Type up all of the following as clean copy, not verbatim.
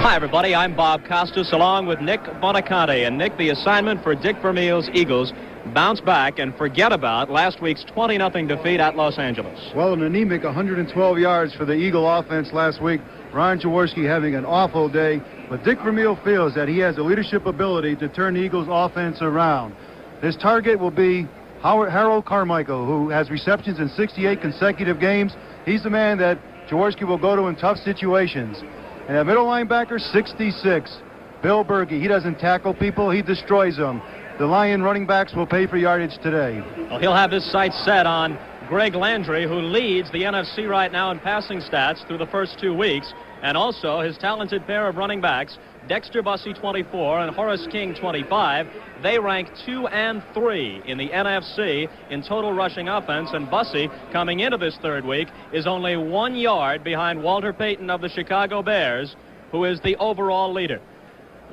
Hi, everybody. I'm Bob Costas along with Nick Bonaconte. And, Nick, the assignment for Dick Vermeil's Eagles: bounce back and forget about last week's 20-0 defeat at Los Angeles. Well, an anemic 112 yards for the Eagle offense last week. Ron Jaworski having an awful day. But Dick Vermeil feels that he has the leadership ability to turn the Eagles offense around. His target will be Harold Carmichael, who has receptions in 68 consecutive games. He's the man that Jaworski will go to in tough situations. And at middle linebacker, 66, Bill Berge. He doesn't tackle people, he destroys them. The Lion running backs will pay for yardage today. Well, he'll have his sights set on Greg Landry, who leads the NFC right now in passing stats through the first 2 weeks, and also his talented pair of running backs, Dexter Bussey, 24, and Horace King, 25. They rank 2 and 3 in the NFC in total rushing offense, and Bussey, coming into this third week, is only 1 yard behind Walter Payton of the Chicago Bears, who is the overall leader.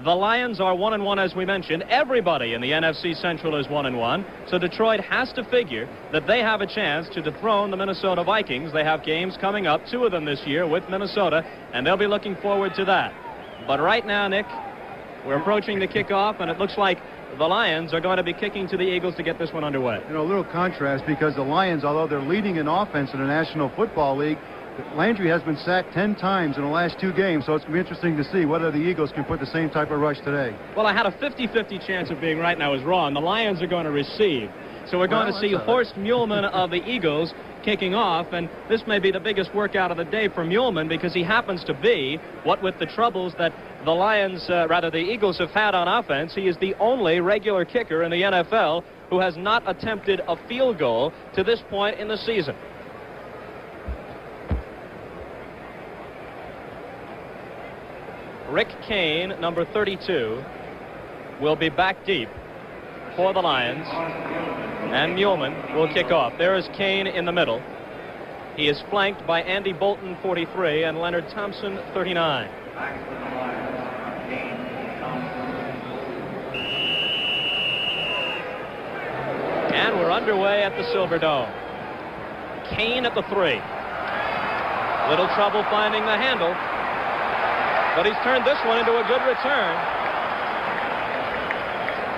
The Lions are 1-1, as we mentioned. Everybody in the NFC Central is 1-1. So Detroit has to figure that they have a chance to dethrone the Minnesota Vikings. They have games coming up, 2 of them this year with Minnesota, and they'll be looking forward to that. But right now, Nick, we're approaching the kickoff, and it looks like the Lions are going to be kicking to the Eagles to get this one underway. You know, a little contrast, because the Lions, although they're leading in offense in the National Football League, Landry has been sacked 10 times in the last 2 games, so it's going to be interesting to see whether the Eagles can put the same type of rush today. Well, I had a 50-50 chance of being right, and I was wrong. The Lions are going to receive. So we're going to see Horst Muhlmann of the Eagles kicking off, and this may be the biggest workout of the day for Muhlmann, because he happens to be, what with the troubles that the the Eagles have had on offense, he is the only regular kicker in the NFL who has not attempted a field goal to this point in the season. Rick Kane, number 32, will be back deep for the Lions, and Muhlmann will kick off. There is Kane in the middle. He is flanked by Andy Bolton, 43, and Leonard Thompson, 39. And we're underway at the Silverdome. Kane at the 3. Little trouble finding the handle, but he's turned this one into a good return.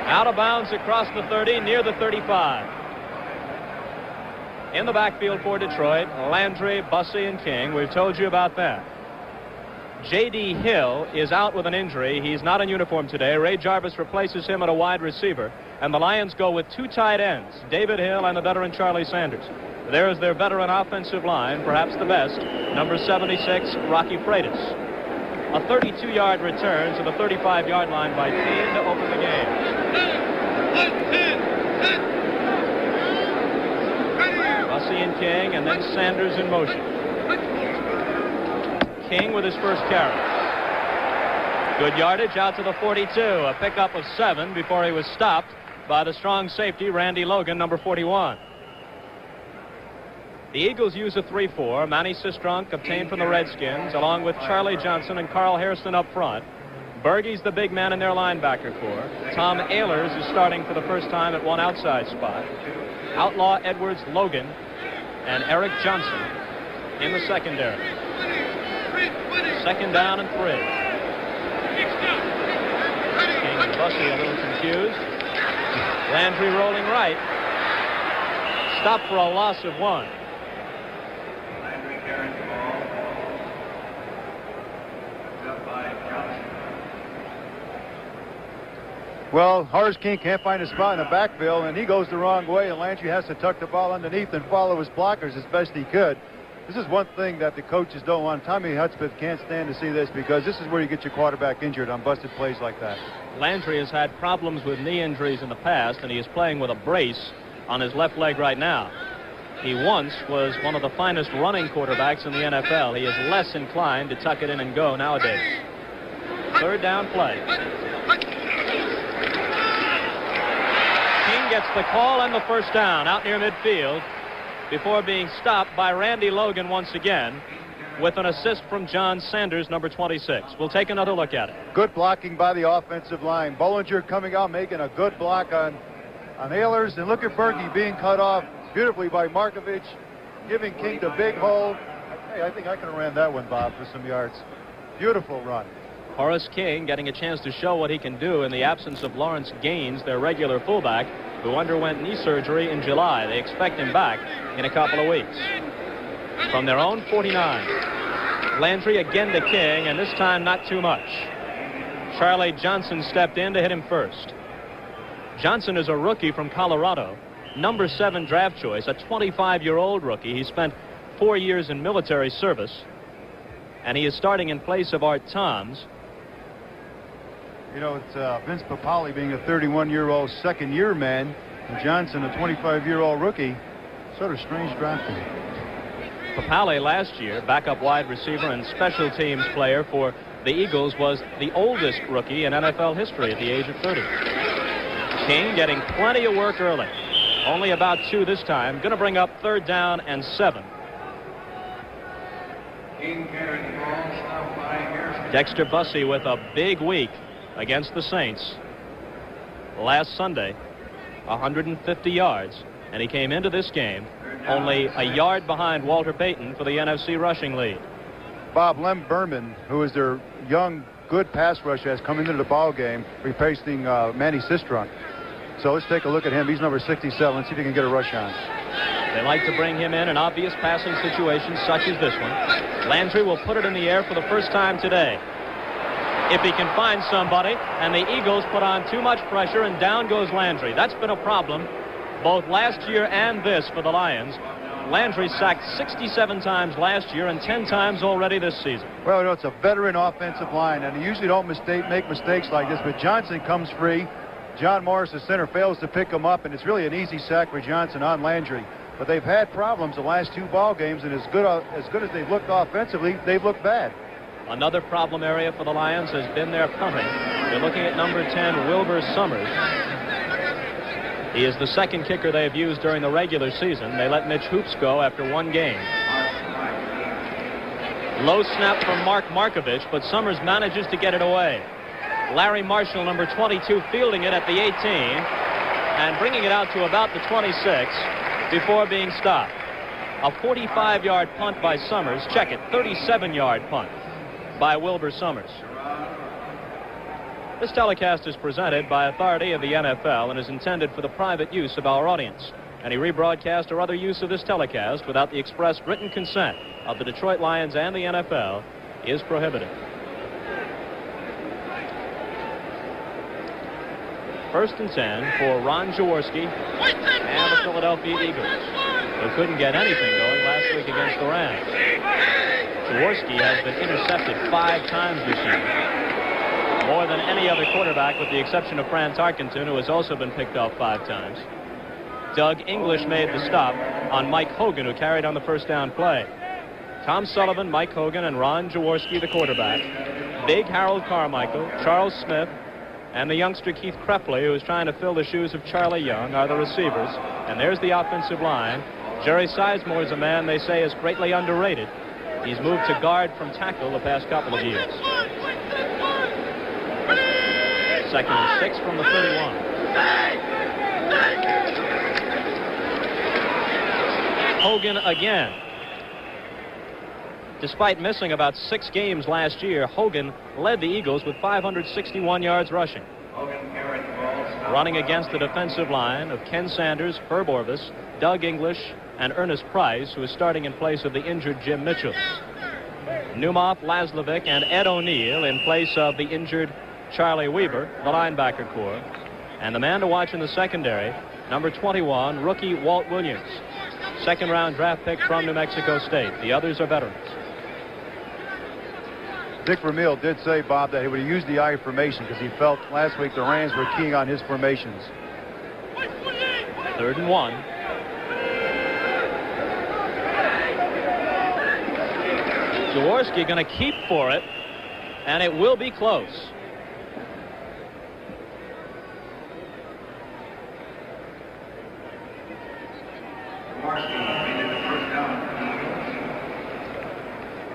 Out of bounds across the 30, near the 35. In the backfield for Detroit, Landry, Bussey, and King. We've told you about that. J.D. Hill is out with an injury. He's not in uniform today. Ray Jarvis replaces him at a wide receiver. And the Lions go with 2 tight ends, David Hill and the veteran Charlie Sanders. There's their veteran offensive line, perhaps the best, number 76, Rocky Freitas. A 32-yard return to the 35-yard line by Kane to open the game. Bussey and King, and then Sanders in motion. King with his first carry. Good yardage out to the 42. A pickup of 7 before he was stopped by the strong safety, Randy Logan, number 41. The Eagles use a 3-4. Manny Sistrunk, obtained from the Redskins, along with Charlie Johnson and Carl Hairston up front. Berge's the big man in their linebacker corps. Tom Ehlers is starting for the first time at one outside spot. Outlaw, Edwards, Logan, and Eric Johnson in the secondary. 2nd down and 3. King and Bussey a little confused. Landry rolling right. Stopped for a loss of 1. Well, Horace King can't find a spot in the backfield, and he goes the wrong way, and Landry has to tuck the ball underneath and follow his blockers as best he could. This is one thing that the coaches don't want. Tommy Hudspeth can't stand to see this, because this is where you get your quarterback injured on busted plays like that. Landry has had problems with knee injuries in the past, and he is playing with a brace on his left leg right now. He once was one of the finest running quarterbacks in the NFL. He is less inclined to tuck it in and go nowadays. 3rd down play. King gets the call and the first down out near midfield before being stopped by Randy Logan once again, with an assist from John Sanders, number 26. We'll take another look at it. Good blocking by the offensive line. Bollinger coming out, making a good block on Ehlers. And look at Berge being cut off beautifully by Markovich, giving King the big hole. Hey, I think I could have ran that one, Bob, for some yards. Beautiful run. Horace King getting a chance to show what he can do in the absence of Lawrence Gaines, their regular fullback, who underwent knee surgery in July. They expect him back in a couple of weeks. From their own 49, Landry again to King, and this time not too much. Charlie Johnson stepped in to hit him first. Johnson is a rookie from Colorado, number 7 draft choice, a 25-year-old rookie. He spent 4 years in military service, and he is starting in place of Art Toms. You know, it's Vince Papale being a 31-year-old second-year man, and Johnson, a 25-year-old rookie. Sort of strange drafting. Papale last year, backup wide receiver and special teams player for the Eagles, was the oldest rookie in NFL history at the age of 30. King getting plenty of work early. Only about 2 this time. Going to bring up 3rd down and 7. Dexter Bussey with a big week against the Saints last Sunday. 150 yards. And he came into this game only a yard behind Walter Payton for the NFC rushing lead. Bob, Lem Berman, who is their young, good pass rusher, has come into the ball game, replacing Manny Sistrunk. So let's take a look at him. He's number 67. Let's see if he can get a rush on. They like to bring him in obvious passing situations such as this one. Landry will put it in the air for the first time today. If he can find somebody, and the Eagles put on too much pressure, and down goes Landry. That's been a problem both last year and this for the Lions. Landry sacked 67 times last year and 10 times already this season. Well, you know, it's a veteran offensive line, and they usually don't make mistakes like this, but Johnson comes free. John Morris, the center, fails to pick him up, and it's really an easy sack for Johnson on Landry. But they've had problems the last 2 ball games, and as good as they've looked offensively, they've looked bad. Another problem area for the Lions has been their punting. They're looking at number 10, Wilbur Summers. He is the second kicker they have used during the regular season. They let Mitch Hoops go after 1 game. Low snap from Mark Markovich, but Summers manages to get it away. Larry Marshall, number 22, fielding it at the 18 and bringing it out to about the 26 before being stopped. A 45-yard punt by Summers. Check it, 37-yard punt by Wilbur Summers. This telecast is presented by authority of the NFL and is intended for the private use of our audience. Any rebroadcast or other use of this telecast without the express written consent of the Detroit Lions and the NFL is prohibited. First and 10 for Ron Jaworski and the Philadelphia Eagles, who couldn't get anything going last week against the Rams. Jaworski has been intercepted 5 times this year, more than any other quarterback with the exception of Fran Tarkenton, who has also been picked off 5 times. Doug English made the stop on Mike Hogan, who carried on the first down play. Tom Sullivan, Mike Hogan, and Ron Jaworski, the quarterback. Big Harold Carmichael, Charles Smith, and the youngster Keith Kreppley, who is trying to fill the shoes of Charlie Young, are the receivers. And there's the offensive line. Jerry Sizemore is a man they say is greatly underrated. He's moved to guard from tackle the past couple of years. 2nd and 6 from the 31. Hogan again. Despite missing about 6 games last year, Hogan led the Eagles with 561 yards rushing. Running against the defensive line of Ken Sanders, Herb Orvis, Doug English, and Ernest Price, who is starting in place of the injured Jim Mitchell. Neumoff, Laslovic, and Ed O'Neill in place of the injured Charlie Weaver, the linebacker corps. And the man to watch in the secondary, number 21, rookie Walt Williams. 2nd-round draft pick from New Mexico State. The others are veterans. Dick Vermeil did say, Bob, that he would use the I formation because he felt last week the Rams were keying on his formations. 3rd and 1. Jaworski going to keep for it, and it will be close.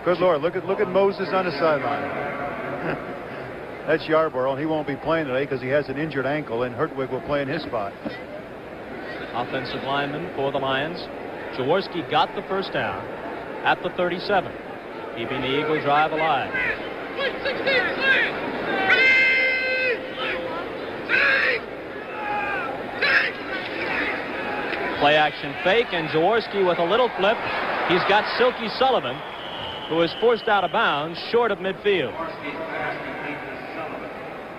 Good Lord, look at Moses on the sideline. That's Yarborough, and he won't be playing today because he has an injured ankle, and Hertwig will play in his spot. Offensive lineman for the Lions. Jaworski got the first down at the 37, keeping the Eagle drive alive. Play action fake, and Jaworski with a little flip. He's got Silky Sullivan, who is forced out of bounds short of midfield.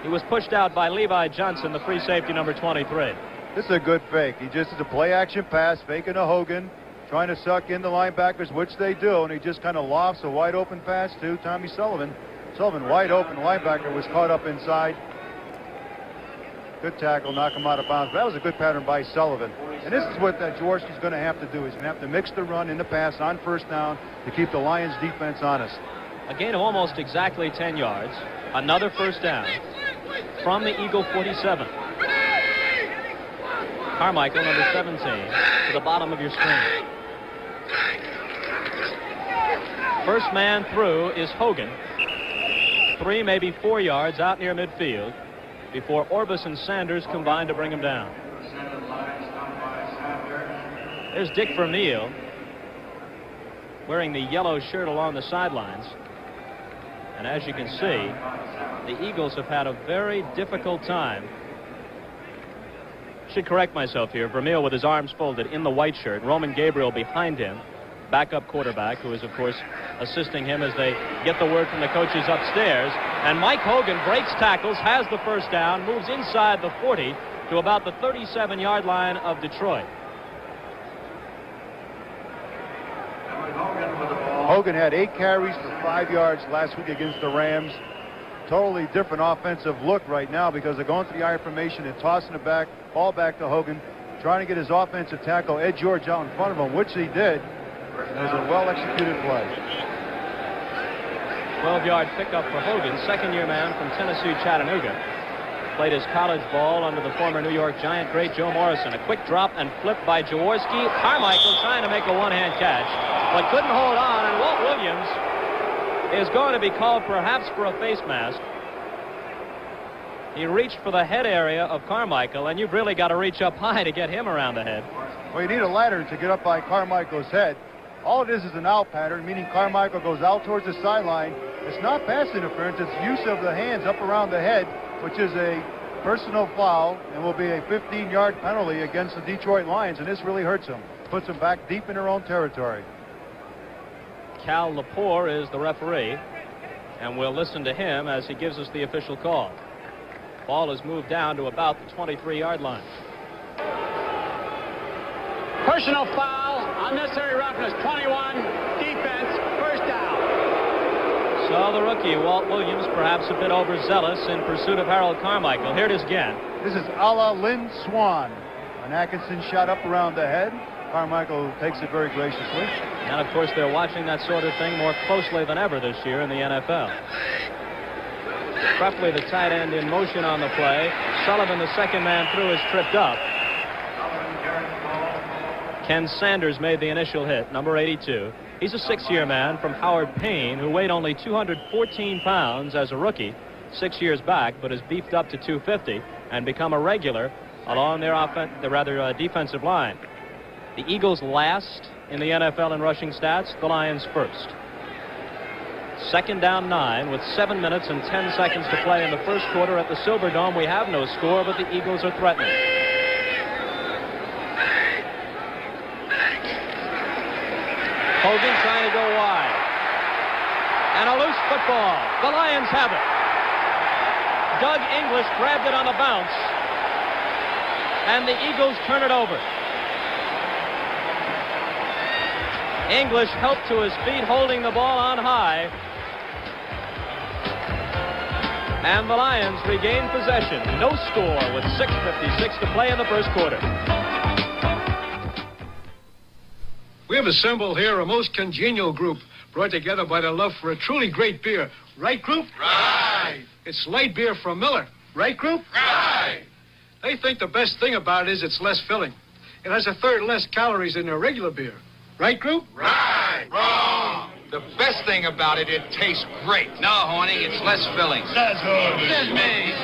He was pushed out by Levi Johnson, the free safety, number 23. This is a good fake. He just is a play action pass, faking a Hogan, trying to suck in the linebackers, which they do, and he just kind of lofts a wide open pass to Tommy Sullivan. Sullivan, wide open linebacker, was caught up inside. Good tackle, knock him out of bounds. But that was a good pattern by Sullivan. And this is what Jaworski's going to have to do. He's going to have to mix the run in the pass on first down to keep the Lions defense honest. A gain of almost exactly 10 yards. Another first down from the Eagle 47. Carmichael, number 17, to the bottom of your screen. First man through is Hogan. 3, maybe 4 yards out near midfield before Orbis and Sanders combine to bring him down. There's Dick Vermeil wearing the yellow shirt along the sidelines. And as you can see, the Eagles have had a very difficult time. Should correct myself here. Vermeil with his arms folded in the white shirt. Roman Gabriel behind him. Backup quarterback, who is, of course, assisting him as they get the word from the coaches upstairs. And Mike Hogan breaks tackles, has the first down, moves inside the 40 to about the 37-yard line of Detroit. Hogan had 8 carries for 5 yards last week against the Rams. Totally different offensive look right now because they're going through the I formation and tossing it back, ball back to Hogan, trying to get his offensive tackle, Ed George, out in front of him, which he did. It was a well-executed play. 12-yard pickup for Hogan, second-year man from Tennessee, Chattanooga. Played his college ball under the former New York Giant great Joe Morrison. A quick drop and flip by Jaworski. Carmichael trying to make a one-hand catch, but couldn't hold on, and Walt Williams is going to be called perhaps for a face mask. He reached for the head area of Carmichael, and you've really got to reach up high to get him around the head. Well, you need a ladder to get up by Carmichael's head. All it is an out pattern, meaning Carmichael goes out towards the sideline. It's not pass interference, it's use of the hands up around the head, which is a personal foul and will be a 15-yard penalty against the Detroit Lions, and this really hurts them. Puts them back deep in their own territory. Cal Lepore is the referee, and we'll listen to him as he gives us the official call. Ball is moved down to about the 23-yard line. Personal foul, unnecessary roughness, 21, defense, first down. So the rookie, Walt Williams, perhaps a bit overzealous in pursuit of Harold Carmichael. Here it is again. This is a la Lynn Swan. An Atkinson shot up around the head. Carmichael takes it very graciously. And, of course, they're watching that sort of thing more closely than ever this year in the NFL. Roughly the tight end in motion on the play. Sullivan, the second man through, is tripped up. Ken Sanders made the initial hit, number 82. He's a 6-year man from Howard Payne who weighed only 214 pounds as a rookie 6 years back, but has beefed up to 250 and become a regular along their defensive line. The Eagles last in the NFL in rushing stats, the Lions first. Second down 9 with 7 minutes and 10 seconds to play in the first quarter at the Silverdome. We have no score, but the Eagles are threatening. Hogan trying to go wide. And a loose football. The Lions have it. Doug English grabbed it on the bounce. And the Eagles turn it over. English helped to his feet, holding the ball on high. And the Lions regain possession. No score with 6:56 to play in the first quarter. We have assembled here a most congenial group brought together by the love for a truly great beer. Right, group? Right. It's light beer from Miller. Right, group? Right. They think the best thing about it is it's less filling. It has a third less calories than their regular beer. Right, group? Right. Wrong. The best thing about it, it tastes great. No, Horning, it's less filling. That's all. That's me.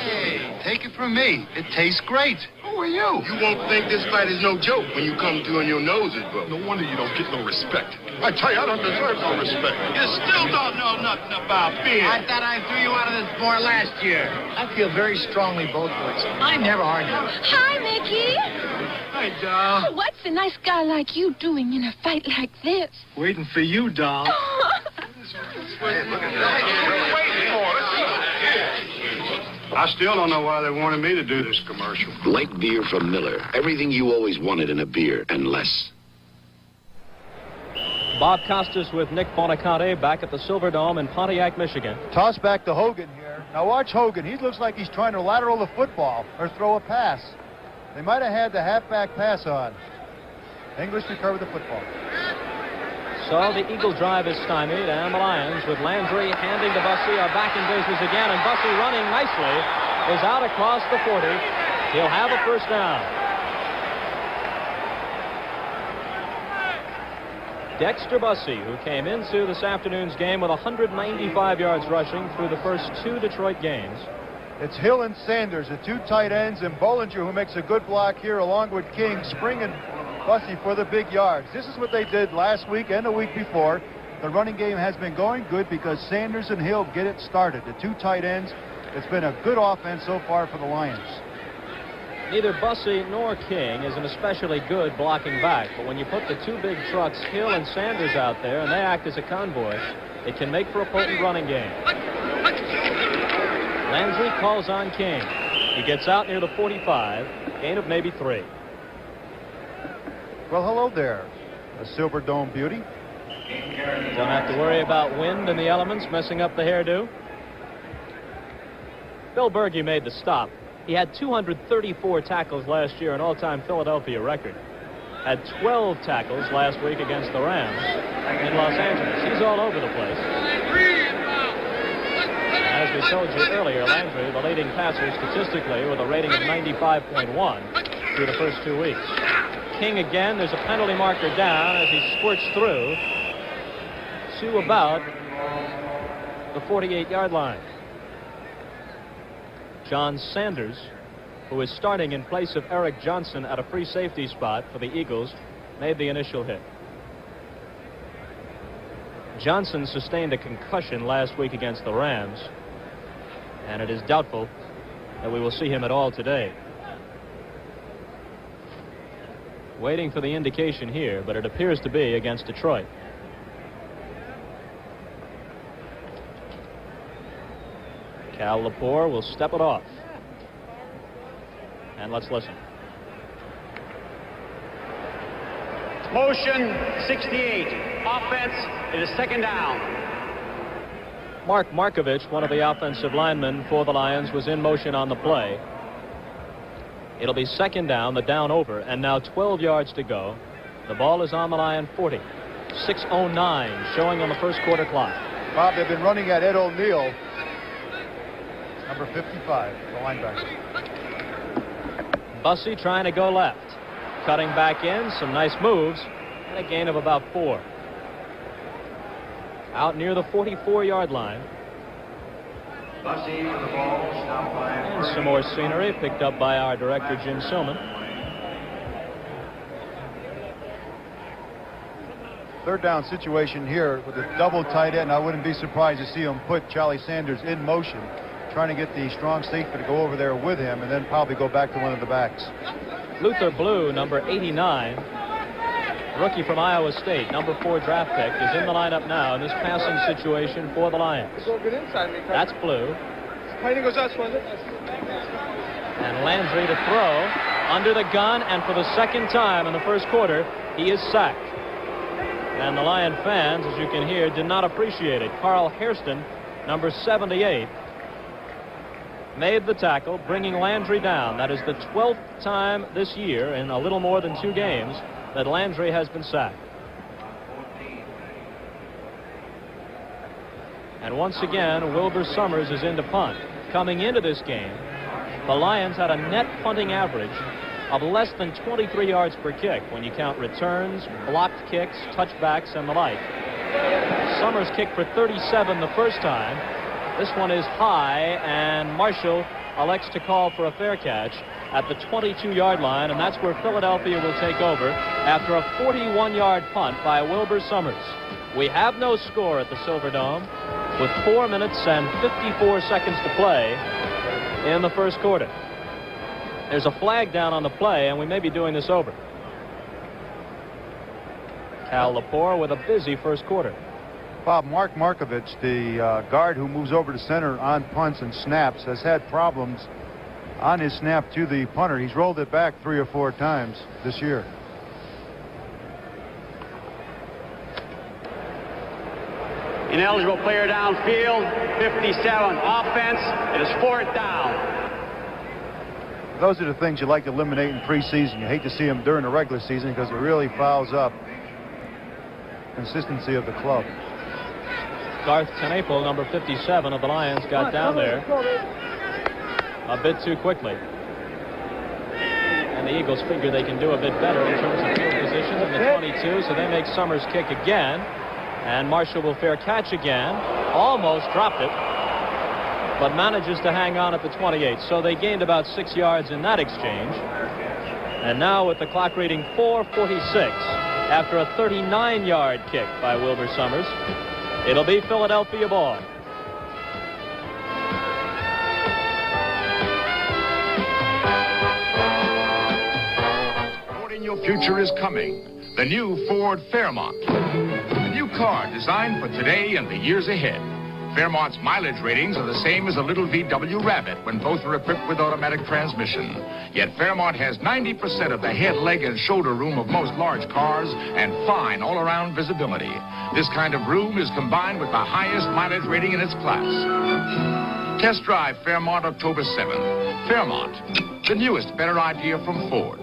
Take it from me. It tastes great. Oh, for you? You won't think this fight is no joke when you come to and your nose is broke. No wonder you don't get no respect. I tell you, I don't deserve no respect. You still don't know nothing about beer. I thought I threw you out of this sport last year. I feel very strongly both ways. I never argue. Hi, Mickey. Hey, doll. What's a nice guy like you doing in a fight like this? Waiting for you, doll. Hey, look at that. Waiting for us. I still don't know why they wanted me to do this commercial. Light beer from Miller. Everything you always wanted in a beer and less. Bob Costas with Nick Bonicante back at the Silverdome in Pontiac, Michigan. Toss back to Hogan here. Now watch Hogan. He looks like he's trying to lateral the football or throw a pass. They might have had the halfback pass on. English recovered the football. So the Eagle drive is stymied, and the Lions, with Landry handing to Bussey, are back in business again, and Bussey, running nicely, is out across the 40. He'll have a first down. Dexter Bussey, who came into this afternoon's game with 195 yards rushing through the first 2 Detroit games. It's Hill and Sanders, the 2 tight ends, and Bollinger, who makes a good block here, along with King, springing Bussey for the big yards. This is what they did last week and the week before. The running game has been going good because Sanders and Hill get it started. The 2 tight ends. It's been a good offense so far for the Lions. Neither Bussey nor King is an especially good blocking back, but when you put the 2 big trucks, Hill and Sanders, out there, and they act as a convoy, it can make for a potent running game. Landry calls on King. He gets out near the 45, gain of maybe 3. Well, hello there, a Silverdome beauty. Don't have to worry about wind and the elements messing up the hairdo. Bill Berge made the stop. He had 234 tackles last year, an all-time Philadelphia record. Had 12 tackles last week against the Rams in Los Angeles. He's all over the place. As we told you earlier, Landry, the leading passer statistically, with a rating of 95.1 through the first 2 weeks. King again, there's a penalty marker down as he squirts through to about the 48-yard line. John Sanders, who is starting in place of Eric Johnson at a free safety spot for the Eagles, made the initial hit. Johnson sustained a concussion last week against the Rams, and it is doubtful that we will see him at all today. Waiting for the indication here, but it appears to be against Detroit. Cal Lepore will step it off. And let's listen. Motion 68. Offense, it is second down. Mark Markovich, one of the offensive linemen for the Lions, was in motion on the play. It'll be second down, the down over, and now 12 yards to go. The ball is on the Lion 40. 6:09 showing on the first quarter clock. Bob, they've been running at Ed O'Neill, number 55, the linebacker. Bussey trying to go left. Cutting back in, some nice moves, and a gain of about 4. Out near the 44-yard line. Bussey for the ball, stopped by. And some more scenery picked up by our director, Jim Silman. Third down situation here with a double tight end. I wouldn't be surprised to see him put Charlie Sanders in motion, trying to get the strong safety to go over there with him and then probably go back to one of the backs. Luther Blue, number 89, rookie from Iowa State, number 4 draft pick, is in the lineup now in this passing situation for the Lions. That's Blue. And Landry to throw under the gun, and for the second time in the first quarter, he is sacked. And the Lion fans, as you can hear, did not appreciate it. Carl Hairston, number 78, made the tackle, bringing Landry down. That is the 12th time this year in a little more than 2 games that Landry has been sacked. And once again, Wilbur Summers is in to punt. Coming into this game, the Lions had a net punting average of less than 23 yards per kick when you count returns, blocked kicks, touchbacks, and the like. Summers kicked for 37 the first time, This one is high, and Marshall elects to call for a fair catch at the 22-yard line, and that's where Philadelphia will take over after a 41-yard punt by Wilbur Summers. We have no score at the Silverdome with 4 minutes and 54 seconds to play in the first quarter. There's a flag down on the play, and we may be doing this over. Cal Lepore with a busy first quarter. Bob, Mark Markovich, the guard who moves over to center on punts and snaps, has had problems on his snap to the punter. He's rolled it back 3 or 4 times this year. Ineligible player downfield, 57. Offense, it is 4th down. Those are the things you like to eliminate in preseason. You hate to see them during the regular season because it really fouls up consistency of the club. Garth Tenaple, number 57 of the Lions, got down there a bit too quickly. And the Eagles figure they can do a bit better in terms of field position than the 22, so they make Summers kick again. And Marshall will fair catch again. Almost dropped it, but manages to hang on at the 28. So they gained about 6 yards in that exchange. And now with the clock reading 4:46 after a 39-yard kick by Wilbur Summers, it'll be Philadelphia ball. Ford in your future is coming. The new Ford Fairmont. A new car designed for today and the years ahead. Fairmont's mileage ratings are the same as a little VW Rabbit when both are equipped with automatic transmission. Yet Fairmont has 90% of the head, leg, and shoulder room of most large cars and fine all-around visibility. This kind of room is combined with the highest mileage rating in its class. Test drive Fairmont October 7th. Fairmont, the newest, better idea from Ford.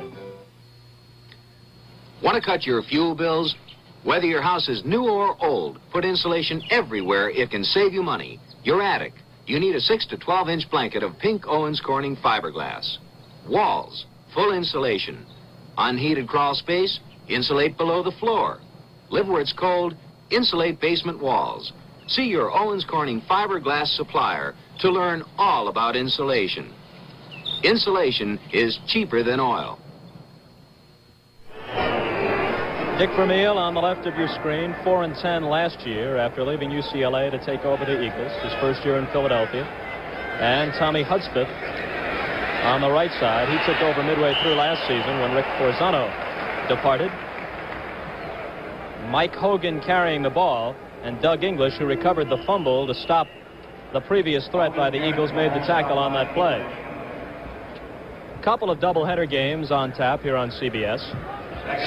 Want to cut your fuel bills? Whether your house is new or old, put insulation everywhere. It can save you money. Your attic, you need a 6 to 12-inch blanket of pink Owens Corning fiberglass. Walls, full insulation. Unheated crawl space, insulate below the floor. Live where it's cold, insulate basement walls. See your Owens Corning fiberglass supplier to learn all about insulation. Insulation is cheaper than oil. Dick Vermeil on the left of your screen, 4-10 last year after leaving UCLA to take over the Eagles, his first year in Philadelphia. And Tommy Hudspeth on the right side. He took over midway through last season when Rick Forzano departed. Mike Hogan carrying the ball, and Doug English, who recovered the fumble to stop the previous threat by the Eagles, made the tackle on that play. A couple of doubleheader games on tap here on CBS.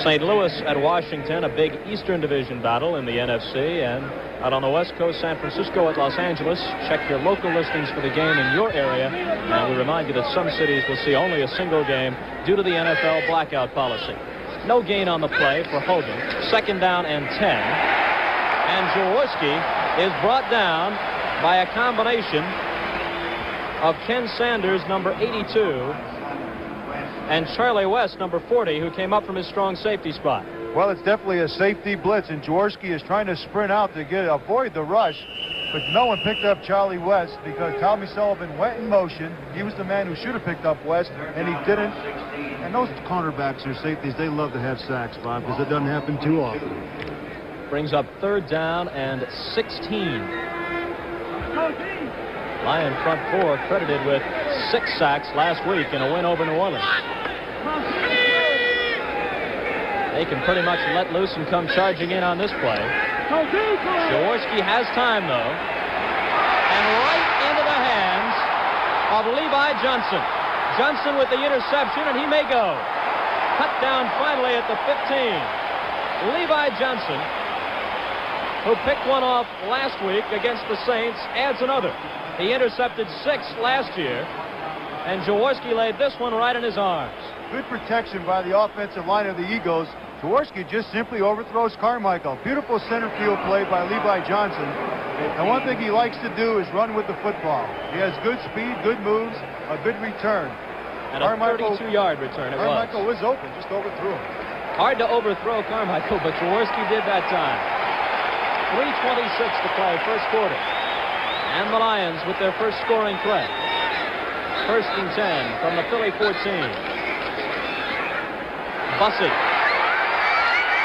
St. Louis at Washington, a big Eastern Division battle in the NFC, and out on the West Coast, San Francisco at Los Angeles. Check your local listings for the game in your area, and we remind you that some cities will see only a single game due to the NFL blackout policy. No gain on the play for Hogan. 2nd down and 10, and Jaworski is brought down by a combination of Ken Sanders, number 82, and Charlie West, number 40, who came up from his strong safety spot. Well, it's definitely a safety blitz, and Jaworski is trying to sprint out to avoid the rush, but no one picked up Charlie West because Tommy Sullivan went in motion. He was the man who should have picked up West, and he didn't. And those cornerbacks or safeties, they love to have sacks, Bob, because it doesn't happen too often. Brings up 3rd down and 16. Lion front 4 credited with 6 sacks last week in a win over New Orleans. They can pretty much let loose and come charging in on this play. Jaworski has time, though. And right into the hands of Levi Johnson. Johnson with the interception, and he may go. Cut down finally at the 15. Levi Johnson, who picked one off last week against the Saints, adds another. He intercepted 6 last year, and Jaworski laid this one right in his arms. Good protection by the offensive line of the Eagles. Jaworski just simply overthrows Carmichael. Beautiful center field play by Levi Johnson. And one thing he likes to do is run with the football. He has good speed, good moves, a good return. And a 32-yard return it was. Carmichael was open, just overthrew him. Hard to overthrow Carmichael, but Jaworski did that time. 3:26 to play, first quarter. And the Lions with their first scoring threat. 1st and 10 from the Philly 14. Bussey.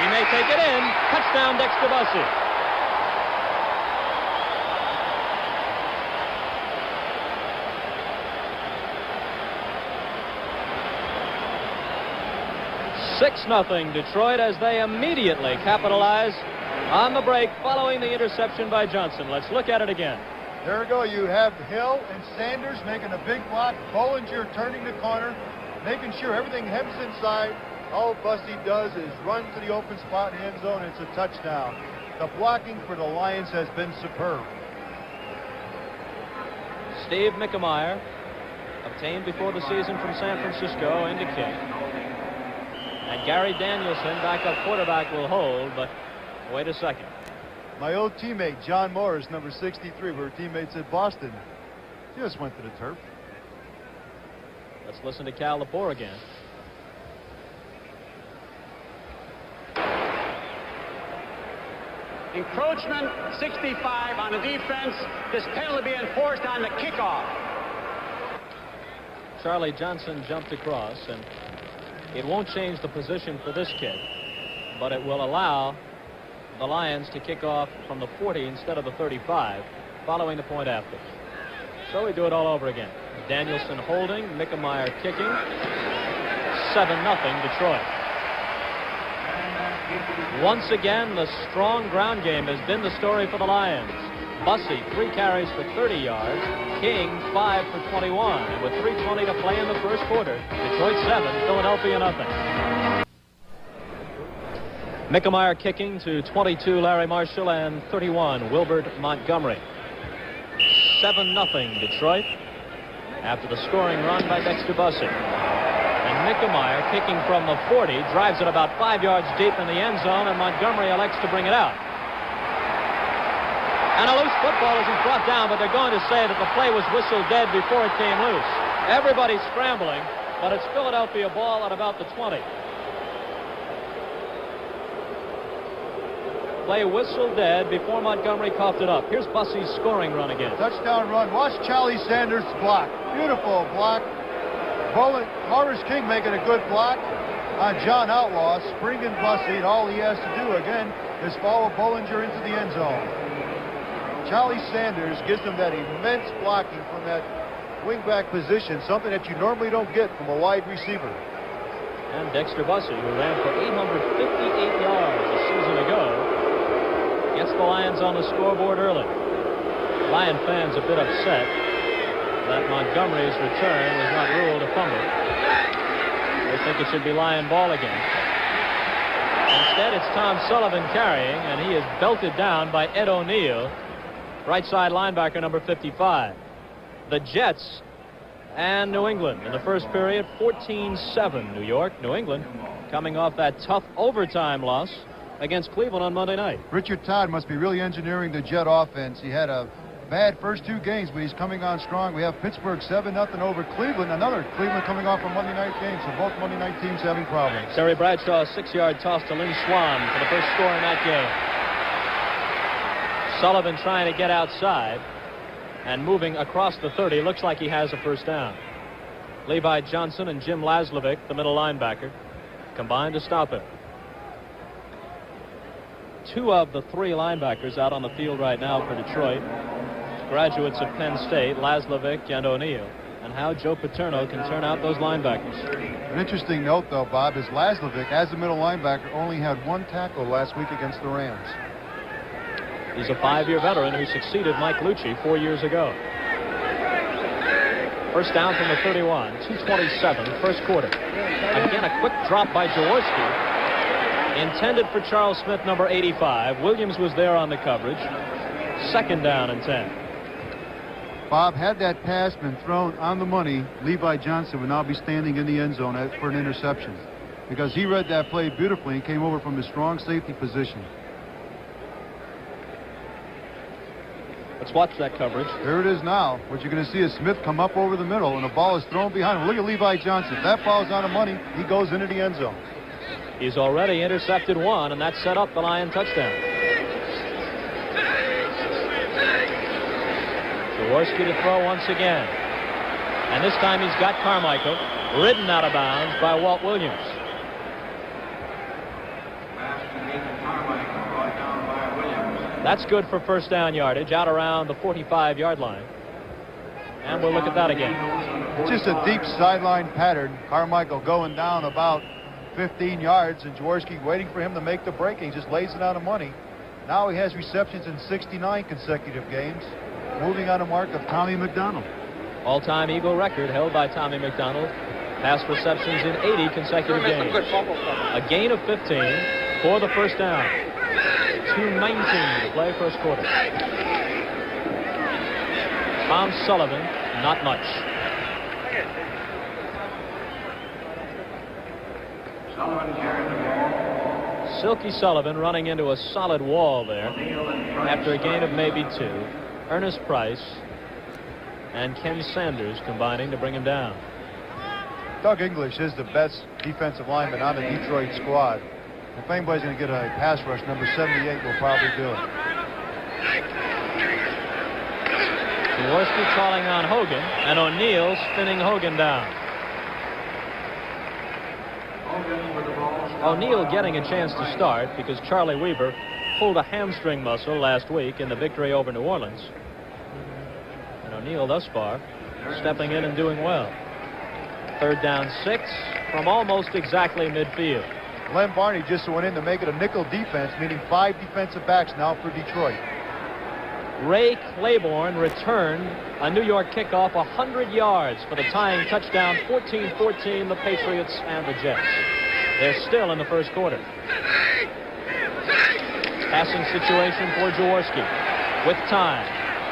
He may take it in. Touchdown, Dexter Bussey. (6-0) Detroit as they immediately capitalize on the break following the interception by Johnson. Let's look at it again. There we go. You have Hill and Sanders making a big block. Bollinger turning the corner, making sure everything hems inside. All Bussey does is run to the open spot in the end zone. It's a touchdown. The blocking for the Lions has been superb. Steve Mickemeyer, obtained before the season from San Francisco, into kick. And Gary Danielson, backup quarterback, will hold, but wait a second. My old teammate, John Morris, number 63, we were teammates at Boston. Just went to the turf. Let's listen to Cal Lepore again. Encroachment 65 on the defense. This penalty be enforced on the kickoff. Charlie Johnson jumped across, and it won't change the position for this kick, but it will allow the Lions to kick off from the 40 instead of the 35, following the point after. So we do it all over again. Danielson holding, Mickemeyer kicking. 7-0 Detroit. Once again, the strong ground game has been the story for the Lions. Bussey, 3 carries for 30 yards. King, 5 for 21. And with 3:20 to play in the first quarter, Detroit 7, Philadelphia nothing. Mickemeyer kicking to 22, Larry Marshall, and 31, Wilbert Montgomery. 7-0 Detroit after the scoring run by Dexter Bussey. And Mickemeyer kicking from the 40, drives it about 5 yards deep in the end zone, and Montgomery elects to bring it out. And a loose football isn't brought down, but they're going to say that the play was whistled dead before it came loose. Everybody's scrambling, but it's Philadelphia ball at about the 20. Play whistled dead before Montgomery coughed it up. Here's Bussey's scoring run again. Touchdown run. Watch Charlie Sanders block. Beautiful block. Horace King making a good block on John Outlaw, springing Bussey, and all he has to do again is follow Bollinger into the end zone. Charlie Sanders gives them that immense blocking from that wingback position, something that you normally don't get from a wide receiver. And Dexter Bussey, who ran for 858 yards a season ago, gets the Lions on the scoreboard early. Lion fans a bit upset that Montgomery's return was not ruled a fumble. They think it should be Lion ball again. Instead, it's Tom Sullivan carrying, and he is belted down by Ed O'Neill, right side linebacker number 55. The Jets and New England in the first period, 14-7 New York. New England coming off that tough overtime loss against Cleveland on Monday night. Richard Todd must be really engineering the Jet offense. He had a bad first 2 games, but he's coming on strong. We have Pittsburgh 7-0 over Cleveland. Another Cleveland coming off a Monday night game, so both Monday night teams having problems. Terry Bradshaw, 6-yard toss to Lynn Swan for the first score in that game. Sullivan trying to get outside and moving across the 30. Looks like he has a first down. Levi Johnson and Jim Laslovic, the middle linebacker, combined to stop it. 2 of the 3 linebackers out on the field right now for Detroit, graduates of Penn State, Laslovic and O'Neill, and how Joe Paterno can turn out those linebackers. An interesting note, though, Bob, is Laslovic, as a middle linebacker, only had 1 tackle last week against the Rams. He's a 5-year veteran who succeeded Mike Lucci 4 years ago. First down from the 31, 2:27, first quarter. Again, a quick drop by Jaworski. Intended for Charles Smith, number 85. Williams was there on the coverage. Second down and 10. Bob, had that pass been thrown on the money, Levi Johnson would now be standing in the end zone for an interception, because he read that play beautifully and came over from his strong safety position. Let's watch that coverage. There it is now. What you're going to see is Smith come up over the middle, and the ball is thrown behind him. Look at Levi Johnson. If that ball is on the money, he goes into the end zone. He's already intercepted 1, and that set up the Lion touchdown. Jaworski to throw once again. And this time he's got Carmichael ridden out of bounds by Walt Williams. That's good for first down yardage out around the 45-yard line. And we'll look at that again. Just a deep sideline pattern. Carmichael going down about 15 yards, and Jaworski waiting for him to make the break. He just lays it on the money. Now he has receptions in 69 consecutive games, moving on a mark of Tommy McDonald. All-time Eagle record held by Tommy McDonald. Pass receptions in 80 consecutive games. A gain of 15 for the first down. 2:19 to play first quarter. Tom Sullivan, not much. Silky Sullivan running into a solid wall there after a gain of maybe 2. Ernest Price and Ken Sanders combining to bring him down. Doug English is the best defensive lineman on the Detroit squad. If anybody's going to get a pass rush, number 78 will probably do it. Jaworski calling on Hogan, and O'Neill spinning Hogan down. O'Neill getting a chance to start because Charlie Weaver pulled a hamstring muscle last week in the victory over New Orleans. And O'Neill thus far stepping in and doing well. Third down 6 from almost exactly midfield. Lem Barney just went in to make it a nickel defense, meaning 5 defensive backs now for Detroit. Ray Claiborne returned a New York kickoff 100 yards for the tying touchdown. 14-14 the Patriots and the Jets. They're still in the first quarter. Passing situation for Jaworski with time,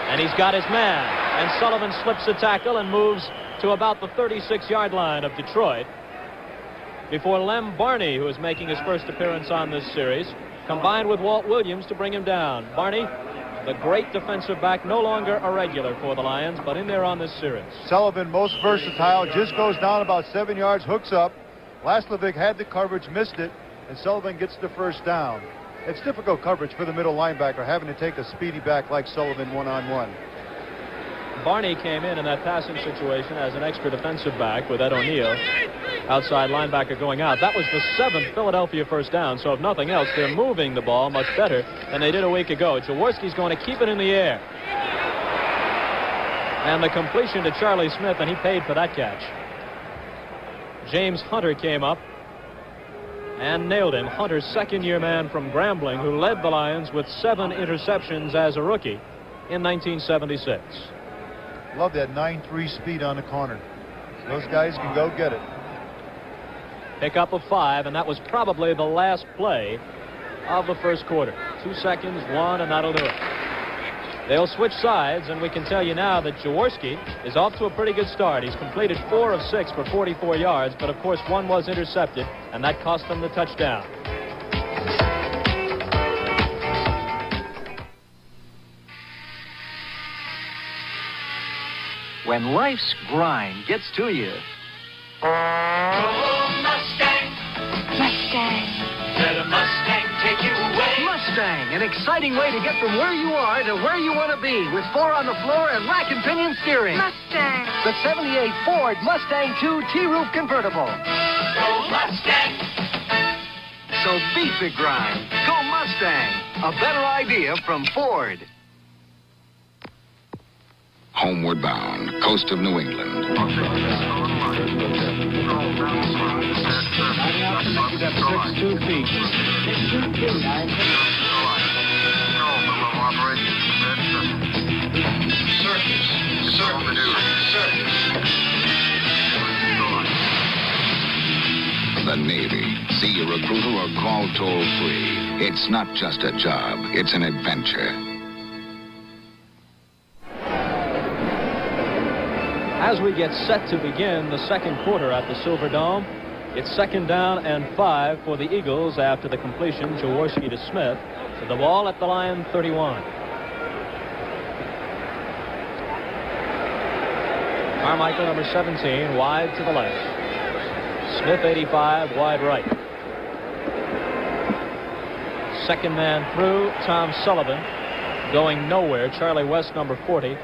and he's got his man, and Sullivan slips a tackle and moves to about the 36-yard line of Detroit before Lem Barney, who is making his first appearance on this series, combined with Walt Williams to bring him down. Barney, the great defensive back, no longer a regular for the Lions, but in there on this series. Sullivan, most versatile, just goes down about 7 yards, hooks up. Laslovic had the coverage, missed it, and Sullivan gets the first down. It's difficult coverage for the middle linebacker, having to take a speedy back like Sullivan one-on-one. Barney came in that passing situation as an extra defensive back with Ed O'Neill, outside linebacker, going out. That was the 7th Philadelphia first down, so if nothing else, they're moving the ball much better than they did a week ago. Jaworski's going to keep it in the air. And the completion to Charlie Smith, and he paid for that catch. James Hunter came up and nailed him. Hunter, second-year man from Grambling, who led the Lions with 7 interceptions as a rookie in 1976. Love that 9.3 speed on the corner. Those guys can go get it. Pick up of 5, and that was probably the last play of the first quarter. 2 seconds, 1, and that'll do it. They'll switch sides, and we can tell you now that Jaworski is off to a pretty good start. He's completed 4 of 6 for 44 yards, but of course 1 was intercepted, and that cost them the touchdown. When life's grind gets to you. Oh, Mustang. Mustang. Let a Mustang take you away. Mustang, an exciting way to get from where you are to where you want to be with 4 on the floor and rack and pinion steering. Mustang. The 78 Ford Mustang II T-Roof convertible. Go Mustang. So beat the grind. Go Mustang. A better idea from Ford. Homeward bound, coast of New England. You've got 6'2" feet. The Navy. See a recruiter or call toll-free. It's not just a job, it's an adventure. As we get set to begin the second quarter at the Silver Dome, it's 2nd down and 5 for the Eagles after the completion, Jaworski to Smith. So the ball at the Lion 31. Carmichael, number 17, wide to the left. Smith, 85, wide right. Second man through, Tom Sullivan going nowhere. Charlie West, number 40,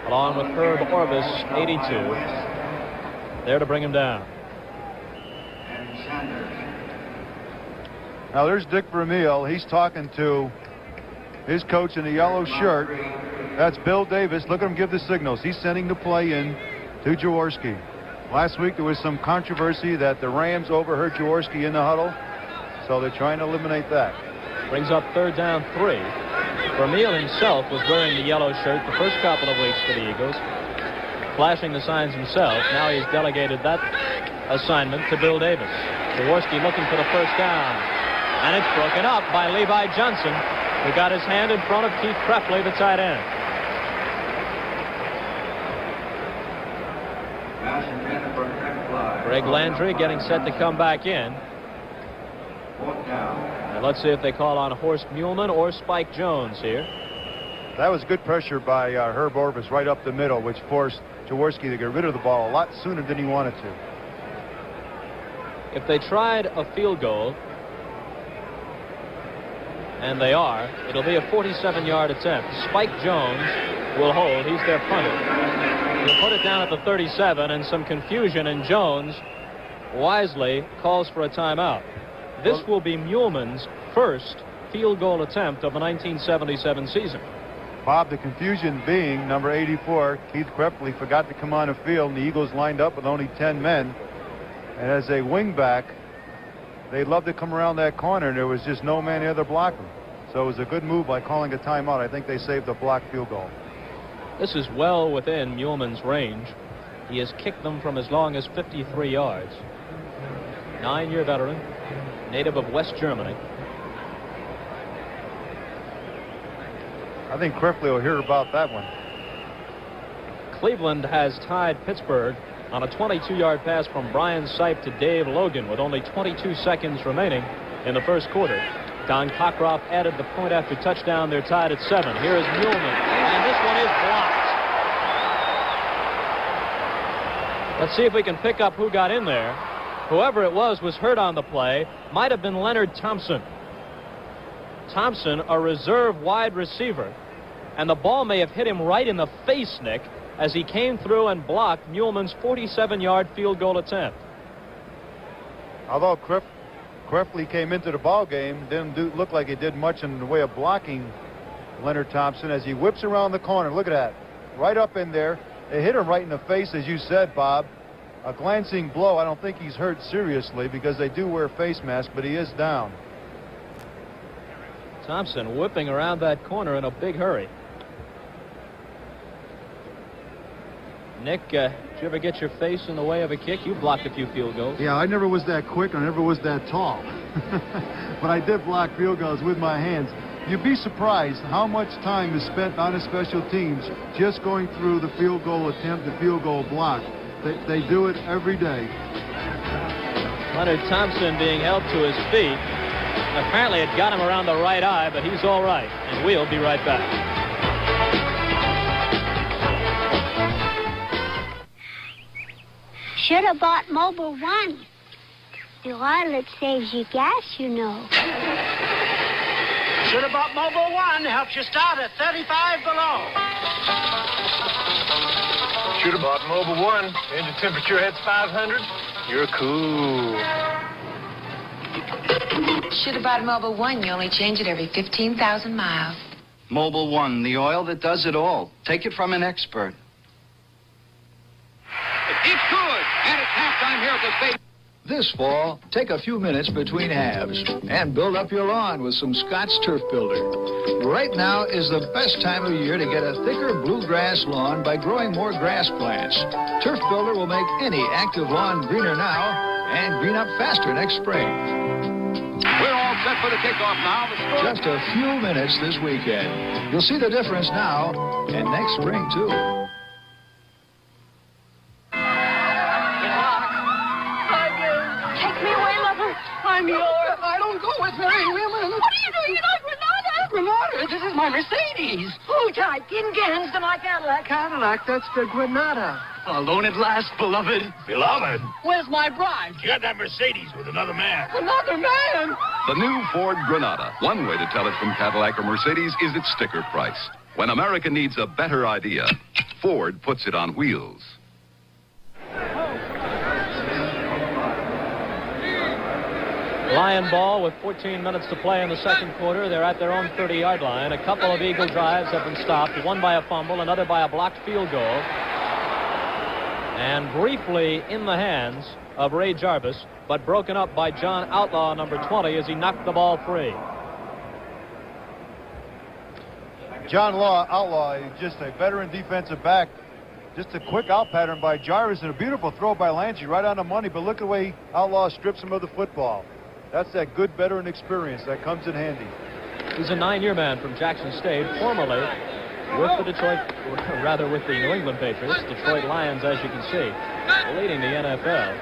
along with Herb Orvis, 82, there to bring him down. Now there's Dick Vermeil. He's talking to his coach in the yellow shirt. That's Bill Davis. Look at him give the signals. He's sending the play in to Jaworski. Last week there was some controversy that the Rams overheard Jaworski in the huddle, so they're trying to eliminate that. Brings up 3rd down 3. Vermeil himself was wearing the yellow shirt the first couple of weeks for the Eagles, flashing the signs himself. Now he's delegated that assignment to Bill Davis. Jaworski looking for the first down, and it's broken up by Levi Johnson, who got his hand in front of Keith Krepfle, the tight end. Greg Landry getting set to come back in. And let's see if they call on Horst Muhlman or Spike Jones here. That was good pressure by Herb Orvis right up the middle, which forced Jaworski to get rid of the ball a lot sooner than he wanted to. If they tried a field goal, and they are, it'll be a 47-yard attempt. Spike Jones will hold. He's their punter. He'll put it down at the 37, and some confusion, and Jones wisely calls for a timeout. This will be Muhlman's first field goal attempt of the 1977 season. Bob, the confusion being number 84, Keith Krepfle, forgot to come on the field, and the Eagles lined up with only 10 men. And as a wingback, they loved to come around that corner, and there was just no man there to block them. So it was a good move by calling a timeout. I think they saved a blocked field goal. This is well within Muhlman's range. He has kicked them from as long as 53 yards. 9-year veteran, native of West Germany. I think Krepfle will hear about that one. Cleveland has tied Pittsburgh on a 22-yard pass from Brian Sipe to Dave Logan with only 22 seconds remaining in the first quarter. Don Cockcroft added the point after touchdown. They're tied at 7. Here is Muhlman, and this one is blocked. Let's see if we can pick up who got in there. Whoever it was hurt on the play. Might have been Leonard Thompson. Thompson, a reserve wide receiver, and the ball may have hit him right in the face, Nick, as he came through and blocked Muhlman's 47-yard field goal attempt. Although Krepfle came into the ball game, didn't look like he did much in the way of blocking Leonard Thompson as he whips around the corner. Look at that. Right up in there. It hit him right in the face, as you said, Bob. A glancing blow. I don't think he's hurt seriously because they do wear face masks, but he is down. Thompson whipping around that corner in a big hurry. Nick, did you ever get your face in the way of a kick? You blocked a few field goals. Yeah, I never was that quick. I never was that tall. But I did block field goals with my hands. You'd be surprised how much time is spent on the special teams just going through the field goal attempt, the field goal block. They do it every day. Leonard Thompson being held to his feet. Apparently it got him around the right eye, but he's all right. And we'll be right back. Should have bought Mobil 1. The oil, it saves you gas, you know. Should have bought Mobil 1. Helps you start at 35 below. Should have bought Mobil 1. Engine temperature hits 500. You're cool. Should have bought Mobil 1. You only change it every 15,000 miles. Mobil 1, the oil that does it all. Take it from an expert. It's good, and it's halftime here at the state. This fall, take a few minutes between halves and build up your lawn with some Scott's Turf Builder. Right now is the best time of year to get a thicker bluegrass lawn by growing more grass plants. Turf Builder will make any active lawn greener now and green up faster next spring. We're all set for the kickoff now. Just a few minutes this weekend. You'll see the difference now and next spring, too. I'm yours. I don't go with married women. What are you doing in our Granada? Granada? This is my Mercedes. Oh, tight. Getting games to my Cadillac. Cadillac, that's the Granada. Alone at last, beloved. Beloved? Where's my bride? You got that Mercedes with another man. Another man? The new Ford Granada. One way to tell it from Cadillac or Mercedes is its sticker price. When America needs a better idea, Ford puts it on wheels. Lion ball with 14 minutes to play in the second quarter. They're at their own 30-yard line. A couple of Eagle drives have been stopped, one by a fumble, another by a blocked field goal. And briefly in the hands of Ray Jarvis, but broken up by John Outlaw, number 20, as he knocked the ball free. John Outlaw is just a veteran defensive back. Just a quick out pattern by Jarvis and a beautiful throw by Landry right on the money. But look at the way Outlaw strips him of the football. That's that good veteran experience that comes in handy. He's a 9-year man from Jackson State, formerly with the with the New England Patriots, Detroit Lions, as you can see, leading the NFL.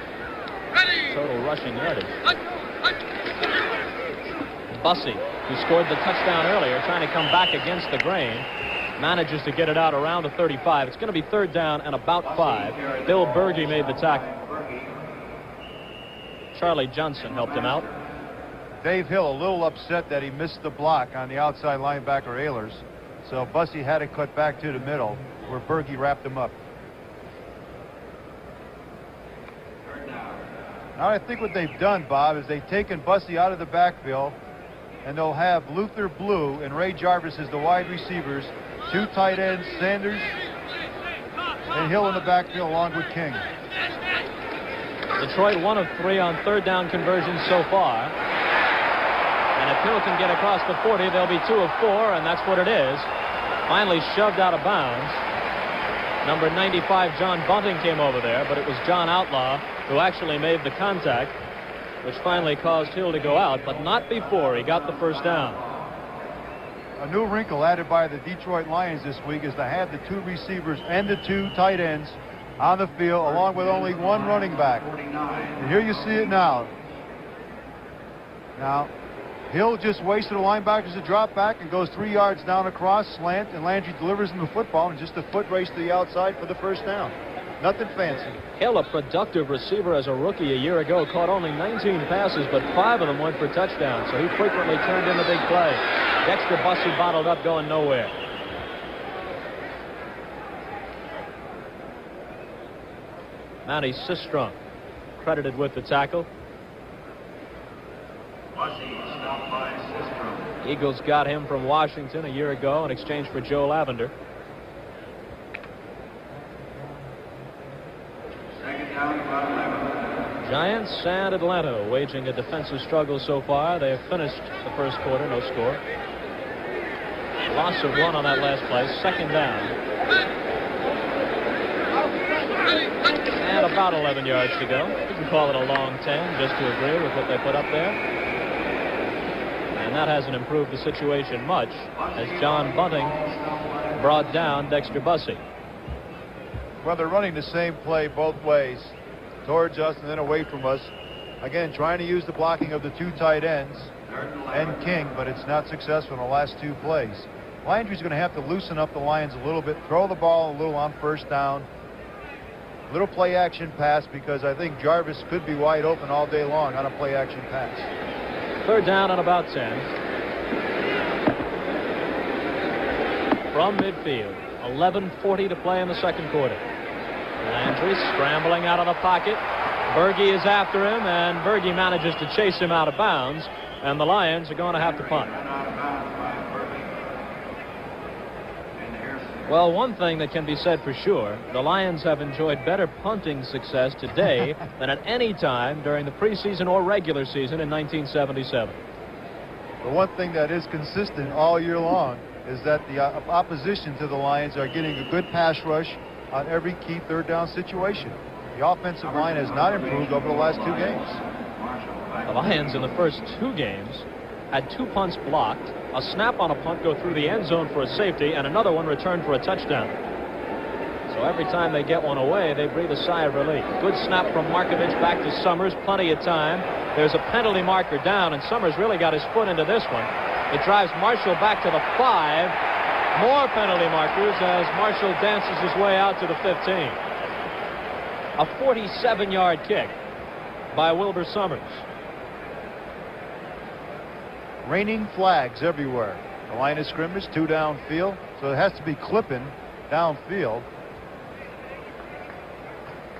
Total rushing yardage. Bussey, who scored the touchdown earlier, trying to come back against the grain, manages to get it out around the 35. It's going to be third down and about 5. Bill Berge made the tackle. Charlie Johnson helped him out. Dave Hill a little upset that he missed the block on the outside linebacker Ehlers. So Bussey had it cut back to the middle where Berge wrapped him up. Now I think what they've done, Bob, is they've taken Bussey out of the backfield, and they'll have Luther Blue and Ray Jarvis as the wide receivers, 2 tight ends, Sanders and Hill in the backfield along with King. Detroit 1 of 3 on third down conversions so far. And if Hill can get across the 40, they'll be 2 of 4, and that's what it is. Finally shoved out of bounds. Number 95, John Bunting, came over there, but it was John Outlaw who actually made the contact, which finally caused Hill to go out, but not before he got the first down. A new wrinkle added by the Detroit Lions this week is to have the 2 receivers and the 2 tight ends on the field, along with only 1 running back. And here you see it now. Now, Hill just wasted a linebacker to drop back and goes 3 yards down across, slant, and Landry delivers him the football and just a foot race to the outside for the first down. Nothing fancy. Hill, a productive receiver as a rookie a year ago, caught only 19 passes, but 5 of them went for touchdowns, so he frequently turned in the big play. Dexter Bussey bottled up, going nowhere. Matty Sistrunk credited with the tackle. Eagles got him from Washington a year ago in exchange for Joe Lavender. Giants and Atlanta waging a defensive struggle so far. They have finished the first quarter, no score. Loss of 1 on that last play, second down. And about 11 yards to go. You can call it a long 10 just to agree with what they put up there. And that hasn't improved the situation much as John Bunting brought down Dexter Bussey. Well, they're running the same play both ways, towards us and then away from us. Again, trying to use the blocking of the 2 tight ends and King, but it's not successful in the last 2 plays. Landry's going to have to loosen up the Lions a little bit, throw the ball a little on first down. Little play action pass, because I think Jarvis could be wide open all day long on a play action pass. Third down and about 10. From midfield, 11:40 to play in the second quarter. Landry scrambling out of the pocket. Berge is after him, and Berge manages to chase him out of bounds, and the Lions are going to have to punt. Well, one thing that can be said for sure, the Lions have enjoyed better punting success today than at any time during the preseason or regular season in 1977. The one thing that is consistent all year long is that the opposition to the Lions are getting a good pass rush on every key third down situation. The offensive line has not improved over the last 2 games. The Lions in the first 2 games had 2 punts blocked, a snap on a punt go through the end zone for a safety, and another one returned for a touchdown. So every time they get one away, they breathe a sigh of relief. Good snap from Markovich back to Summers, plenty of time. There's a penalty marker down, and Summers really got his foot into this one. It drives Marshall back to the 5. More penalty markers as Marshall dances his way out to the 15. A 47-yard kick by Wilbur Summers. Raining flags everywhere. The line of scrimmage, 2 downfield. So it has to be clipping downfield,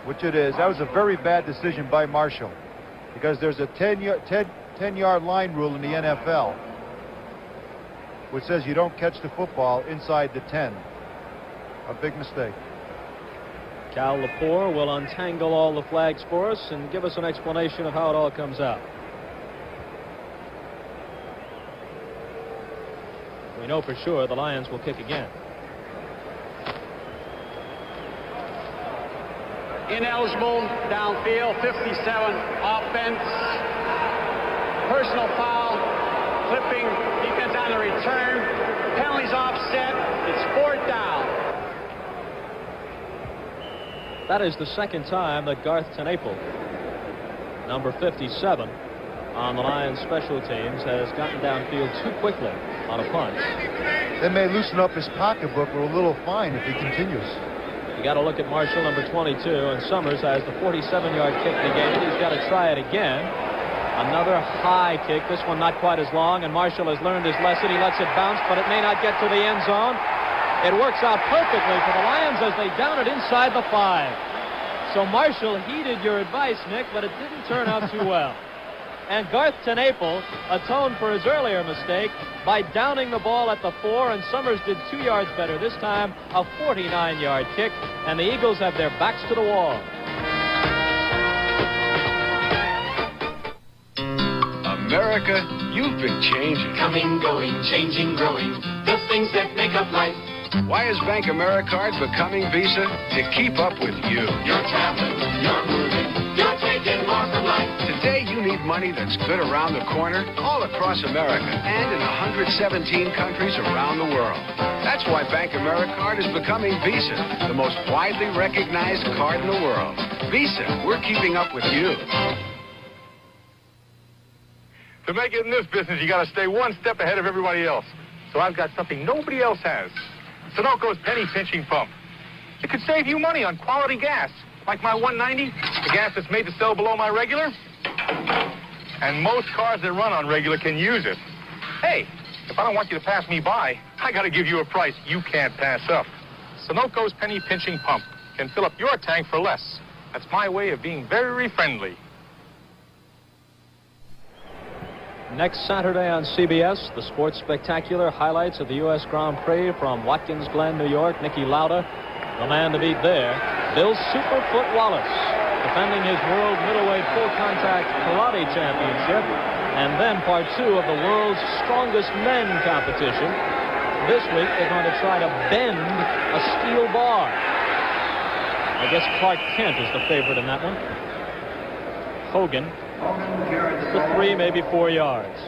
which it is. That was a very bad decision by Marshall, because there's a 10-yard line rule in the NFL, which says you don't catch the football inside the 10. A big mistake. Cal Lepore will untangle all the flags for us and give us an explanation of how it all comes out. We know for sure the Lions will kick again. Ineligible downfield, 57 offense. Personal foul, clipping, defense on the return. Penalties offset. It's 4th down. That is the second time that Garth Tenaple, number 57 on the Lions special teams, has gotten downfield too quickly on a punt. They may loosen up his pocketbook with a little fine if he continues. You got to look at Marshall, number 22, and Summers has the 47-yard kick negated. He's got to try it again. Another high kick, this one not quite as long, and Marshall has learned his lesson. He lets it bounce, but it may not get to the end zone. It works out perfectly for the Lions as they down it inside the 5. So Marshall heeded your advice, Nick, but it didn't turn out too well. And Garth Tenaple atoned for his earlier mistake by downing the ball at the 4, and Summers did 2 yards better. This time, a 49-yard kick, and the Eagles have their backs to the wall. America, you've been changing. Coming, going, changing, growing, the things that make up life. Why is Bank AmeriCard becoming Visa? To keep up with you. You're traveling, you're moving, you're taking more from life. Today, you need money that's good around the corner, all across America, and in 117 countries around the world. That's why Bank AmeriCard is becoming Visa, the most widely recognized card in the world. Visa, we're keeping up with you. To make it in this business, you got to stay one step ahead of everybody else. So I've got something nobody else has. Sunoco's penny pinching pump. It could save you money on quality gas, like my 190, the gas that's made to sell below my regular. And most cars that run on regular can use it. Hey, if I don't want you to pass me by, I got to give you a price you can't pass up. Sunoco's penny pinching pump can fill up your tank for less. That's my way of being very friendly. Next Saturday on CBS, the Sports Spectacular highlights of the U.S. Grand Prix from Watkins Glen, New York. Niki Lauda, the man to beat there. Bill Superfoot Wallace, defending his world middleweight full contact karate championship. And then part 2 of the world's strongest men competition. This week, they're going to try to bend a steel bar. I guess Clark Kent is the favorite in that one. Hogan for 3, maybe 4 yards.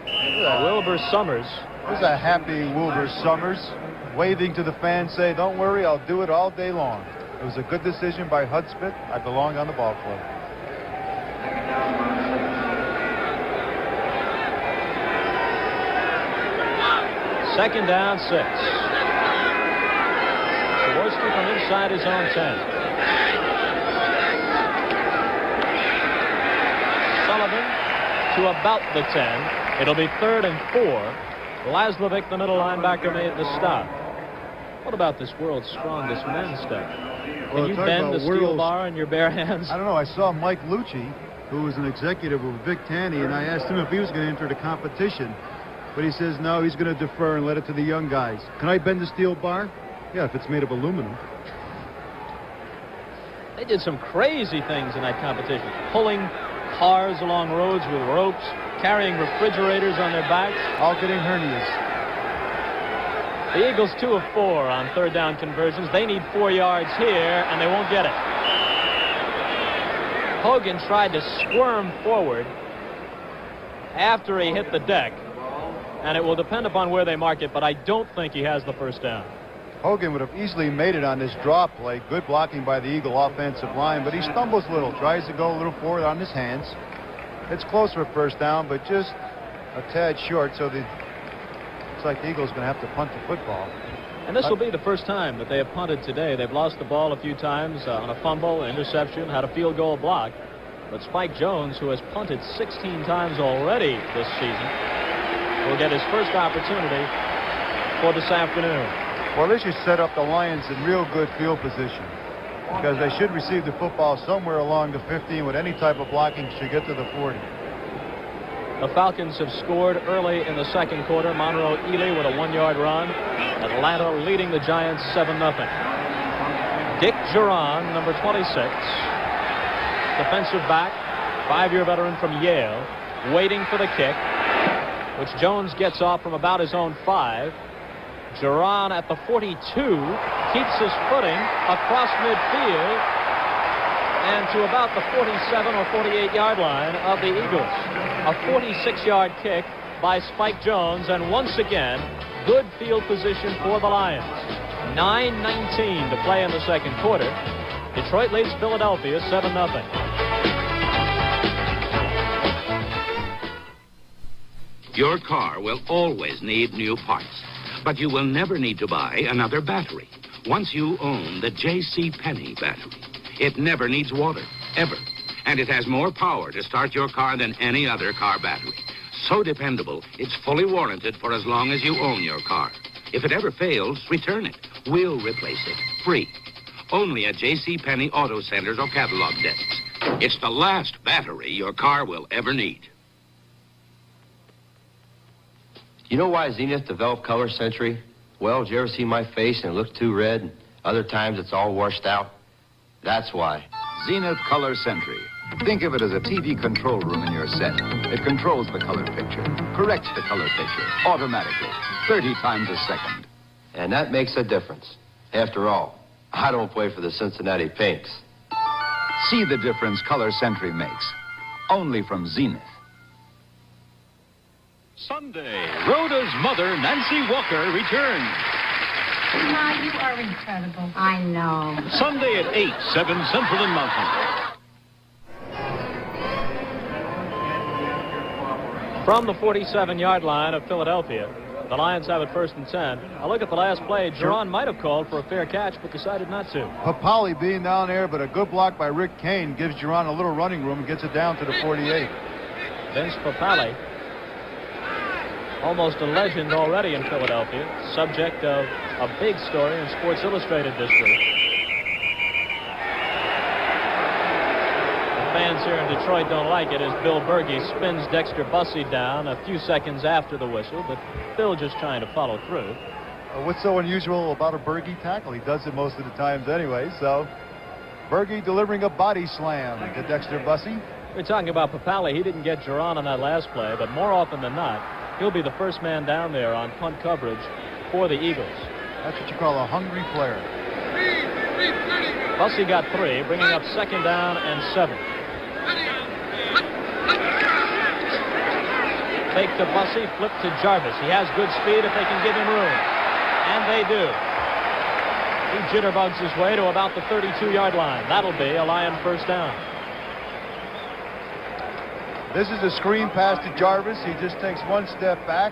Wilbur Summers. There's a happy Wilbur Summers waving to the fans, say, don't worry, I'll do it all day long. It was a good decision by Hudspeth. I belong on the ball club. Second down, 6. Jaworski from inside his own 10. Sullivan to about the 10. It'll be 3rd and 4. Laslovic, the middle linebacker, made the stop. What about this world's strongest men stuff? Can you bend the steel bar in your bare hands? I don't know. I saw Mike Lucci, who was an executive with Vic Tanny, and I asked him if he was going to enter the competition. But he says, no, he's going to defer and let it to the young guys. Can I bend the steel bar? Yeah, if it's made of aluminum. They did some crazy things in that competition. Pulling cars along roads with ropes, carrying refrigerators on their backs. All getting hernias. The Eagles 2 of 4 on 3rd down conversions. They need 4 yards here, and they won't get it. Hogan tried to squirm forward after he hit the deck, and it will depend upon where they mark it, but I don't think he has the first down. Hogan would have easily made it on this draw play. Good blocking by the Eagle offensive line, but he stumbles a little, tries to go a little forward on his hands. It's close for a first down, but just a tad short, so it's like the Eagles going to have to punt the football. And this will be the first time that they have punted today. They've lost the ball a few times on a fumble, interception, had a field goal block. But Spike Jones, who has punted 16 times already this season, will get his first opportunity for this afternoon. Well, this should set up the Lions in real good field position, because they should receive the football somewhere along the 15 with any type of blocking should get to the 40. The Falcons have scored early in the second quarter. Monroe Ely with a 1-yard run. Atlanta leading the Giants 7-0. Dick Geron, number 26, defensive back, 5-year veteran from Yale, waiting for the kick, which Jones gets off from about his own 5. Geron at the 42 keeps his footing across midfield and to about the 47 or 48-yard line of the Eagles. A 46-yard kick by Spike Jones, and once again, good field position for the Lions. 9:19 to play in the second quarter. Detroit leads Philadelphia 7-0. Your car will always need new parts, but you will never need to buy another battery. Once you own the J.C. Penney battery, it never needs water, ever. And it has more power to start your car than any other car battery. So dependable, it's fully warranted for as long as you own your car. If it ever fails, return it. We'll replace it, free. Only at J.C. Penney Auto Centers or catalog desks. It's the last battery your car will ever need. You know why Zenith developed Color Century? Well, did you ever see my face and it looks too red? Other times it's all washed out? That's why. Zenith Color Century. Think of it as a TV control room in your set. It controls the color picture, corrects the color picture automatically, 30 times a second. And that makes a difference. After all, I don't play for the Cincinnati Pinks. See the difference Color Century makes. Only from Zenith. Sunday, Rhoda's mother, Nancy Walker, returns. Ma, you are incredible. I know. Sunday at 8, 7 Central and Mountain. From the 47-yard line of Philadelphia, the Lions have it 1st and 10. A look at the last play. Geron might have called for a fair catch, but decided not to. Papali being down there, but a good block by Rick Kane gives Geron a little running room and gets it down to the 48. Vince Papali, almost a legend already in Philadelphia, subject of a big story in Sports Illustrated this week. The fans here in Detroit don't like it as Bill Berge spins Dexter Bussey down a few seconds after the whistle, but Bill just trying to follow through. What's so unusual about a Berge tackle? He does it most of the times anyway, so Berge delivering a body slam to Dexter Bussey. We're talking about Papali. He didn't get Geron on that last play, but more often than not, he'll be the first man down there on punt coverage for the Eagles. That's what you call a hungry player. Bussey got 3, bringing up 2nd down and 7. Fake to Bussey, flip to Jarvis. He has good speed if they can give him room. And they do. He jitterbugs his way to about the 32-yard line. That'll be a Lion 1st down. This is a screen pass to Jarvis. He just takes one step back.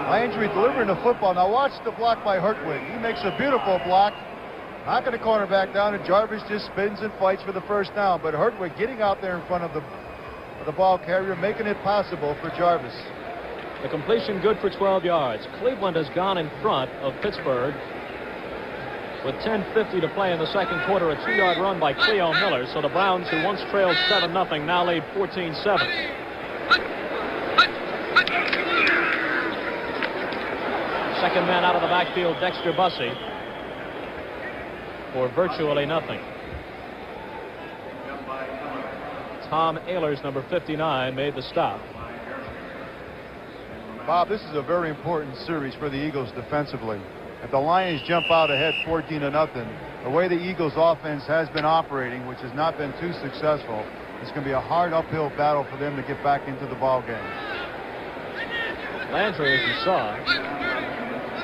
Landry delivering the football. Now watch the block by Hertwig. He makes a beautiful block. Knocking the cornerback down, and Jarvis just spins and fights for the 1st down. But Hertwig getting out there in front of the ball carrier, making it possible for Jarvis. The completion good for 12 yards. Cleveland has gone in front of Pittsburgh with 10:50 to play in the second quarter. A 2-yard run by Cleo Miller. So the Browns, who once trailed 7-0, now lead 14-7. Second man out of the backfield, Dexter Bussey, for virtually nothing. Tom Ehlers, number 59, made the stop. Bob, this is a very important series for the Eagles defensively. If the Lions jump out ahead 14-0, the way the Eagles offense has been operating, which has not been too successful, it's going to be a hard uphill battle for them to get back into the ball game. Landry, as you saw,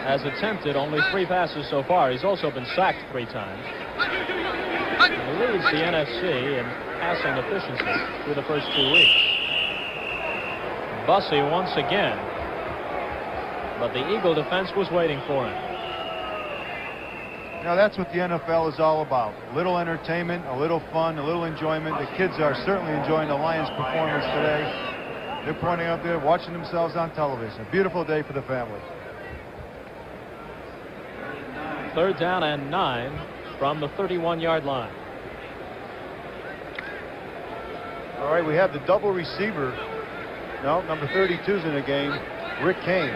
has attempted only 3 passes so far. He's also been sacked 3 times. He leads the NFC in passing efficiency through the first 2 weeks. Bussey once again, but the Eagle defense was waiting for him. Now that's what the NFL is all about. A little entertainment, a little fun, a little enjoyment. The kids are certainly enjoying the Lions' performance today. They're pointing up there, watching themselves on television. A beautiful day for the family. 3rd down and 9 from the 31-yard line. All right, we have the double receiver. No, number 32's in the game, Rick Kane.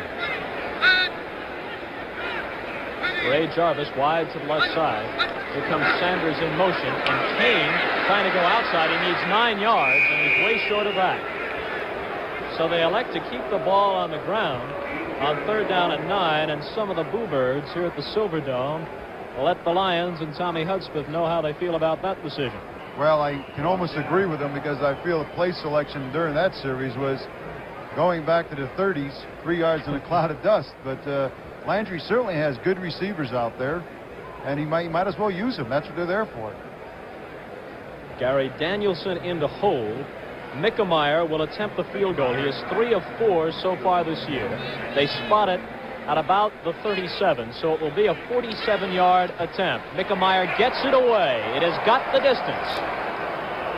Ray Jarvis wide to the left side. Here comes Sanders in motion, and Kane trying to go outside. He needs 9 yards, and he's way short of that. So they elect to keep the ball on the ground on 3rd down and 9, and some of the Boo Birds here at the Silverdome let the Lions and Tommy Hudspeth know how they feel about that decision. Well, I can almost agree with them because I feel the play selection during that series was going back to the 30s, 3 yards in a cloud of dust. But Landry certainly has good receivers out there, and he might as well use them. That's what they're there for. Gary Danielson in to hold. Mickemeyer will attempt the field goal. He is 3 of 4 so far this year. They spot it at about the 37, so it will be a 47-yard attempt. Mickemeyer gets it away. It has got the distance,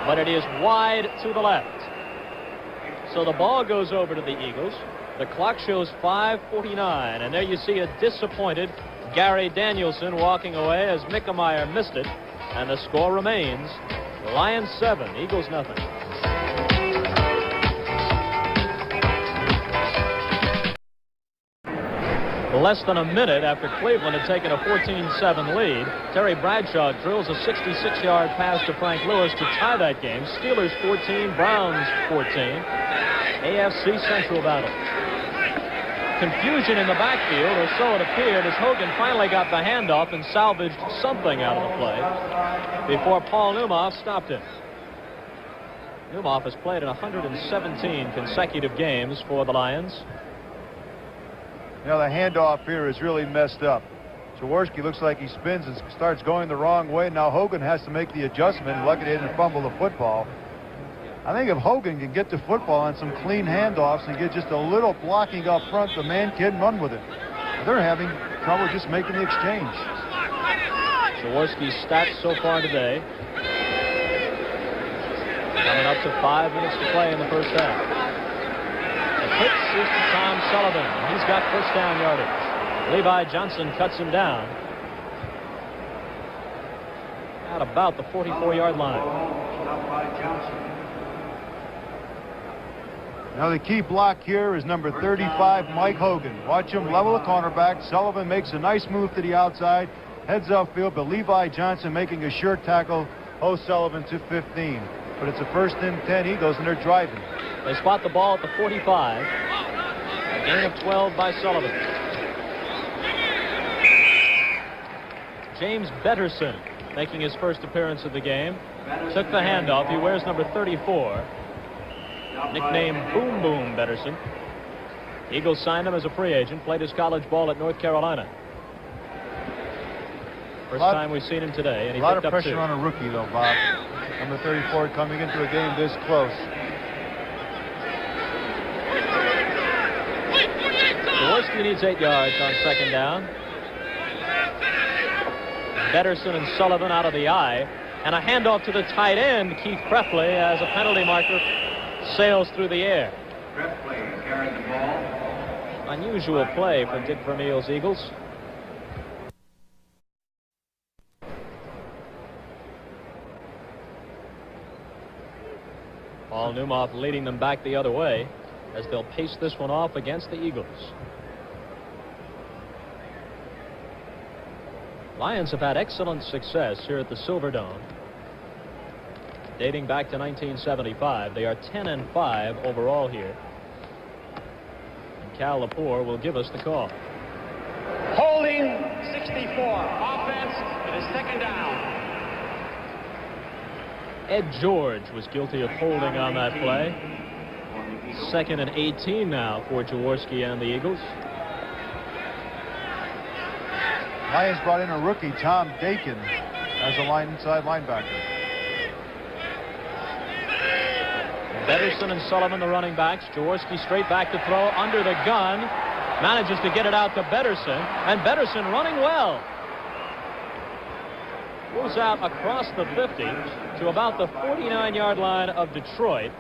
but it is wide to the left. So the ball goes over to the Eagles. The clock shows 5:49, and there you see a disappointed Gary Danielson walking away as Mickemeyer missed it, and the score remains Lions 7, Eagles nothing. Less than a minute after Cleveland had taken a 14-7 lead, Terry Bradshaw drills a 66-yard pass to Frank Lewis to tie that game. Steelers 14, Browns 14. AFC Central battle. Confusion in the backfield, or so it appeared, as Hogan finally got the handoff and salvaged something out of the play before Paul Neumoff stopped him. Neumoff has played in 117 consecutive games for the Lions. You know, the handoff here is really messed up. Jaworski looks like he spins and starts going the wrong way. Now Hogan has to make the adjustment, and lucky they didn't fumble the football. I think if Hogan can get the football on some clean handoffs and get just a little blocking up front, the man can run with it. They're having trouble just making the exchange. Jaworski's stats so far today. Coming up to 5 minutes to play in the first half. The pitch is to Tom Sullivan. He's got first down yardage. Levi Johnson cuts him down at about the 44-yard line. Now the key block here is number 35, Mike Hogan. Watch him level the cornerback. Sullivan makes a nice move to the outside, heads upfield, but Levi Johnson making a sure tackle, holds Sullivan to 15. But it's a 1st and 10 Eagles, and they're driving. They spot the ball at the 45. A gain of 12 by Sullivan. James Betterson making his first appearance of the game. Took the handoff. He wears number 34. Nicknamed Boom Boom Betterson. Eagles signed him as a free agent. Played his college ball at North Carolina. First time we've seen him today, and he picked up 2. A lot of pressure on a rookie, though, Bob. Number 34 coming into a game this close. Jaworski needs 8 yards on 2nd down. Betterson and Sullivan out of the eye, and a handoff to the tight end, Keith Prefley, as a penalty marker sails through the air. Prefley carried the ball. Unusual play for Dick Vermeil's Eagles. Paul Neumoff leading them back the other way as they'll pace this one off against the Eagles. Lions have had excellent success here at the Silverdome. Dating back to 1975, they are 10-5 overall here. And Cal Lepore will give us the call. Holding 64. Offense, it is 2nd down. Ed George was guilty of holding on that play. 2nd and 18 now for Jaworski and the Eagles. Lions brought in a rookie, Tom Dakin, as a inside linebacker. Betterson and Sullivan, the running backs. Jaworski straight back to throw under the gun. Manages to get it out to Betterson, and Betterson running well. Moves out across the 50 to about the 49-yard line of Detroit.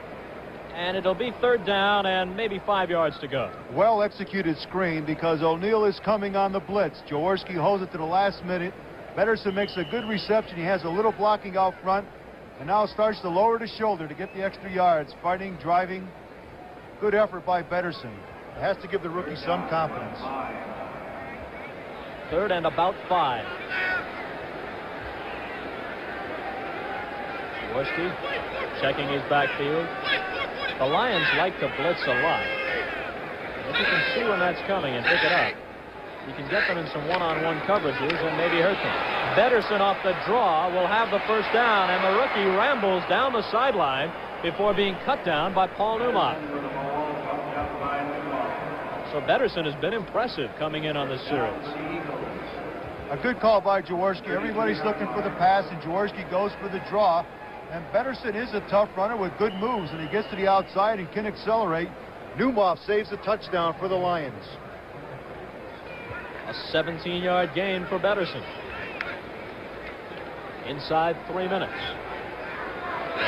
And it'll be 3rd down and maybe 5 yards to go. Well executed screen because O'Neal is coming on the blitz. Jaworski holds it to the last minute. Bederson makes a good reception. He has a little blocking out front and now starts to lower the shoulder to get the extra yards. Fighting, driving. Good effort by Bederson. It has to give the rookie some confidence. 3rd and about 5. Jaworski checking his backfield. The Lions like to blitz a lot. If you can see when that's coming and pick it up, you can get them in some one-on-one coverages and maybe hurt them. Bederson off the draw will have the 1st down, and the rookie rambles down the sideline before being cut down by Paul Newmont. So Bederson has been impressive coming in on this series. A good call by Jaworski. Everybody's looking for the pass, and Jaworski goes for the draw. And Bederson is a tough runner with good moves, and he gets to the outside and can accelerate. Newmoff saves the touchdown for the Lions. A 17-yard gain for Bederson. Inside 3 minutes.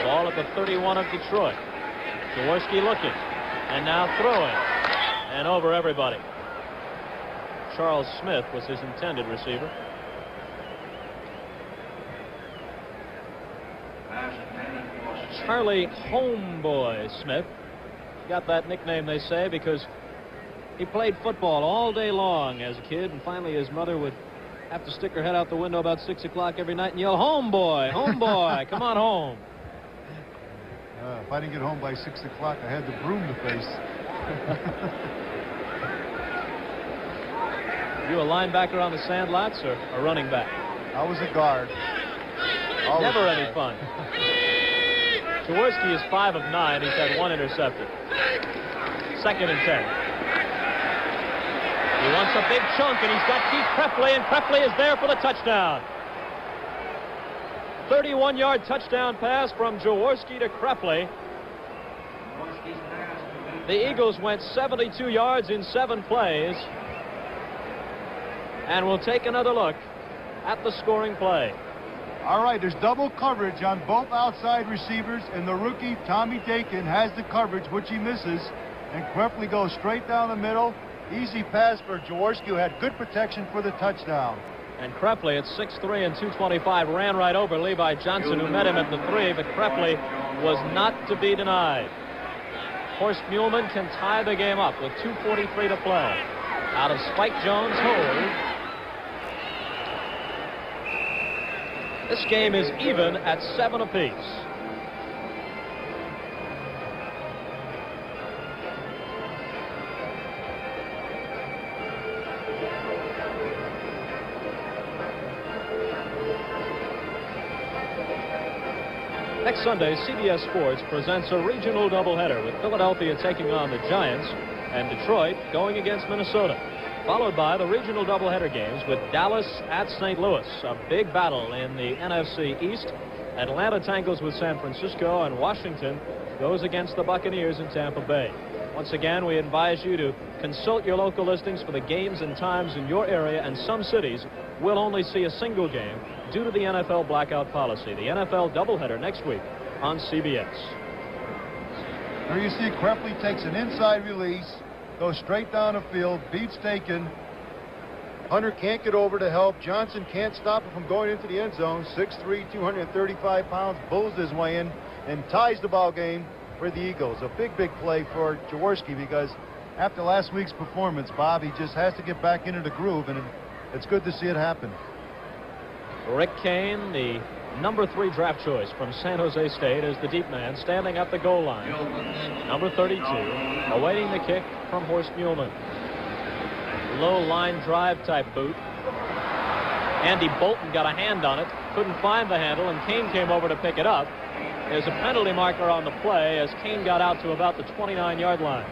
Ball at the 31 of Detroit. Jaworski looking, and now throwing, and over everybody. Charles Smith was his intended receiver. Charlie Homeboy Smith. Got that nickname, they say, because he played football all day long as a kid, and finally his mother would have to stick her head out the window about 6 o'clock every night and yell, "Homeboy, homeboy, come on home." If I didn't get home by 6 o'clock, I had the broom to face. You a linebacker on the Sandlots or a running back? I was a guard. Never any fun. Jaworski is 5 of 9. He's had 1 intercepted. 2nd and 10. He wants a big chunk, and he's got Keith Kreppley, and Kreppley is there for the touchdown. 31-yard touchdown pass from Jaworski to Kreppley. The Eagles went 72 yards in 7 plays. And we'll take another look at the scoring play. All right, there's double coverage on both outside receivers, and the rookie, Tommy Dakin, has the coverage, which he misses. And Kreppley goes straight down the middle. Easy pass for Jaworski, who had good protection for the touchdown. And Kreppley at 6'3" and 225 ran right over Levi Johnson, who met him at the 3, but Kreppley was not to be denied. Horst Muhlmann can tie the game up with 2:43 to play. Out of Spike Jones' hold. This game is even at 7 apiece. Next Sunday, CBS Sports presents a regional doubleheader with Philadelphia taking on the Giants and Detroit going against Minnesota, followed by the regional doubleheader games with Dallas at St. Louis, a big battle in the NFC East. Atlanta tangles with San Francisco, and Washington goes against the Buccaneers in Tampa Bay. Once again, we advise you to consult your local listings for the games and times in your area, and some cities will only see a single game due to the NFL blackout policy. The NFL doubleheader next week on CBS. There you see Kreppley takes an inside release, goes straight down the field, beats Dakin. Hunter can't get over to help. Johnson can't stop him from going into the end zone. 6'3", 235 pounds, bulls his way in and ties the ball game for the Eagles. A big play for Jaworski, because after last week's performance, Bob, he just has to get back into the groove, and it's good to see it happen. Rick Kane, the number 3 draft choice from San Jose State, is the deep man standing at the goal line. Number 32, awaiting the kick from Horst Muhlmann. Low line drive type boot. Andy Bolton got a hand on it, couldn't find the handle, and Kane came over to pick it up. There's a penalty marker on the play as Kane got out to about the 29-yard line.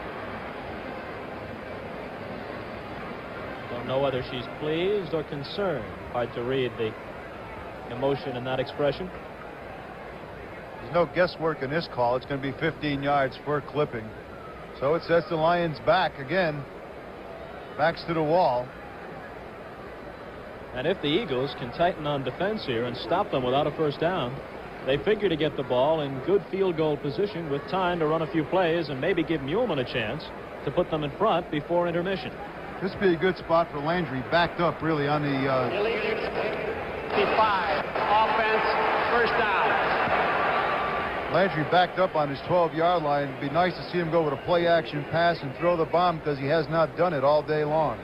Don't know whether she's pleased or concerned. Hard to read the emotion in that expression. There's no guesswork in this call. It's going to be 15 yards for clipping. So it sets the Lions back again. Backs to the wall. And if the Eagles can tighten on defense here and stop them without a first down, They figure to get the ball in good field goal position with time to run a few plays and maybe give Muhlman a chance to put them in front before intermission. This would be a good spot for Landry, backed up really on the... 55. Offense, first down. Landry backed up on his 12-yard line. It'd be nice to see him go with a play-action pass and throw the bomb because he has not done it all day long.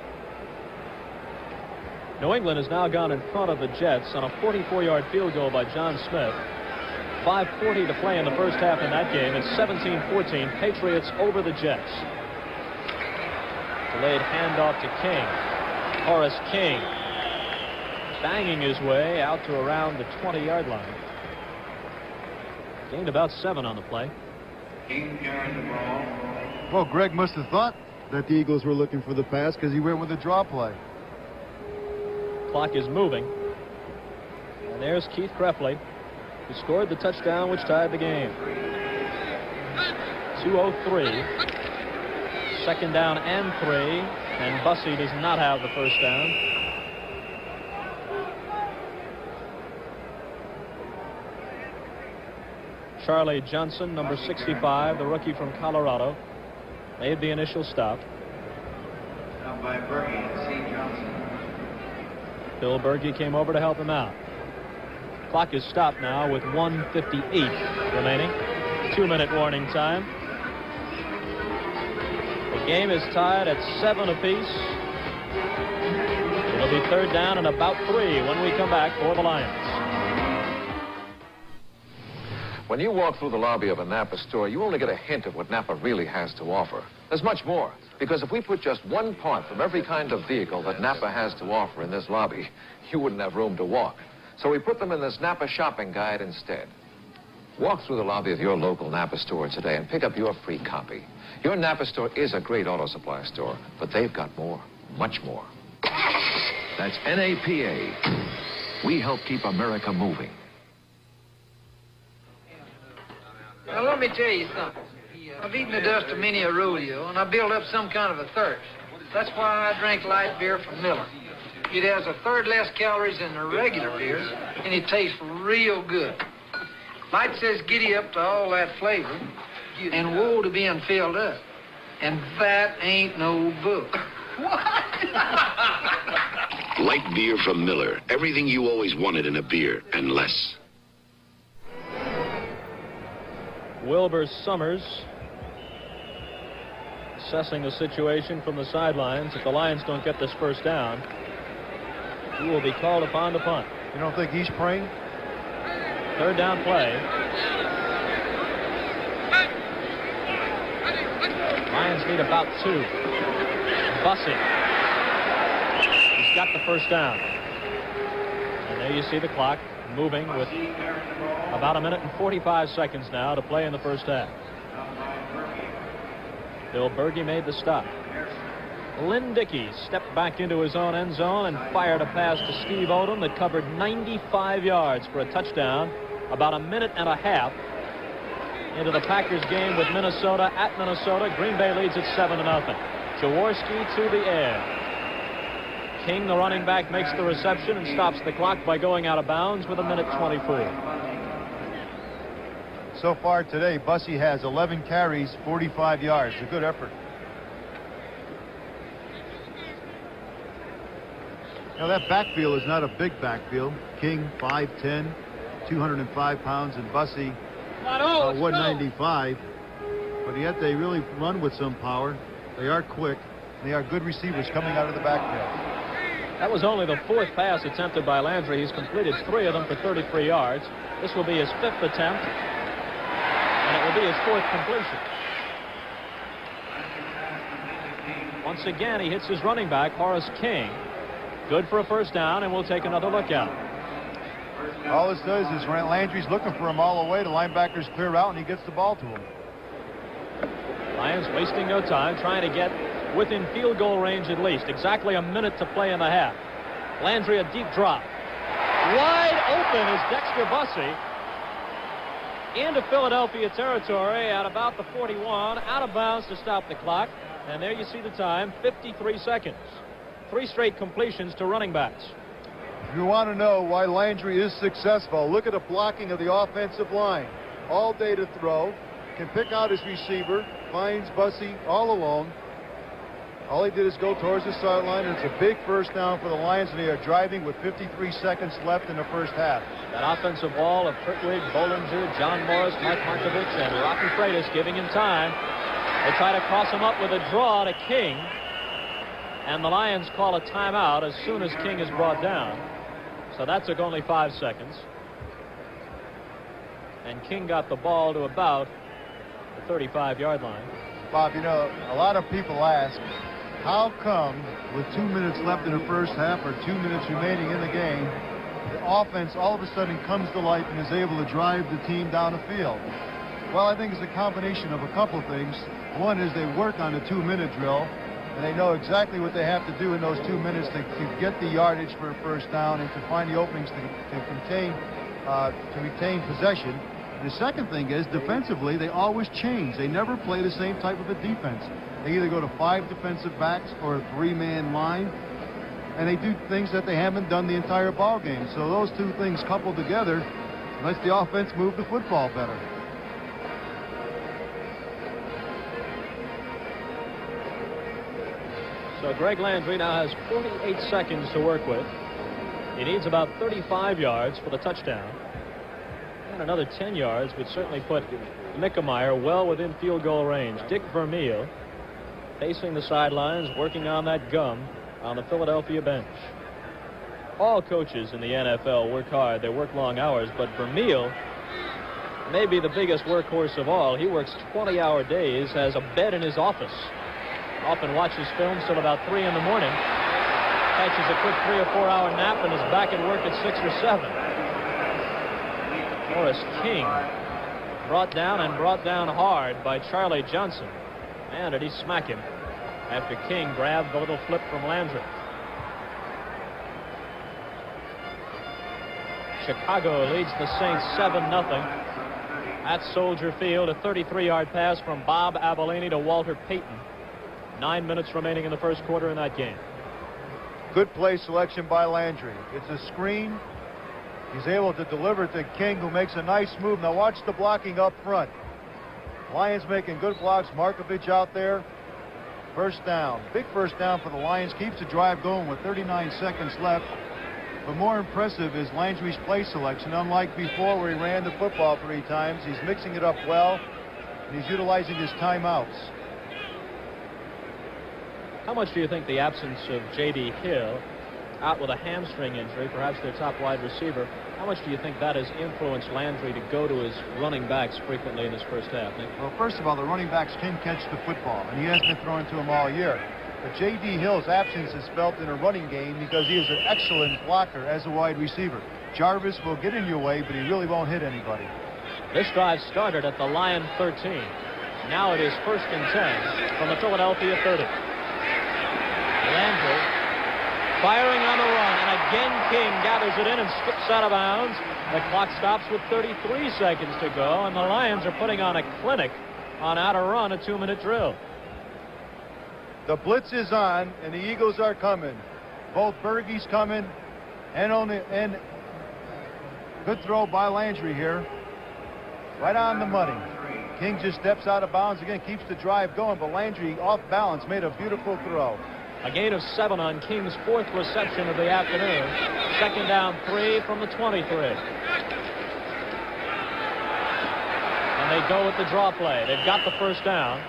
New England has now gone in front of the Jets on a 44-yard field goal by John Smith. 5:40 to play in the first half in that game. It's 17-14. Patriots over the Jets. Delayed handoff to King. Horace King banging his way out to around the 20-yard line. Gained about 7 on the play. Well, Greg must have thought that the Eagles were looking for the pass because he went with a draw play. Clock is moving. And there's Keith Krefli, who scored the touchdown which tied the game. 2:03. Second down and 3. And Bussey does not have the first down. Charlie Johnson, number 65, the rookie from Colorado, made the initial stop. Now by Berge and C. Johnson. Bill Berge came over to help him out. Clock is stopped now with 1:58 remaining. 2-minute warning time. The game is tied at 7 apiece. It'll be third down and about 3 when we come back for the Lions. When you walk through the lobby of a Napa store, you only get a hint of what Napa really has to offer. There's much more, because if we put just one part from every kind of vehicle that Napa has to offer in this lobby, you wouldn't have room to walk. So we put them in this Napa shopping guide instead. Walk through the lobby of your local Napa store today and pick up your free copy. Your Napa store is a great auto supply store, but they've got more, much more. That's NAPA. We help keep America moving. Now, let me tell you something. I've eaten the dust of many a rodeo, and I built up some kind of a thirst. That's why I drink light beer from Miller. It has a third less calories than the regular beer, and it tastes real good. Light says giddy up to all that flavor, and woe to being filled up. And that ain't no book. Light beer from Miller. Everything you always wanted in a beer, and less. Wilbur Summers assessing the situation from the sidelines. If the Lions don't get this first down, he will be called upon to punt. You don't think he's praying? Third down play. Lions need about 2. Bussey. He's got the first down. And there you see the clock moving with about 1 minute and 45 seconds now to play in the first half. Bill Berge made the stop. Lynn Dickey stepped back into his own end zone and fired a pass to Steve Odom that covered 95 yards for a touchdown. About 1.5 minutes into the Packers game with Minnesota at Minnesota. Green Bay leads it 7-0. Jaworski to the air. King, the running back, makes the reception and stops the clock by going out of bounds with 1:24. So far today, Bussey has 11 carries, 45 yards. A good effort. Now, that backfield is not a big backfield. King, 5'10", 205 pounds, and Bussey, 195. But yet they really run with some power. They are quick. They are good receivers coming out of the backfield. That was only the 4th pass attempted by Landry. He's completed 3 of them for 33 yards. This will be his 5th attempt, and it will be his 4th completion. Once again, he hits his running back, Horace King. Good for a first down, and we'll take another look at it. All this does is Landry's looking for him all the way. The linebackers clear out, and he gets the ball to him. Lions wasting no time, trying to get within field goal range at least. Exactly 1 minute to play in the half. Landry, a deep drop. Wide open is Dexter Bussey. Into Philadelphia territory at about the 41. Out of bounds to stop the clock. And there you see the time, 53 seconds. 3 straight completions to running backs. If you want to know why Landry is successful, look at the blocking of the offensive line. All day to throw, can pick out his receiver, finds Bussey all alone. All he did is go towards the sideline, and it's a big first down for the Lions, and they are driving with 53 seconds left in the first half. That offensive wall of Kirkwood, Bollinger, John Morris, Mike Markovich, and Rocky Freitas giving him time. They try to cross him up with a draw to King, and the Lions call a timeout as soon as King is brought down. So that took only 5 seconds. And King got the ball to about the 35-yard line. Bob, you know, a lot of people ask, how come with 2 minutes left in the first half or 2 minutes remaining in the game, the offense all of a sudden comes to life and is able to drive the team down the field? Well, I think it's a combination of a couple things. One is they work on the 2-minute drill, and they know exactly what they have to do in those 2 minutes to get the yardage for a first down and to find the openings to retain possession. The second thing is, defensively, they always change. They never play the same type of a defense. They either go to 5 defensive backs or a 3-man line, and they do things that they haven't done the entire ball game. So those two things coupled together lets the offense move the football better. So Greg Landry now has 48 seconds to work with. He needs about 35 yards for the touchdown. And another 10 yards would certainly put Mickemeyer well within field goal range. Dick Vermeil facing the sidelines, working on that gum on the Philadelphia bench. All coaches in the NFL work hard. They work long hours, but Vermeil may be the biggest workhorse of all. He works 20-hour days, has a bed in his office. Often watches films till about 3 in the morning. Catches a quick 3 or 4 hour nap and is back at work at 6 or 7. Horace King brought down hard by Charlie Johnson. Man, did he smack him after King grabbed the little flip from Landry. Chicago leads the Saints 7-0 at Soldier Field. A 33-yard pass from Bob Abellini to Walter Payton. 9 minutes remaining in the first quarter in that game. Good play selection by Landry. It's a screen. He's able to deliver it to King, who makes a nice move. Now watch the blocking up front. Lions making good blocks. Markovich out there. First down. Big first down for the Lions. Keeps the drive going with 39 seconds left. But more impressive is Landry's play selection. Unlike before where he ran the football 3 times, he's mixing it up well, and he's utilizing his timeouts. How much do you think the absence of J.D. Hill, out with a hamstring injury, perhaps their top wide receiver, how much do you think that has influenced Landry to go to his running backs frequently in this first half, Nick? Well, first of all, the running backs can catch the football, and he has been throwing to them all year. But J.D. Hill's absence is felt in a running game because he is an excellent blocker as a wide receiver. Jarvis will get in your way, but he really won't hit anybody. This drive started at the Lion 13. Now it is 1st and 10 from the Philadelphia 30. Landry firing on the run, and again King gathers it in and skips out of bounds. The clock stops with 33 seconds to go, and the Lions are putting on a clinic on how to run a 2-minute drill. The blitz is on, and the Eagles are coming. Both Bergey's coming, and good throw by Landry here. Right on the money. King just steps out of bounds again, keeps the drive going, but Landry off balance made a beautiful throw. A gain of 7 on King's 4th reception of the afternoon. 2nd down 3 from the 23. And they go with the draw play. They've got the first down.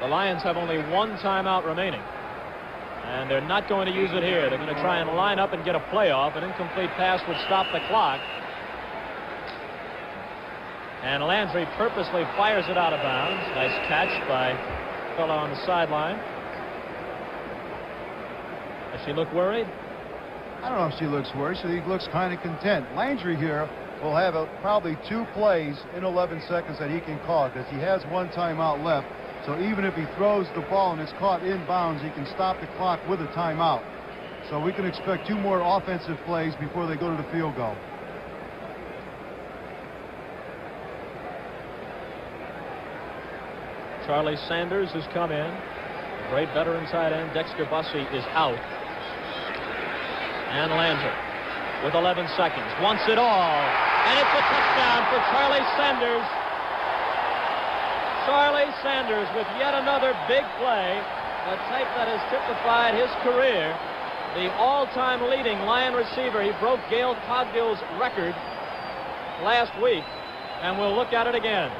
The Lions have only 1 timeout remaining. And they're not going to use it here. They're going to try and line up and get a playoff. An incomplete pass would stop the clock. And Landry purposely fires it out of bounds. Nice catch by the fellow on the sideline. Does she look worried? I don't know if she looks worried. She looks kind of content. Landry here will have probably 2 plays in 11 seconds that he can call because he has 1 timeout left. So even if he throws the ball and it's caught in bounds, he can stop the clock with a timeout. So we can expect 2 more offensive plays before they go to the field goal. Charlie Sanders has come in. Great veteran tight end Dexter Bussey is out. And Landry with 11 seconds wants it all. And it's a touchdown for Charlie Sanders. Charlie Sanders with yet another big play, a type that has typified his career. The all-time leading Lion receiver. He broke Gail Cogdill's record last week, and we'll look at it again.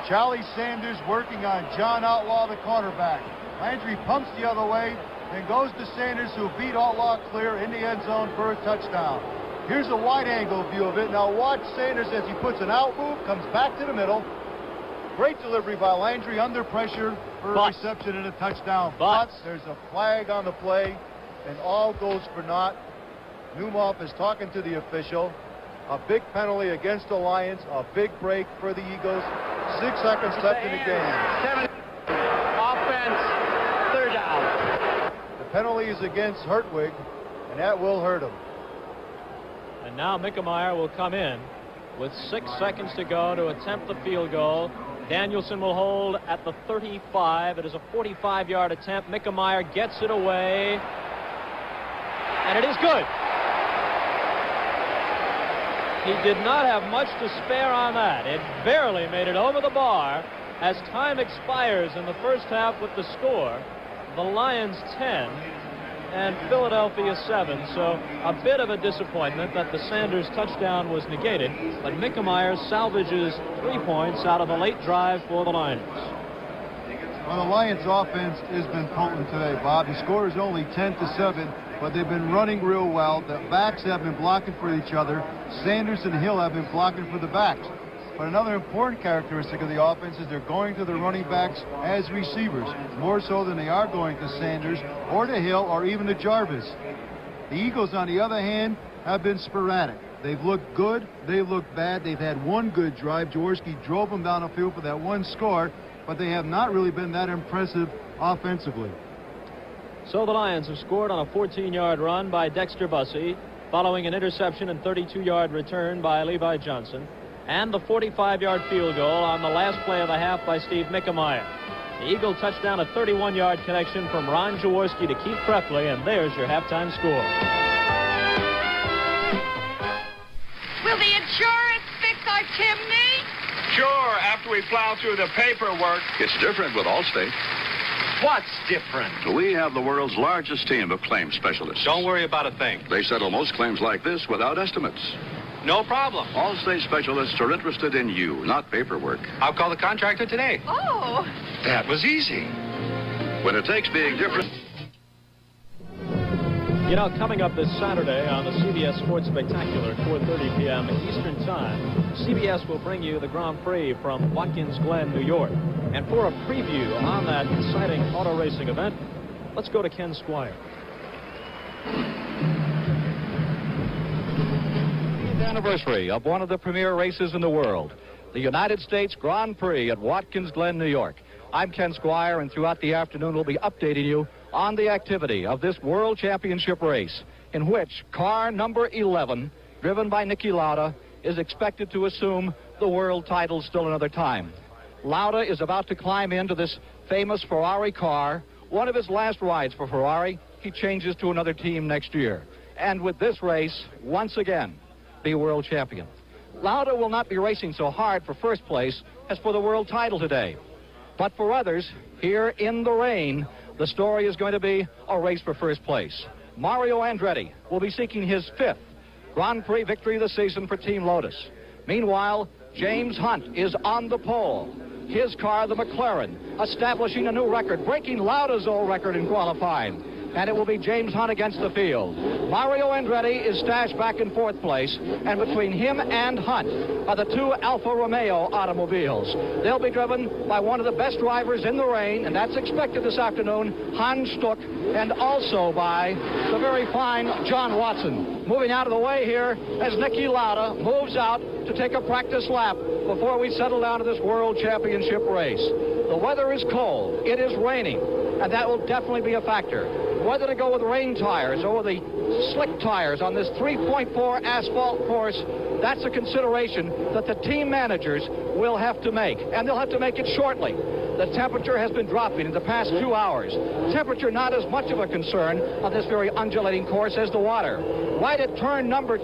Charlie Sanders working on John Outlaw, the cornerback. Landry pumps the other way, and goes to Sanders, who beat Outlaw clear in the end zone for a touchdown. Here's a wide-angle view of it. Now watch Sanders as he puts an out move, comes back to the middle. Great delivery by Landry under pressure for a reception and a touchdown. But there's a flag on the play, and all goes for naught. Newmoff is talking to the official. A big penalty against the Lions, a big break for the Eagles. 6 seconds left in the game. Offense, third down. The penalty is against Hertwig, and that will hurt him. And now Mickemeyer will come in with 6 seconds to go to attempt the field goal. Danielson will hold at the 35. It is a 45-yard attempt. Mickemeyer gets it away, and it is good. He did not have much to spare on that. It barely made it over the bar as time expires in the first half with the score. The Lions 10 and Philadelphia 7. So a bit of a disappointment that the Sanders touchdown was negated, but Mickemeyer salvages 3 points out of a late drive for the Lions. Well, the Lions offense has been potent today, Bob. The score is only 10-7. But they've been running real well. The backs have been blocking for each other. Sanders and Hill have been blocking for the backs. But another important characteristic of the offense is they're going to the running backs as receivers, more so than they are going to Sanders or to Hill or even to Jarvis. The Eagles, on the other hand, have been sporadic. They've looked good. They've looked bad. They've had one good drive. Jaworski drove them down the field for that one score, but they have not really been that impressive offensively. So the Lions have scored on a 14-yard run by Dexter Bussey, following an interception and 32-yard return by Levi Johnson, and the 45-yard field goal on the last play of the half by Steve Mickemeyer. The Eagle touchdown, a 31-yard connection from Ron Jaworski to Keith Prefley, and there's your halftime score. Will the insurance fix our chimney? Sure, after we plow through the paperwork. It's different with Allstate. What's different? We have the world's largest team of claims specialists. Don't worry about a thing. They settle most claims like this without estimates. No problem. Allstate specialists are interested in you, not paperwork. I'll call the contractor today. Oh. That was easy. When it takes being different. You know, coming up this Saturday on the CBS Sports Spectacular at 4:30 p.m. Eastern Time, CBS will bring you the Grand Prix from Watkins Glen, New York. And for a preview on that exciting auto racing event, let's go to Ken Squire. The anniversary of one of the premier races in the world, the United States Grand Prix at Watkins Glen, New York. I'm Ken Squire, and throughout the afternoon we'll be updating you on the activity of this World Championship race, in which car number 11, driven by Niki Lauda, is expected to assume the world title still another time. Lauda is about to climb into this famous Ferrari car. One of his last rides for Ferrari, he changes to another team next year. And with this race, once again, be world champion. Lauda will not be racing so hard for first place as for the world title today. But for others, here in the rain, the story is going to be a race for first place. Mario Andretti will be seeking his 5th Grand Prix victory of the season for Team Lotus. Meanwhile, James Hunt is on the pole. His car, the McLaren, establishing a new record, breaking Lauda's old record in qualifying. And it will be James Hunt against the field. Mario Andretti is stashed back in 4th place, and between him and Hunt are the 2 Alfa Romeo automobiles. They'll be driven by one of the best drivers in the rain, and that's expected this afternoon, Hans Stuck, and also by the very fine John Watson. Moving out of the way here as Niki Lauda moves out to take a practice lap before we settle down to this World Championship race. The weather is cold. It is raining, and that will definitely be a factor. Whether to go with rain tires or the slick tires on this 3.4 asphalt course, that's a consideration that the team managers will have to make, and they'll have to make it shortly. the temperature has been dropping in the past 2 hours. Temperature not as much of a concern on this very undulating course as the water. Right at turn number 2,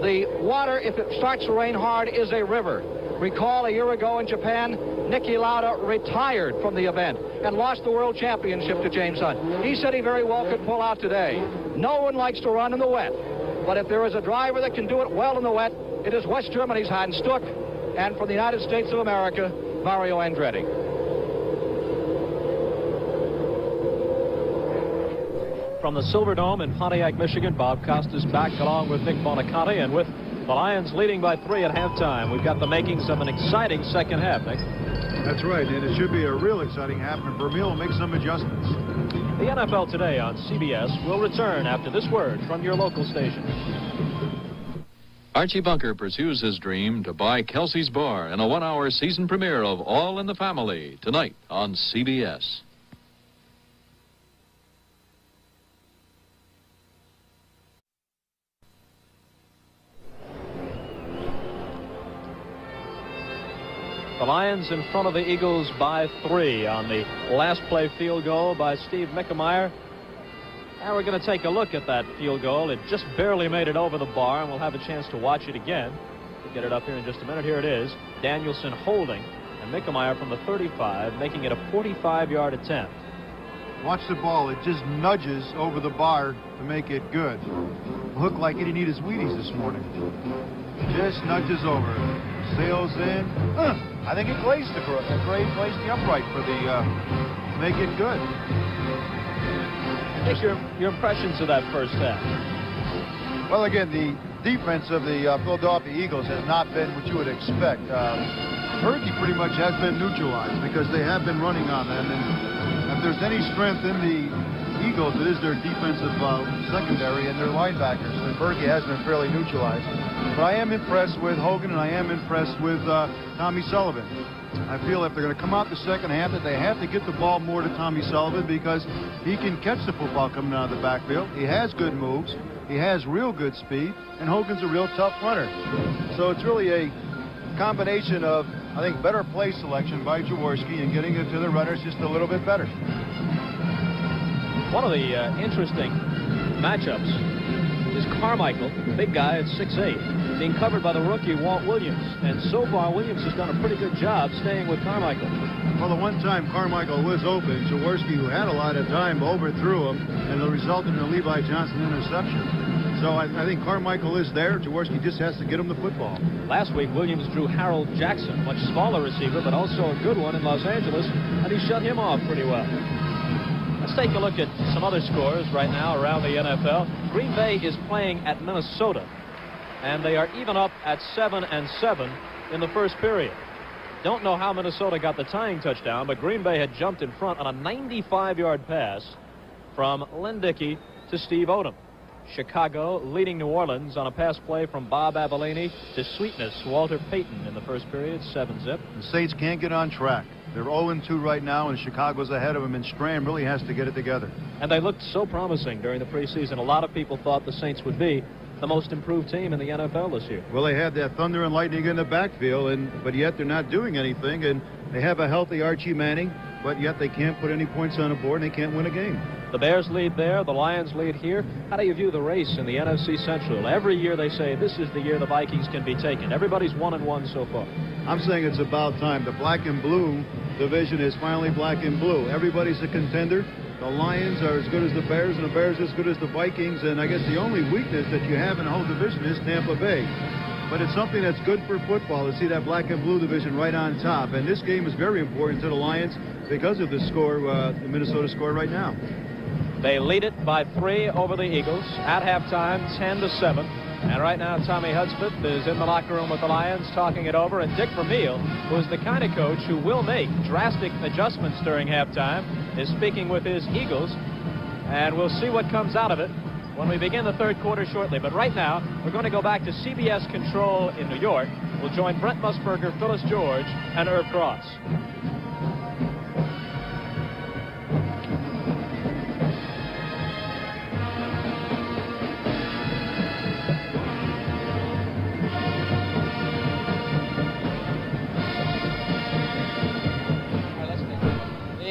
the water, if it starts to rain hard, is a river. Recall a year ago in Japan, Niki Lauda retired from the event and lost the world championship to James Hunt. He said he very well could pull out today. No one likes to run in the wet, but if there is a driver that can do it well in the wet, it is West Germany's Hans Stuck, and from the United States of America, Mario Andretti. From the Silverdome in Pontiac, Michigan, Bob Costas back along with Nick Bonaconte, and with the Lions leading by 3 at halftime. We've got the makings of an exciting second half, Nick. That's right, and it should be a real exciting half, and Vermeil will make some adjustments. The NFL Today on CBS will return after this word from your local station. Archie Bunker pursues his dream to buy Kelsey's Bar in a 1-hour season premiere of All in the Family tonight on CBS. The Lions in front of the Eagles by 3 on the last play field goal by Steve Mickemeyer. Now we're going to take a look at that field goal. It just barely made it over the bar, and we'll have a chance to watch it again. We'll get it up here in just a minute. Here it is. Danielson holding, and Mickemeyer from the 35, making it a 45-yard attempt. Watch the ball. It just nudges over the bar to make it good. Looked like he didn't eat his Wheaties this morning. Just nudges over. Sails in. I think it glazed the upright for the make it good. Take your impressions of that first half. Well, again, the defense of the Philadelphia Eagles has not been what you would expect. Berkey pretty much has been neutralized because they have been running on them. And if there's any strength in the Eagles, it is their defensive secondary and their linebackers. And Berkey has been fairly neutralized. But I am impressed with Hogan, and I am impressed with Tommy Sullivan. I feel if they're going to come out the second half that they have to get the ball more to Tommy Sullivan because he can catch the football coming out of the backfield. He has good moves. He has real good speed, and Hogan's a real tough runner. So it's really a combination of, I think, better play selection by Jaworski and getting it to the runners just a little bit better. One of the interesting matchups is Carmichael, the big guy at 6'8", being covered by the rookie Walt Williams. And so far, Williams has done a pretty good job staying with Carmichael. Well, the one time Carmichael was open, Jaworski, who had a lot of time, overthrew him, and it resulted in a Levi Johnson interception. So I think Carmichael is there. Jaworski just has to get him the football. Last week, Williams drew Harold Jackson, much smaller receiver, but also a good one in Los Angeles, and he shut him off pretty well. Let's take a look at some other scores right now around the NFL. Green Bay is playing at Minnesota, and they are even up at 7-7 in the first period. Don't know how Minnesota got the tying touchdown, but Green Bay had jumped in front on a 95-yard pass from Len Dickey to Steve Odom. Chicago leading New Orleans on a pass play from Bob Avellini to Sweetness Walter Payton in the first period, 7-zip. The Saints can't get on track. They're 0-2 right now, and Chicago's ahead of them, and Strand really has to get it together. And they looked so promising during the preseason. A lot of people thought the Saints would be the most improved team in the NFL this year. Well, they had that thunder and lightning in the backfield, but yet they're not doing anything, and they have a healthy Archie Manning, but yet they can't put any points on the board, and they can't win a game. The Bears lead there. The Lions lead here. How do you view the race in the NFC Central? Every year they say this is the year the Vikings can be taken. Everybody's 1-1 so far. I'm saying it's about time. The black and blue division is finally black and blue. Everybody's a contender. The Lions are as good as the Bears, and the Bears as good as the Vikings. And I guess the only weakness that you have in the whole division is Tampa Bay. But it's something that's good for football to see that black and blue division right on top. And this game is very important to the Lions because of the score, the Minnesota score right now. They lead it by 3 over the Eagles at halftime, 10-7. And right now, Tommy Hudspeth is in the locker room with the Lions talking it over. And Dick Vermeil, who is the kind of coach who will make drastic adjustments during halftime, is speaking with his Eagles. And we'll see what comes out of it when we begin the third quarter shortly. But right now, we're going to go back to CBS Control in New York. We'll join Brent Musburger, Phyllis George, and Irv Cross.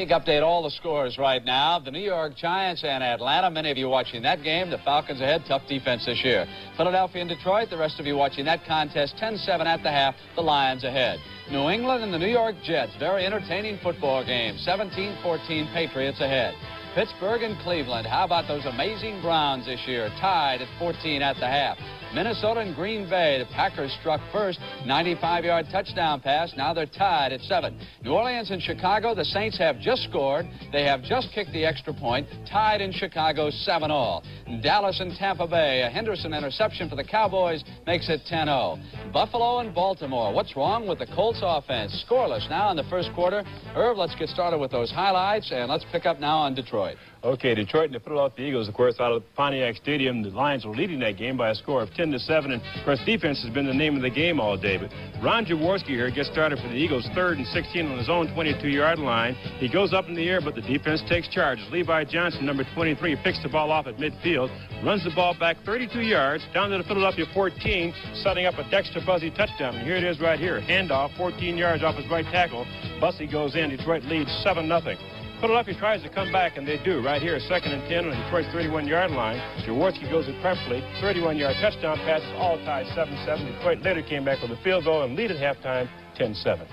League. Update all the scores right now. The New York Giants and Atlanta. Many of you watching that game. The Falcons ahead. Tough defense this year. Philadelphia and Detroit. The rest of you watching that contest. 10-7 at the half. The Lions ahead. New England and the New York Jets. Very entertaining football game. 17-14 Patriots ahead. Pittsburgh and Cleveland. How about those amazing Browns this year? Tied at 14 at the half. Minnesota and Green Bay. The Packers struck first. 95-yard touchdown pass. Now they're tied at 7. New Orleans and Chicago. The Saints have just scored. They have just kicked the extra point. Tied in Chicago 7-all. Dallas and Tampa Bay. A Henderson interception for the Cowboys makes it 10-0. Buffalo and Baltimore. What's wrong with the Colts offense? Scoreless now in the first quarter. Irv, let's get started with those highlights, and let's pick up now on Detroit. Okay, Detroit and the Philadelphia Eagles, of course, out of Pontiac Stadium. The Lions were leading that game by a score of 10-7, and of course, defense has been the name of the game all day. But Ron Jaworski here gets started for the Eagles, 3rd and 16 on his own 22-yard line. He goes up in the air, but the defense takes charge. Levi Johnson, number 23, picks the ball off at midfield, runs the ball back 32 yards down to the Philadelphia 14, setting up a Dexter Bussey touchdown. And here it is right here, handoff, 14 yards off his right tackle. Bussey goes in. Detroit leads 7-0. Philadelphia tries to come back, and they do. Right here, 2nd and 10 on Detroit's 31-yard line. Jaworski goes it perfectly. 31-yard touchdown passes, all tied 7-7. Detroit later came back with a field goal and lead at halftime 10-7.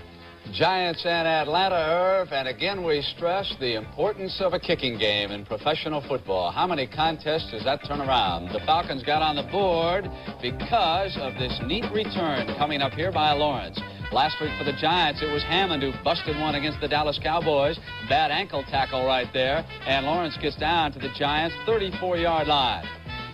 Giants and Atlanta, Irv, and again we stress the importance of a kicking game in professional football. How many contests does that turn around? The Falcons got on the board because of this neat return coming up here by Lawrence. Last week for the Giants, it was Hammond who busted one against the Dallas Cowboys. Bad ankle tackle right there, and Lawrence gets down to the Giants' 34-yard line.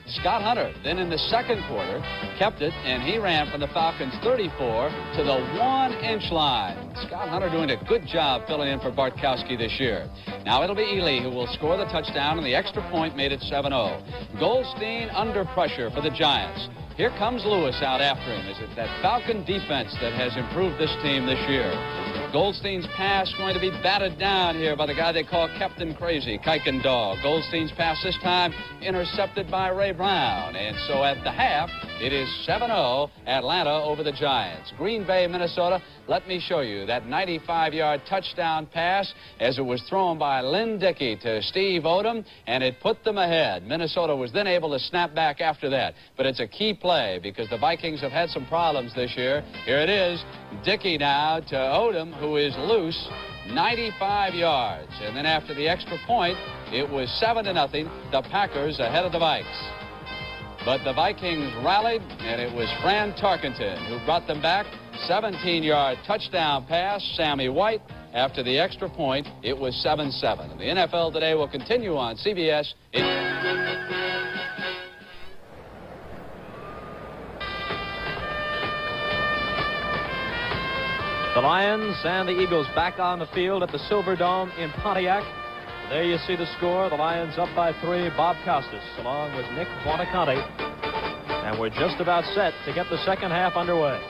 Scott Hunter, then in the second quarter, kept it, and he ran from the Falcons' 34 to the 1-inch line. Scott Hunter doing a good job filling in for Bartkowski this year. Now it'll be Ely who will score the touchdown, and the extra point made it 7-0. Goldstein under pressure for the Giants. Here comes Lewis out after him. Is it that Falcon defense that has improved this team this year? Goldstein's pass going to be batted down here by the guy they call Captain Crazy, Kuykendall. Goldstein's pass this time intercepted by Ray Brown. And so at the half, it is 7-0, Atlanta over the Giants. Green Bay, Minnesota, let me show you that 95-yard touchdown pass as it was thrown by Lynn Dickey to Steve Odom, and it put them ahead. Minnesota was then able to snap back after that. But it's a key play because the Vikings have had some problems this year. Here it is, Dickey now to Odom, who is loose, 95 yards. And then after the extra point, it was 7-0, the Packers ahead of the Vikes. But the Vikings rallied, and it was Fran Tarkenton who brought them back. 17-yard touchdown pass, Sammy White. After the extra point, it was 7-7. And the NFL Today will continue on CBS. The Lions and the Eagles back on the field at the Silverdome in Pontiac. There you see the score. The Lions up by 3. Bob Costas along with Nick Buonaconte. And we're just about set to get the second half underway.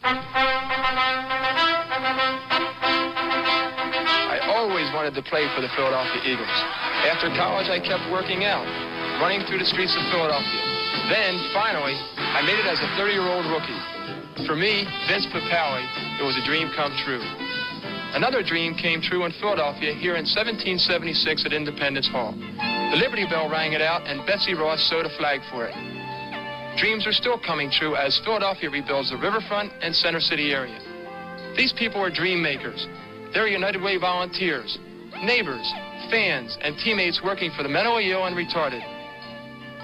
I always wanted to play for the Philadelphia Eagles. After college, I kept working out, running through the streets of Philadelphia. Then, finally, I made it as a 30-year-old rookie. For me, Vince Papale, it was a dream come true. Another dream came true in Philadelphia here in 1776 at Independence Hall. The Liberty Bell rang it out, and Betsy Ross sewed a flag for it. Dreams are still coming true as Philadelphia rebuilds the riverfront and Center City area. These people are dream makers. They're United Way volunteers, neighbors, fans, and teammates working for the mentally ill and retarded,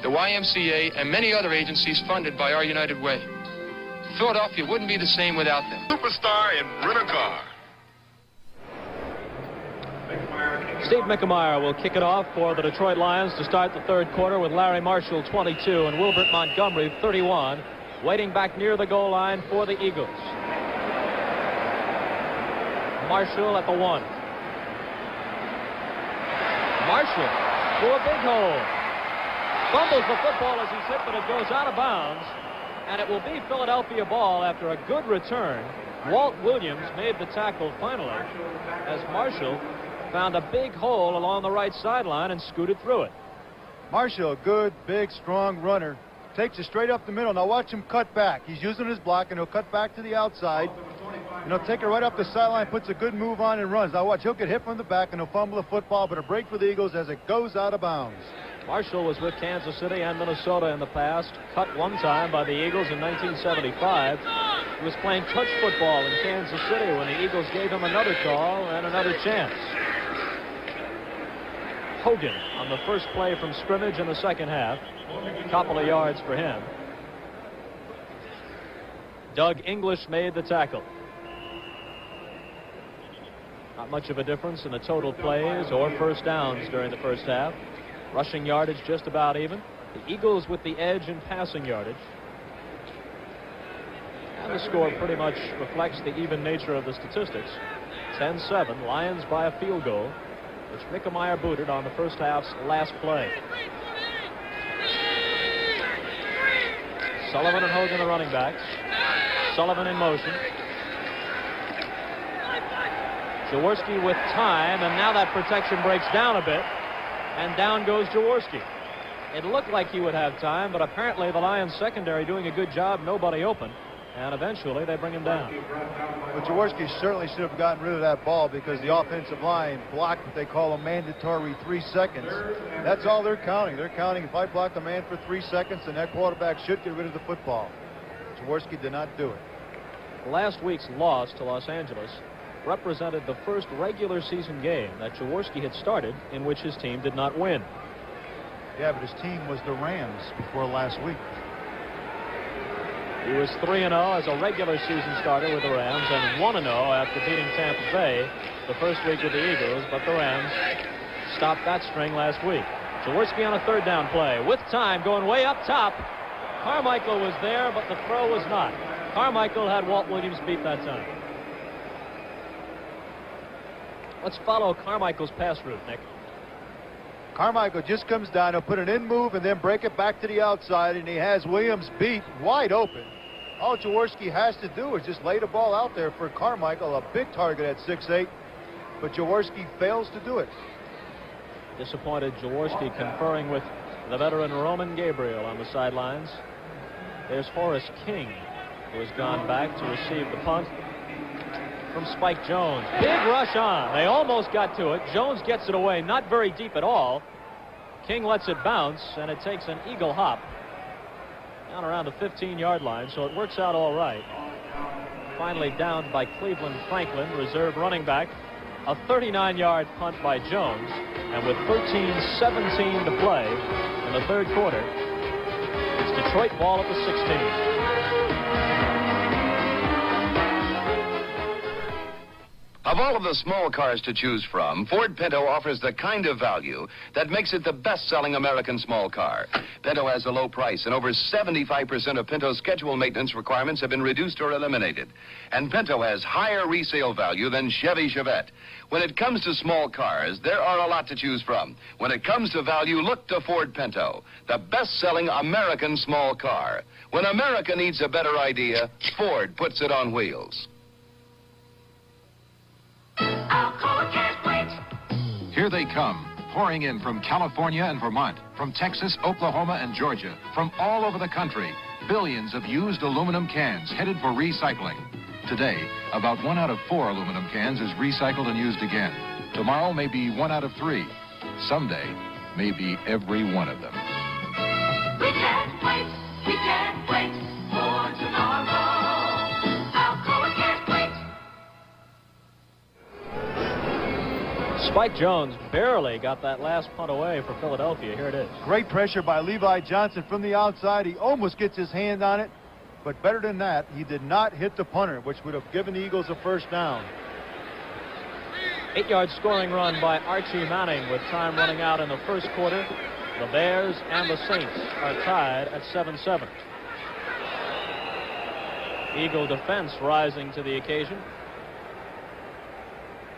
the YMCA, and many other agencies funded by our United Way. Philadelphia wouldn't be the same without them. Superstar in Rent-A-Car. Steve Mickemeyer will kick it off for the Detroit Lions to start the third quarter with Larry Marshall, 22, and Wilbert Montgomery, 31, waiting back near the goal line for the Eagles. Marshall at the 1. Marshall through a big hole. Fumbles the football as he's hit, but it goes out of bounds. And it will be Philadelphia ball after a good return. Walt Williams made the tackle finally as Marshall found a big hole along the right sideline and scooted through it. Marshall, a good, big, strong runner. takes it straight up the middle. Now watch him cut back. He's using his block, and he'll cut back to the outside. And he'll take it right up the sideline, puts a good move on, and runs. Now watch, he'll get hit from the back, and he'll fumble the football, but a break for the Eagles as it goes out of bounds. Marshall was with Kansas City and Minnesota in the past. Cut one time by the Eagles in 1975. He was playing touch football in Kansas City when the Eagles gave him another call and another chance. Hogan on the first play from scrimmage in the second half. A couple of yards for him. Doug English made the tackle. Not much of a difference in the total plays or first downs during the first half. Rushing yardage just about even. The Eagles with the edge in passing yardage. And the score pretty much reflects the even nature of the statistics. 10-7, Lions by a field goal, which Mickemeyer booted on the first half's last play. Sullivan and Hogan, the running backs. Sullivan in motion. Jaworski with time, and now that protection breaks down a bit, and down goes Jaworski. It looked like he would have time, but apparently the Lions secondary doing a good job, nobody open, and eventually they bring him down. But Jaworski certainly should have gotten rid of that ball because the offensive line blocked what they call a mandatory 3 seconds. That's all they're counting. They're counting if I block the man for 3 seconds, then that quarterback should get rid of the football. Jaworski did not do it. Last week's loss to Los Angeles represented the first regular season game that Jaworski had started in which his team did not win. Yeah, but his team was the Rams before last week. He was 3-0 as a regular season starter with the Rams and 1-0 after beating Tampa Bay the first week with the Eagles, but the Rams stopped that string last week. Jaworski on a third down play with time going way up top. Carmichael was there, but the throw was not. Carmichael had Walt Williams beat that time. Let's follow Carmichael's pass route, Nick. Carmichael just comes down, he'll put an in move and then break it back to the outside, and he has Williams beat wide open. All Jaworski has to do is just lay the ball out there for Carmichael, a big target at 6'8", but Jaworski fails to do it. Disappointed Jaworski conferring with the veteran Roman Gabriel on the sidelines. There's Horace King, who has gone back to receive the punt from Spike Jones. Big rush on. They almost got to it. Jones gets it away, not very deep at all. King lets it bounce, and it takes an eagle hop down around the 15-yard line, so it works out all right. Finally downed by Cleveland Franklin, reserve running back. A 39-yard punt by Jones, and with 13:17 to play in the third quarter, it's Detroit ball at the 16. Of all of the small cars to choose from, Ford Pinto offers the kind of value that makes it the best-selling American small car. Pinto has a low price, and over 75% of Pinto's scheduled maintenance requirements have been reduced or eliminated. And Pinto has higher resale value than Chevy Chevette. When it comes to small cars, there are a lot to choose from. When it comes to value, look to Ford Pinto, the best-selling American small car. When America needs a better idea, Ford puts it on wheels. Here they come, pouring in from California and Vermont, from Texas, Oklahoma, and Georgia, from all over the country. Billions of used aluminum cans headed for recycling. Today, about 1 out of 4 aluminum cans is recycled and used again. Tomorrow, maybe 1 out of 3. Someday, maybe every one of them. We can't wait for tomorrow. Alcoa can't wait. Spike Jones barely got that last punt away for Philadelphia. Here it is. Great pressure by Levi Johnson from the outside. He almost gets his hand on it, but better than that, he did not hit the punter, which would have given the Eagles a first down. 8-yard scoring run by Archie Manning with time running out in the first quarter. The Bears and the Saints are tied at 7-7. Eagle defense rising to the occasion.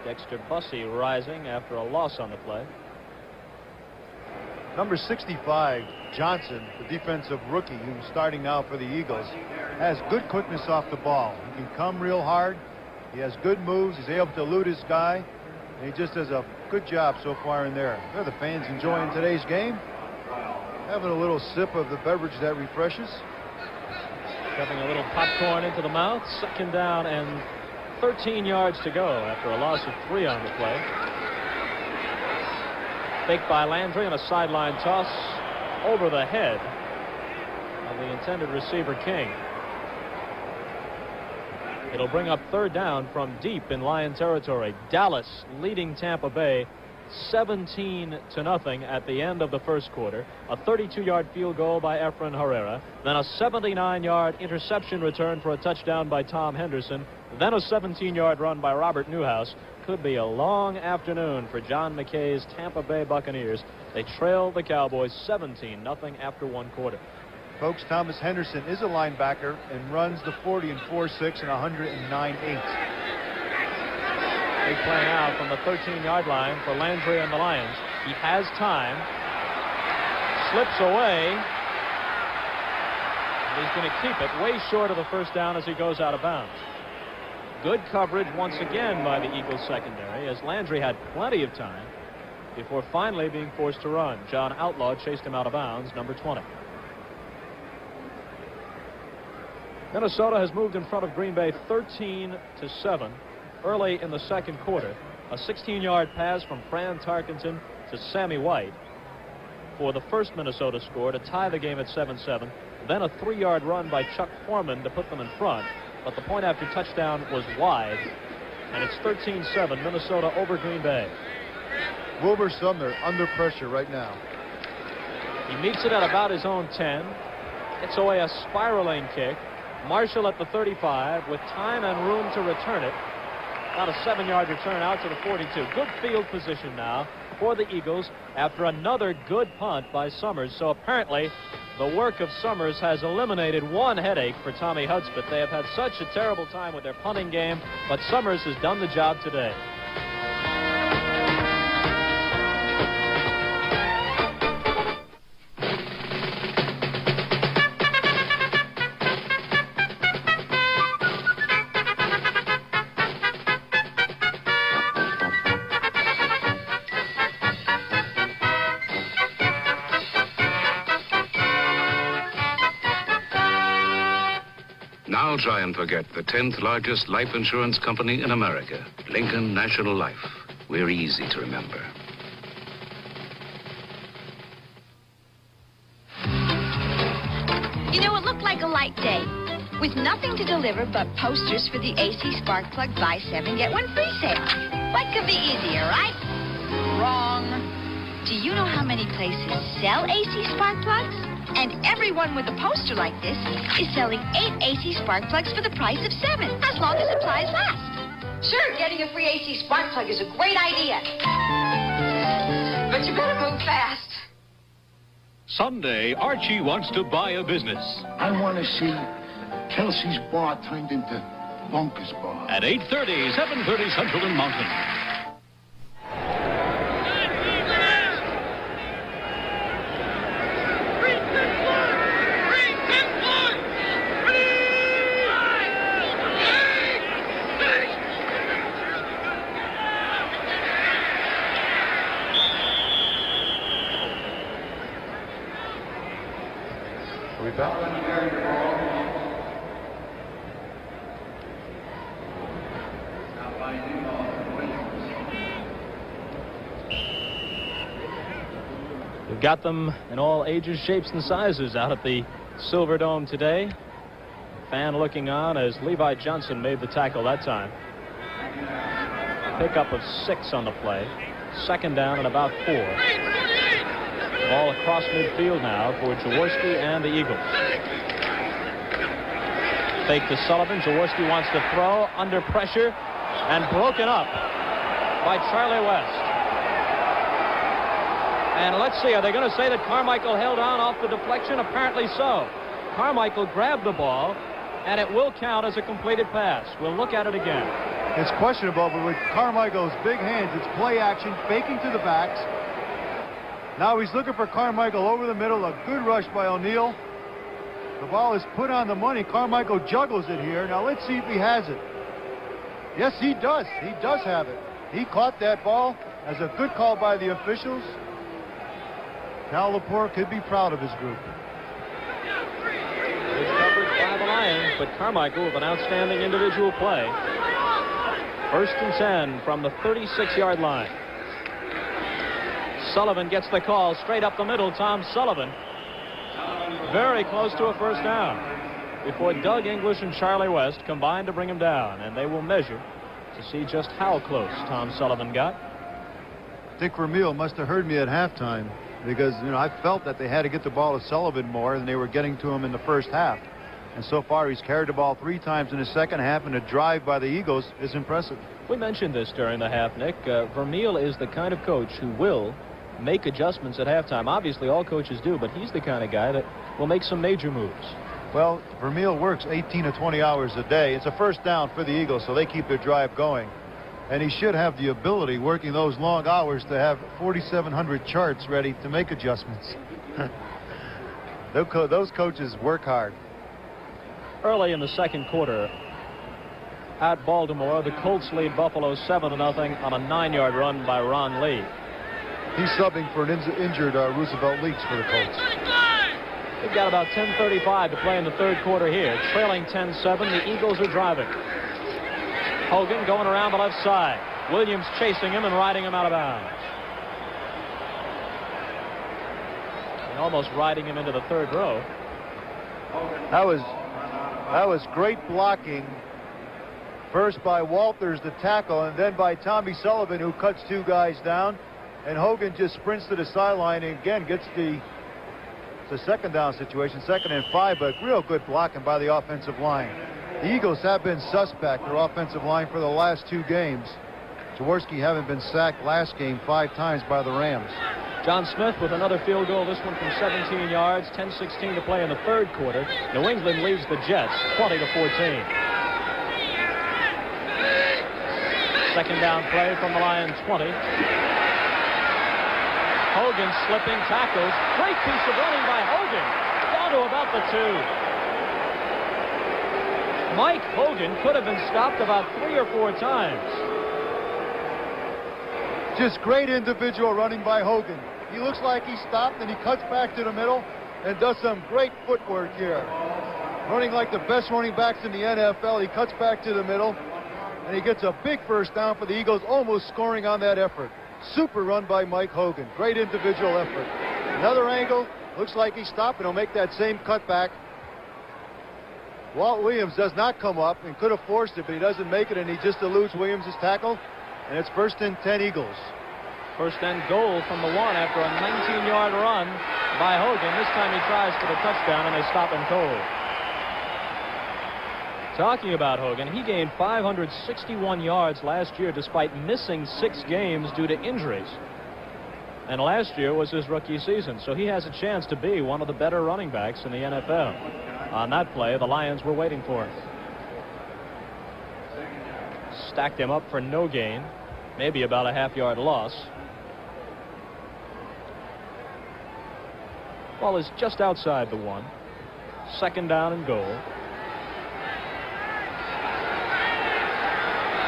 Dexter Bussey rising after a loss on the play. Number 65, Johnson, the defensive rookie who's starting now for the Eagles, has good quickness off the ball. He can come real hard. He has good moves. He's able to elude his guy. And he just does a good job so far in there. Are the fans enjoying today's game? Having a little sip of the beverage that refreshes. Shoving a little popcorn into the mouth. 2nd down and 13 yards to go after a loss of 3 on the play. Fake by Landry and a sideline toss over the head of the intended receiver, King. It'll bring up 3rd down from deep in Lion territory. Dallas leading Tampa Bay 17-0 at the end of the first quarter. A 32-yard field goal by Efren Herrera. Then a 79-yard interception return for a touchdown by Tom Henderson. Then a 17-yard run by Robert Newhouse. Could be a long afternoon for John McKay's Tampa Bay Buccaneers. They trail the Cowboys 17-0 after 1 quarter. Folks, Thomas Henderson is a linebacker and runs the 40 and 4.6 and 109.8. Big play now from the 13-yard line for Landry and the Lions. He has time. Slips away. And he's going to keep it way short of the 1st down as he goes out of bounds. Good coverage once again by the Eagles secondary as Landry had plenty of time before finally being forced to run. John Outlaw chased him out of bounds, number 20. Minnesota has moved in front of Green Bay 13-7 early in the 2nd quarter. A 16-yard pass from Fran Tarkenton to Sammy White for the first Minnesota score to tie the game at 7-7. Then a 3-yard run by Chuck Foreman to put them in front. But the point after touchdown was wide. And it's 13-7, Minnesota over Green Bay. Wilbur Sumner under pressure right now. He meets it at about his own 10. Gets away a spiraling kick. Marshall at the 35 with time and room to return it. About a 7-yard return out to the 42. Good field position now for the Eagles after another good punt by Summers. So apparently the work of Summers has eliminated one headache for Tommy Hudspeth. They have had such a terrible time with their punting game, but Summers has done the job today. Now try and forget the 10th largest life insurance company in America, Lincoln National Life. We're easy to remember. You know, it looked like a light day with nothing to deliver but posters for the AC Spark Plug Buy 7 Get 1 free sale. What could be easier, right? Wrong. Do you know how many places sell AC Spark Plugs? And everyone with a poster like this is selling 8 AC Spark Plugs for the price of 7, as long as supplies last. Sure, getting a free AC Spark Plug is a great idea. But you better move fast. Someday, Archie wants to buy a business. I want to see Kelsey's bar turned into Bunker's bar. At 8:30, 7:30 Central and Mountain. We've got them in all ages, shapes, and sizes out at the Silver Dome today. Fan looking on as Levi Johnson made the tackle that time. Pickup of 6 on the play. 2nd down and about 4. Ball across midfield now for Jaworski and the Eagles. Fake to Sullivan. Jaworski wants to throw under pressure and broken up by Charlie West. And let's see, are they going to say that Carmichael held on off the deflection? Apparently so. Carmichael grabbed the ball, and it will count as a completed pass. We'll look at it again. It's questionable, but with Carmichael's big hands, it's play action, faking to the backs. Now he's looking for Carmichael over the middle. A good rush by O'Neal. The ball is put on the money. Carmichael juggles it here. Now let's see if he has it. Yes, he does. He does have it. He caught that ball as a good call by the officials. Cal Lepore could be proud of his group. Good coverage by the Lions, but Carmichael with an outstanding individual play. 1st and 10 from the 36-yard line. Sullivan gets the call straight up the middle. Tom Sullivan very close to a first down before Doug English and Charlie West combined to bring him down, and they will measure to see just how close Tom Sullivan got. Dick Vermeil must have heard me at halftime, because I felt that they had to get the ball to Sullivan more than they were getting to him in the first half. And so far, he's carried the ball 3 times in the second half, and a drive by the Eagles is impressive. We mentioned this during the half, Nick. Vermeil is the kind of coach who will make adjustments at halftime. Obviously, all coaches do, but he's the kind of guy that will make some major moves. Well, Vermeil works 18 to 20 hours a day. It's a first down for the Eagles, so they keep their drive going. And he should have the ability, working those long hours, to have 4,700 charts ready to make adjustments. Those coaches work hard. Early in the second quarter, at Baltimore, the Colts lead Buffalo 7-0 on a 9-yard run by Ron Lee. He's subbing for an injured Roosevelt Leaks for the Colts. They've got about 10:35 to play in the third quarter here. Trailing 10-7, the Eagles are driving. Hogan going around the left side. Williams chasing him and riding him out of bounds. And almost riding him into the third row. That was great blocking. First by Walters, the tackle, and then by Tommy Sullivan, who cuts 2 guys down. And Hogan just sprints to the sideline and again gets the second down situation, 2nd and 5, but real good blocking by the offensive line. The Eagles have been suspect, their offensive line, for the last 2 games. Jaworski having been sacked last game 5 times by the Rams. John Smith with another field goal, this one from 17 yards, 10:16 to play in the third quarter. New England leads the Jets 20-14. Second down play from the Lions 20. Hogan slipping tackles. Great piece of running by Hogan. Down to about the 2. Mike Hogan could have been stopped about 3 or 4 times. Just great individual running by Hogan. He looks like he stopped and he cuts back to the middle and does some great footwork here. Running like the best running backs in the NFL. He cuts back to the middle and he gets a big first down for the Eagles, almost scoring on that effort. Super run by Mike Hogan. Great individual effort. Another angle. Looks like he stopped and he'll make that same cutback. Walt Williams does not come up and could have forced it, but he doesn't make it, and he just eludes Williams' tackle. And it's 1st and 10 Eagles. First and goal from the 1 after a 19-yard run by Hogan. This time he tries for the touchdown, and they stop him cold. Talking about Hogan, he gained 561 yards last year despite missing 6 games due to injuries. And last year was his rookie season, so he has a chance to be one of the better running backs in the NFL. On that play, the Lions were waiting for him. Stacked him up for no gain, maybe about a half-yard loss. Ball is just outside the 1. Second down and goal.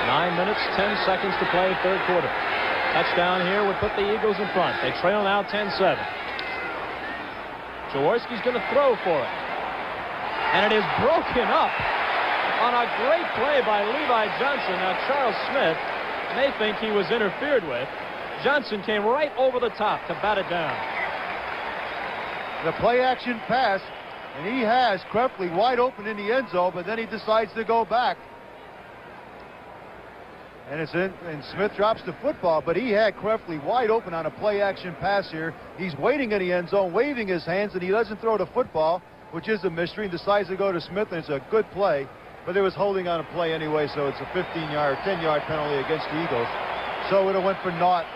9 minutes, 10 seconds to play, third quarter. Touchdown here would put the Eagles in front. They trail now 10-7. Jaworski's going to throw for it. And it is broken up on a great play by Levi Johnson. Now, Charles Smith may think he was interfered with. Johnson came right over the top to bat it down. The play-action pass, and he has Krepke wide open in the end zone, but then he decides to go back. And it's in, and Smith drops the football, but he had Krepke wide open on a play-action pass here. He's waiting in the end zone, waving his hands, and he doesn't throw the football, which is a mystery, and decides to go to Smith, and it's a good play. But there was holding on a play anyway, so it's a 15-yard, 10-yard penalty against the Eagles. So it went for naught.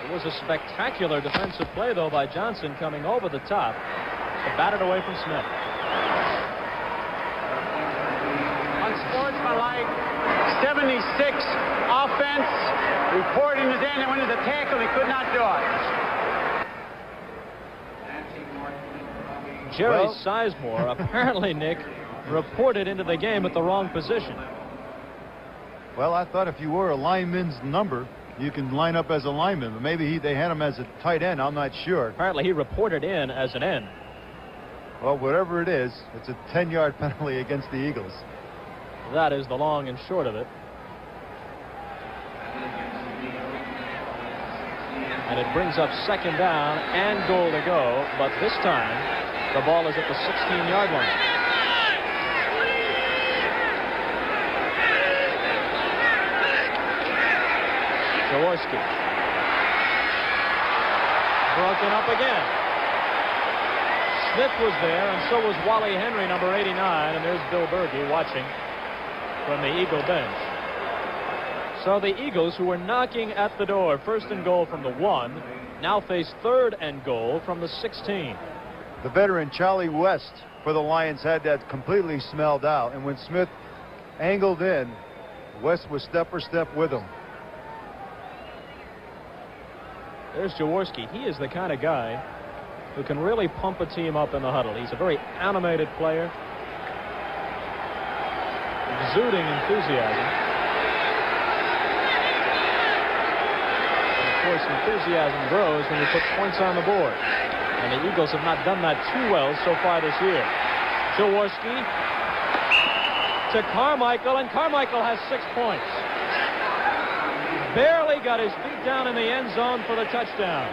It was a spectacular defensive play, though, by Johnson coming over the top to bat it away from Smith. Unsportsmanlike, 76 offense. Reporting his end and went to the tackle. He could not do it. Jerry Sizemore, apparently, Nick, reported into the game at the wrong position. Well, I thought if you wore a lineman's number, you can line up as a lineman. But maybe they had him as a tight end. I'm not sure. Apparently he reported in as an end. Well, whatever it is, it's a 10-yard penalty against the Eagles. That is the long and short of it. And it brings up second down and goal to go, but this time the ball is at the 16-yard line. Jaworski. Broken up again. Smith was there, and so was Wally Henry, number 89, and there's Bill Berge watching from the Eagle bench. So the Eagles, who were knocking at the door, first and goal from the 1, now face third and goal from the 16. The veteran Charlie West for the Lions had that completely smelled out, and when Smith angled in, West was step for step with him. There's Jaworski. He is the kind of guy who can really pump a team up in the huddle. He's a very animated player, exuding enthusiasm. Of course, enthusiasm grows when you put points on the board. And the Eagles have not done that too well so far this year. Jaworski to Carmichael, and Carmichael has 6 points. Barely got his feet down in the end zone for the touchdown.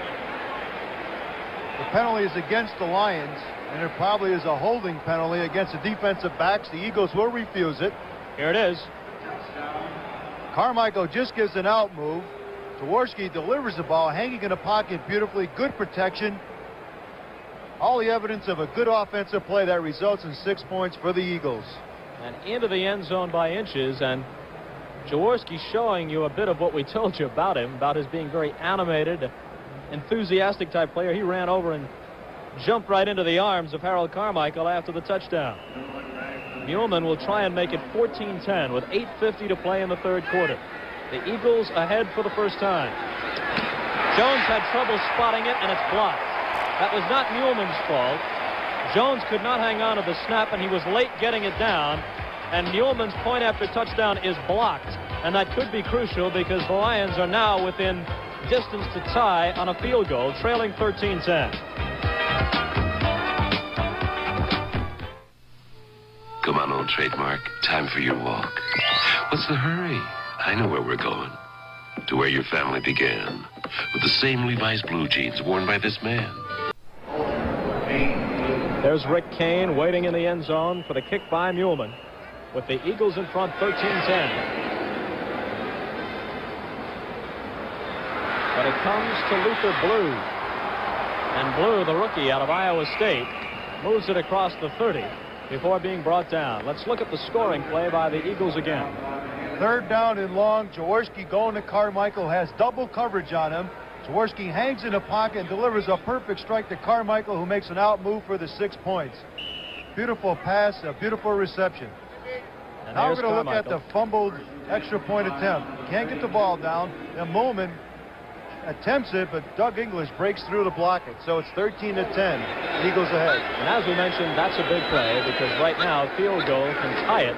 The penalty is against the Lions, and it probably is a holding penalty against the defensive backs. The Eagles will refuse it. Here it is. Carmichael just gives an out move. Jaworski delivers the ball, hanging in the pocket beautifully. Good protection. All the evidence of a good offensive play that results in 6 points for the Eagles. And into the end zone by inches, and Jaworski showing you a bit of what we told you about him, about his being very animated, enthusiastic type player. He ran over and jumped right into the arms of Harold Carmichael after the touchdown. Muhlman will try and make it 14-10 with 8:50 to play in the third quarter. The Eagles ahead for the first time. Jones had trouble spotting it, and it's blocked. That was not Muhlman's fault. Jones could not hang on to the snap, and he was late getting it down. And Muhlman's point after touchdown is blocked. And that could be crucial because the Lions are now within distance to tie on a field goal, trailing 13-10. Come on, old trademark. Time for your walk. What's the hurry? I know where we're going. To where your family began. With the same Levi's blue jeans worn by this man. There's Rick Kane waiting in the end zone for the kick by Muhlman, with the Eagles in front 13-10. But it comes to Luther Blue. And Blue, the rookie out of Iowa State, moves it across the 30 before being brought down. Let's look at the scoring play by the Eagles again. Third down and long. Jaworski going to Carmichael, has double coverage on him. Jaworski hangs in the pocket and delivers a perfect strike to Carmichael, who makes an out move for the 6 points. Beautiful pass, a beautiful reception. And now we're going to look at Carmichael. the fumbled extra point attempt. Can't get the ball down. Then Muhlman attempts it, but Doug English breaks through to block it. So it's 13-10. Eagles ahead. And as we mentioned, that's a big play because right now field goal can tie it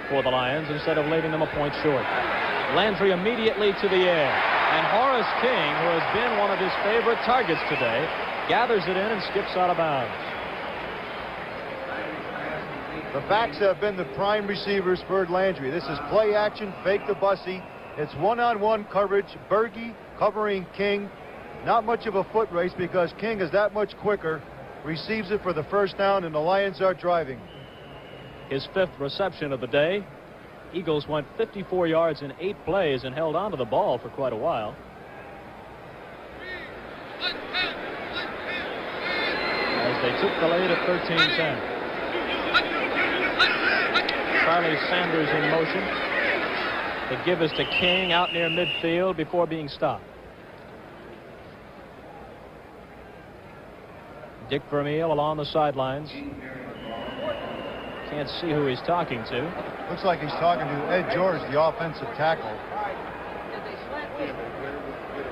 for the Lions instead of leaving them a point short. Landry immediately to the air. And Horace King, who has been one of his favorite targets today, gathers it in and skips out of bounds. The backs have been the prime receivers for Landry. This is play action, fake to Bussey. It's one-on-one coverage. Berge covering King. Not much of a foot race because King is that much quicker. Receives it for the first down, and the Lions are driving. His 5th reception of the day. Eagles went 54 yards in 8 plays and held on to the ball for quite a while. As they took the lead at 13-10. Charlie Sanders in motion. The give is to King out near midfield before being stopped. Dick Vermeil along the sidelines. Can't see who he's talking to. Looks like he's talking to Ed George, the offensive tackle.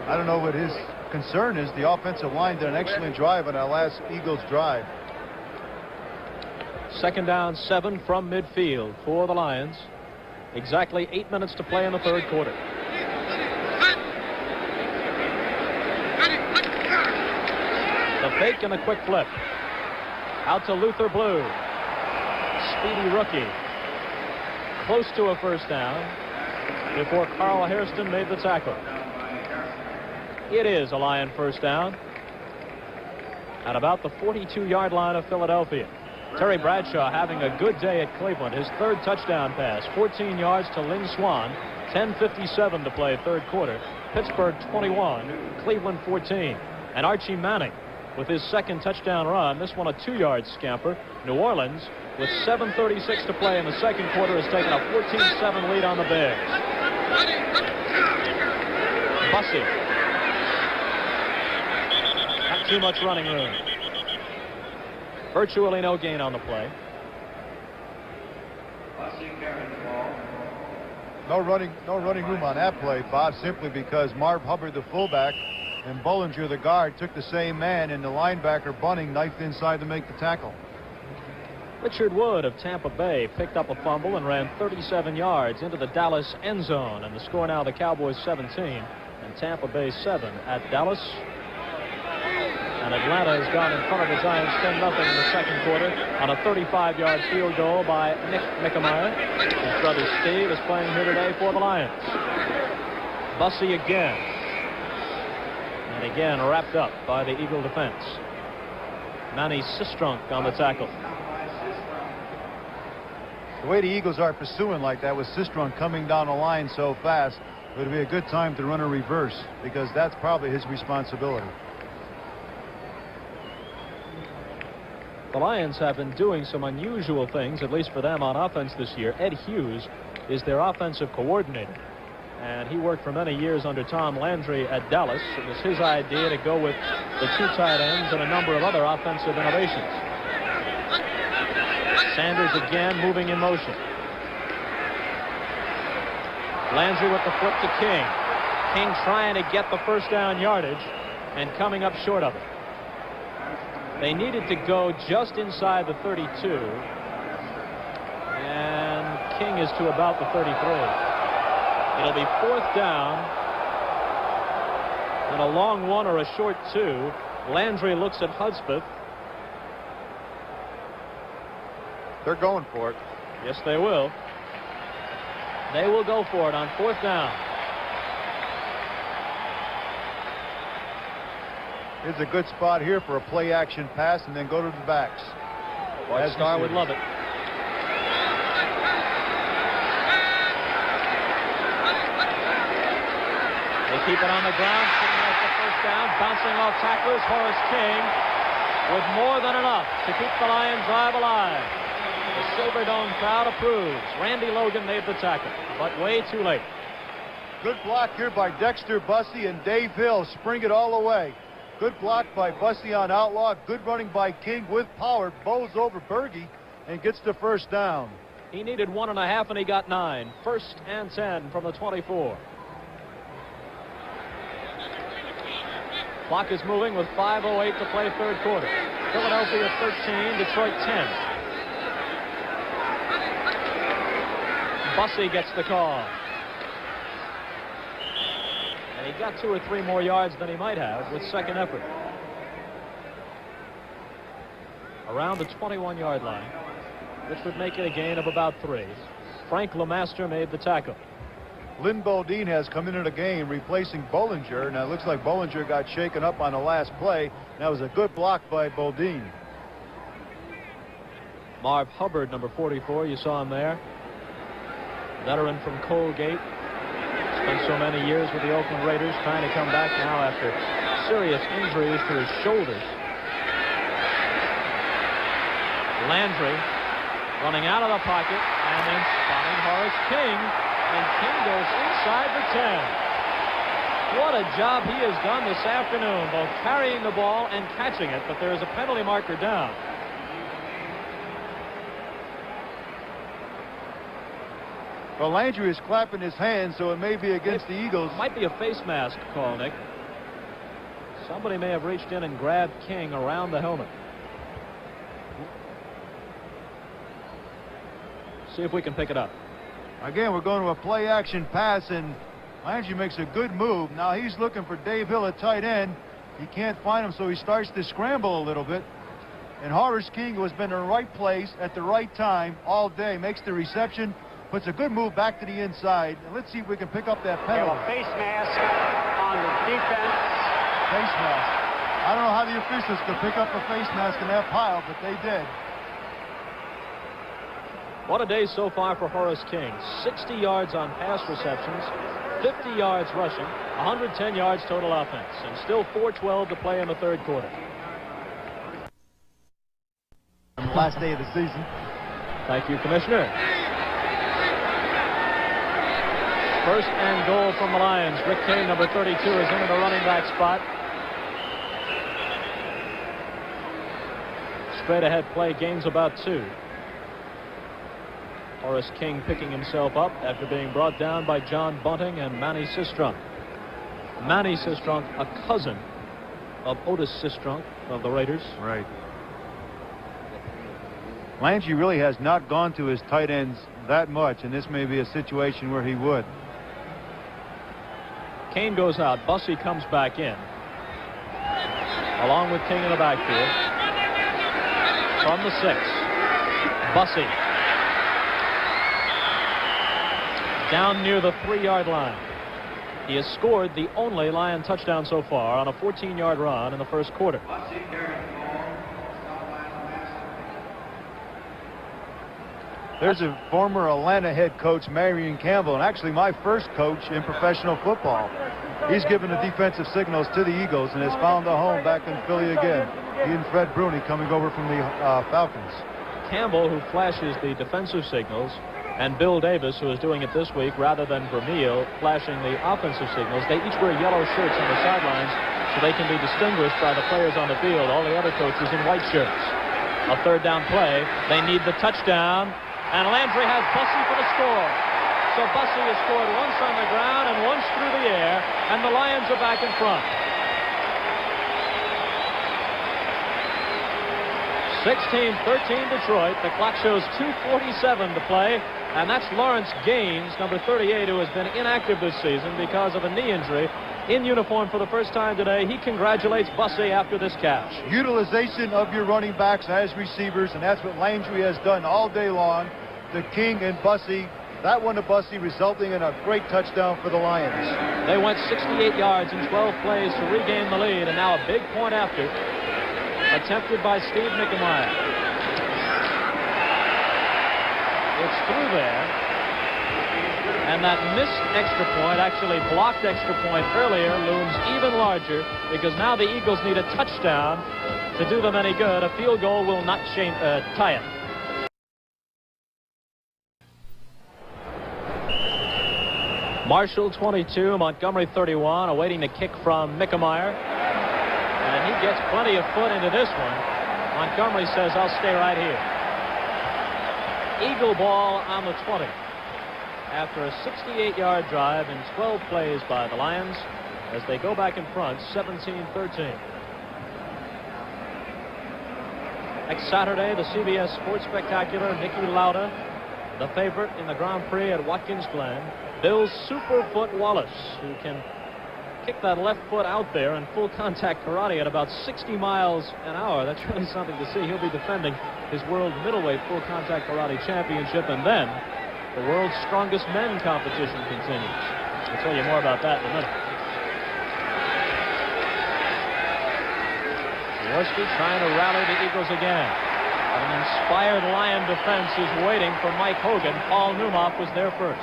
I don't know what his concern is. The offensive line did an excellent drive on our last Eagles drive. Second down, 7 from midfield for the Lions. Exactly 8 minutes to play in the third quarter. fake and a quick flip. Out to Luther Blue. Speedy rookie. Close to a first down before Carl Hairston made the tackle. It is a Lion first down at about the 42-yard line of Philadelphia. Terry Bradshaw having a good day at Cleveland. His third touchdown pass, 14 yards to Lynn Swann. 10:57 to play third quarter. Pittsburgh 21, Cleveland 14. And Archie Manning with his second touchdown run. This one a 2-yard scamper. New Orleans, with 7:36 to play in the second quarter, has taken a 14-7 lead on the Bears. Bussey. Not too much running room. Virtually no gain on the play. No running room on that play, Bob, simply because Marv Hubbard, the fullback, and Bollinger, the guard, took the same man, and the linebacker, Bunning, knifed inside to make the tackle. Richard Wood of Tampa Bay picked up a fumble and ran 37 yards into the Dallas end zone. And the score now, the Cowboys 17 and Tampa Bay 7 at Dallas. And Atlanta has gone in front of the Giants 10-0 in the second quarter on a 35-yard field goal by Nick Mickemeyer. His brother Steve is playing here today for the Lions. Bussey again. And again wrapped up by the Eagle defense. Manny Sistrunk on the tackle. The way the Eagles are pursuing like that with Sistrunk coming down the line so fast, it would be a good time to run a reverse, because that's probably his responsibility. The Lions have been doing some unusual things, at least for them, on offense this year. Ed Hughes is their offensive coordinator, and he worked for many years under Tom Landry at Dallas. It was his idea to go with the 2 tight ends and a number of other offensive innovations. Sanders again moving in motion. Landry with the flip to King. King trying to get the first down yardage and coming up short of it. They needed to go just inside the 32. And King is to about the 33. It'll be 4th down. And a long 1 or a short 2. Landry looks at Hudspeth. They're going for it. Yes, they will. They will go for it on 4th down. Here's a good spot here for a play-action pass and then go to the backs. White Star would love it. They keep it on the ground, picking up the first down, bouncing off tacklers. Horace King with more than enough to keep the Lions drive alive. The Silverdome crowd approves. Randy Logan made the tackle, but way too late. Good block here by Dexter Bussey, and Dave Hill spring it all the way. Good block by Bussey on Outlaw. Good running by King with power. Bows over Berge and gets the first down. He needed 1.5 and he got 9. 1st and 10 from the 24. Clock is moving with 5:08 to play third quarter. Philadelphia 13, Detroit 10. Bussey gets the call. And he got 2 or 3 more yards than he might have with second effort. Around the 21-yard line, which would make it a gain of about 3. Frank LeMaster made the tackle. Lynn Bodine has come into the game replacing Bollinger. Now it looks like Bollinger got shaken up on the last play. That was a good block by Bodine. Marv Hubbard, number 44, you saw him there. Veteran from Colgate. Spent so many years with the Oakland Raiders, trying to come back now after serious injuries to his shoulders. Landry running out of the pocket and then spotting Horace King. And King goes inside the 10. What a job he has done this afternoon, both carrying the ball and catching it, but there is a penalty marker down. Well, Landry is clapping his hands, so it may be against the Eagles. Might be a face mask call, Nick. Somebody may have reached in and grabbed King around the helmet. See if we can pick it up. Again, we're going to a play-action pass, and Landry makes a good move. Now he's looking for Dave Hill at tight end, He can't find him, so he starts to scramble a little bit. And Horace King, who has been in the right place at the right time all day, makes the reception, puts a good move back to the inside. And let's see if we can pick up that penalty. A face mask on the defense. Face mask. I don't know how the officials could pick up a face mask in that pile, but they did. What a day so far for Horace King. 60 yards on pass receptions, 50 yards rushing, 110 yards total offense, and still 4:12 to play in the third quarter. Last day of the season. Thank you, Commissioner. First and goal from the Lions. Rick Kane, number 32, is in the running back spot. Straight ahead play, gains about 2. Horace King picking himself up after being brought down by John Bunting and Manny Sistrunk. Manny Sistrunk, a cousin of Otis Sistrunk of the Raiders. Right. Landry really has not gone to his tight ends that much, and this may be a situation where he would. Kane goes out. Bussey comes back in, along with King in the backfield. From the 6, Bussey. Down near the 3-yard line. He has scored the only Lion touchdown so far on a 14-yard run in the first quarter. There's a former Atlanta head coach, Marion Campbell, and actually my first coach in professional football. He's given the defensive signals to the Eagles and has found a home back in Philly again. He and Fred Bruni coming over from the Falcons. Campbell, who flashes the defensive signals, and Bill Davis, who is doing it this week rather than Vermeil flashing the offensive signals. They each wear yellow shirts on the sidelines so they can be distinguished by the players on the field. All the other coaches in white shirts. A third down play. They need the touchdown. And Landry has Bussey for the score. So Bussey has scored once on the ground and once through the air, and the Lions are back in front. 16-13 Detroit. The clock shows 2:47 to play, and that's Lawrence Gaines, number 38, who has been inactive this season because of a knee injury, in uniform for the first time today. He congratulates Bussey after this catch. Utilization of your running backs as receivers, and that's what Landry has done all day long. The King and Bussey, that one to Bussey, resulting in a great touchdown for the Lions. They went 68 yards in 12 plays to regain the lead, and now a big point after, attempted by Steve Mickemeyer. It's through there. And that missed extra point, actually blocked extra point earlier, looms even larger because now the Eagles need a touchdown to do them any good. A field goal will not tie it. Marshall 22, Montgomery 31, awaiting the kick from Mickemeyer. And he gets plenty of foot into this one. Montgomery says, I'll stay right here. Eagle ball on the 20. After a 68-yard drive in 12 plays by the Lions as they go back in front, 17-13. Next Saturday, the CBS Sports Spectacular, Niki Lauda, the favorite in the Grand Prix at Watkins Glen. Bill Superfoot Wallace, who can kick that left foot out there in full contact karate at about 60 miles an hour. That's really something to see. He'll be defending his world middleweight full contact karate championship, and then the world's strongest men competition continues. I'll tell you more about that in a minute. Jaworski trying to rally the Eagles again. An inspired Lion defense is waiting for Mike Hogan. Paul Newmoff was there first.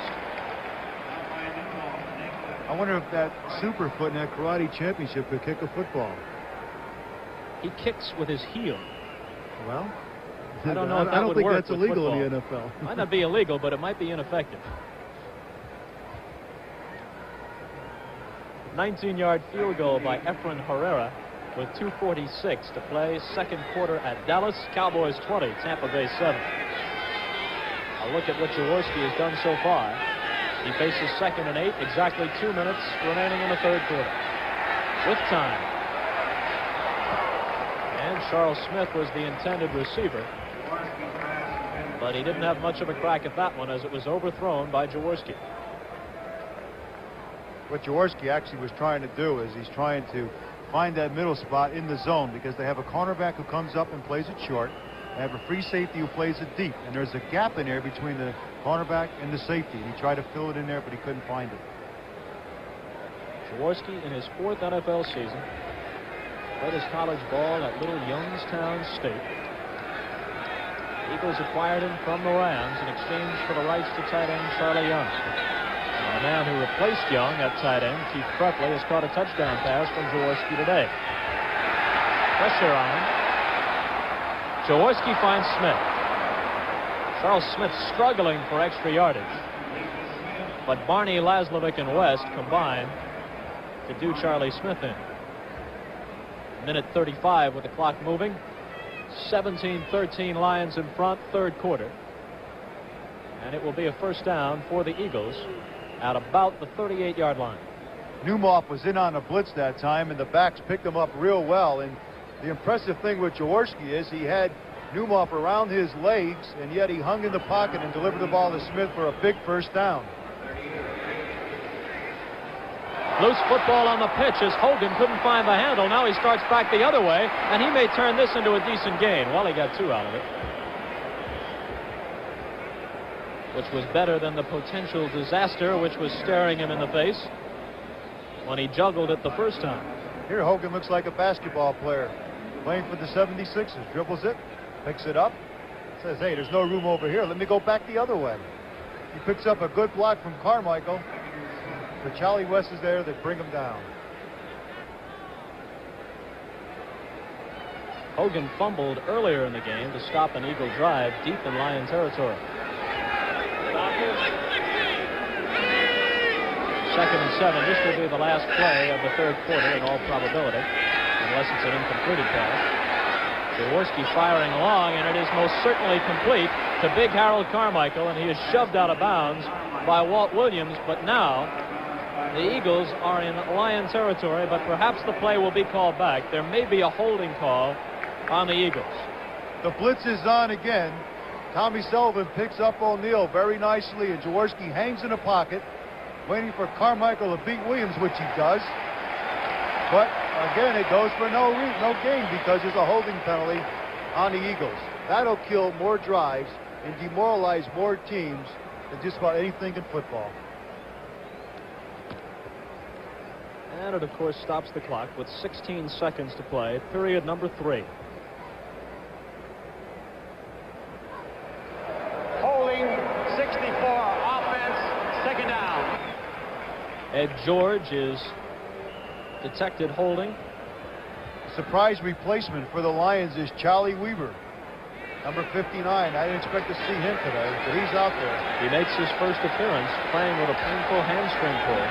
I wonder if that Superfoot in that karate championship could kick a football. He kicks with his heel. Well, I don't know if that would work. I don't think that's illegal football. in the NFL. Might not be illegal, but it might be ineffective. 19-yard field goal by Efren Herrera with 2:46 to play. Second quarter at Dallas. Cowboys 20, Tampa Bay 7. A look at what Jaworski has done so far. He faces 2nd and 8, exactly 2 minutes remaining in the third quarter. With time. And Charles Smith was the intended receiver. But he didn't have much of a crack at that one as it was overthrown by Jaworski. What Jaworski actually was trying to do is he's trying to find that middle spot in the zone because they have a cornerback who comes up and plays it short. They have a free safety who plays it deep. And there's a gap in there between the cornerback and the safety. He tried to fill it in there, but he couldn't find it. Jaworski in his 4th NFL season. Played his college ball at Little Youngstown State. The Eagles acquired him from the Rams in exchange for the rights to tight end Charlie Young. And the man who replaced Young at tight end, Keith Prepley, has caught a touchdown pass from Jaworski today. Pressure on him. Jaworski finds Smith. Charles Smith struggling for extra yardage. But Barney, Laslovic, and West combine to do Charlie Smith in. Minute 35 with the clock moving. 17-13 Lions in front, 3rd quarter. And it will be a first down for the Eagles at about the 38-yard line. Newmoff was in on a blitz that time, and the backs picked him up real well. And the impressive thing with Jaworski is he had Newmoff around his legs, and yet he hung in the pocket and delivered the ball to Smith for a big first down. Loose football on the pitch as Hogan couldn't find the handle. Now he starts back the other way, and he may turn this into a decent gain. Well, he got 2 out of it, which was better than the potential disaster which was staring him in the face when he juggled it the first time. Here Hogan looks like a basketball player playing for the 76ers. Dribbles it, picks it up, says, hey, there's no room over here. Let me go back the other way. He picks up a good block from Carmichael. But Charlie West is there. They bring him down. Hogan fumbled earlier in the game to stop an Eagle drive deep in Lion territory. 2nd and 7. This will be the last play of the 3rd quarter in all probability, unless it's an incompleted pass. Jaworski firing along, and it is most certainly complete to big Harold Carmichael, and he is shoved out of bounds by Walt Williams. But now the Eagles are in Lion territory, but perhaps the play will be called back. There may be a holding call on the Eagles. The blitz is on again. Tommy Sullivan picks up O'Neal very nicely, and Jaworski hangs in the pocket, waiting for Carmichael to beat Williams, which he does. But again, it goes for no gain because there's a holding penalty on the Eagles. That'll kill more drives and demoralize more teams than just about anything in football. And it, of course, stops the clock with 16 seconds to play, period number 3. Holding 64, offense, 2nd down. Ed George is detected holding. Surprise replacement for the Lions is Charlie Weaver, number 59. I didn't expect to see him today, but he's out there. He makes his first appearance playing with a painful hamstring pull.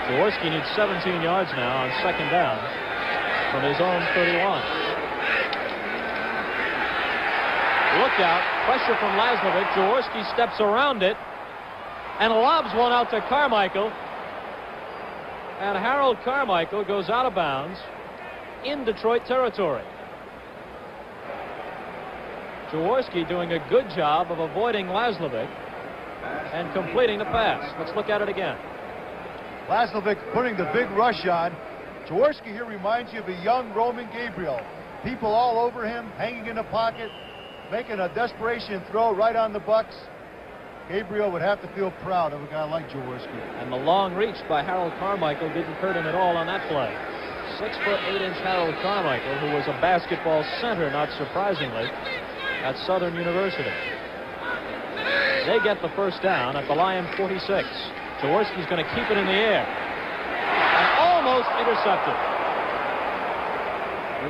Jaworski needs 17 yards now on 2nd down from his own 31. Look out, pressure from Laslovic. Jaworski steps around it and lobs one out to Carmichael. And Harold Carmichael goes out of bounds in Detroit territory. Jaworski doing a good job of avoiding Laslovic and completing the pass. Let's look at it again. Laslovic putting the big rush on. Jaworski here reminds you of a young Roman Gabriel. People all over him, hanging in the pocket, making a desperation throw right on the Bucks. Gabriel would have to feel proud of a guy like Jaworski. And the long reach by Harold Carmichael didn't hurt him at all on that play. 6'8" Harold Carmichael, who was a basketball center, not surprisingly, at Southern University. They get the first down at the Lion 46. Jaworski's going to keep it in the air. And almost intercepted.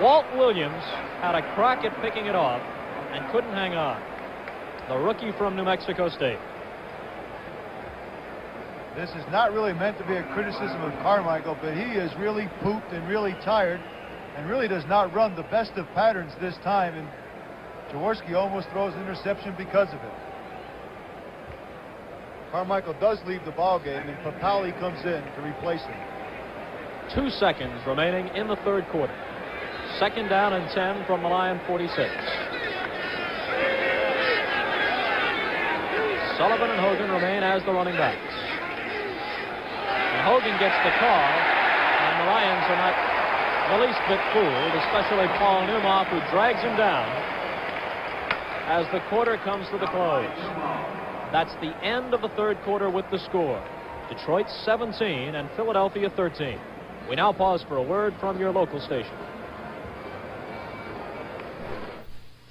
Walt Williams had a crack at picking it off and couldn't hang on. The rookie from New Mexico State. This is not really meant to be a criticism of Carmichael, but he is really pooped and really tired and really does not run the best of patterns this time. And Jaworski almost throws an interception because of it. Carmichael does leave the ball game, and Papali comes in to replace him. 2 seconds remaining in the 3rd quarter. 2nd down and 10 from the Lion 46. Sullivan and Hogan remain as the running backs. And Hogan gets the call, and the Lions are not the least bit fooled, especially Paul Neumoff, who drags him down as the quarter comes to the close. That's the end of the third quarter with the score. Detroit 17 and Philadelphia 13. We now pause for a word from your local station.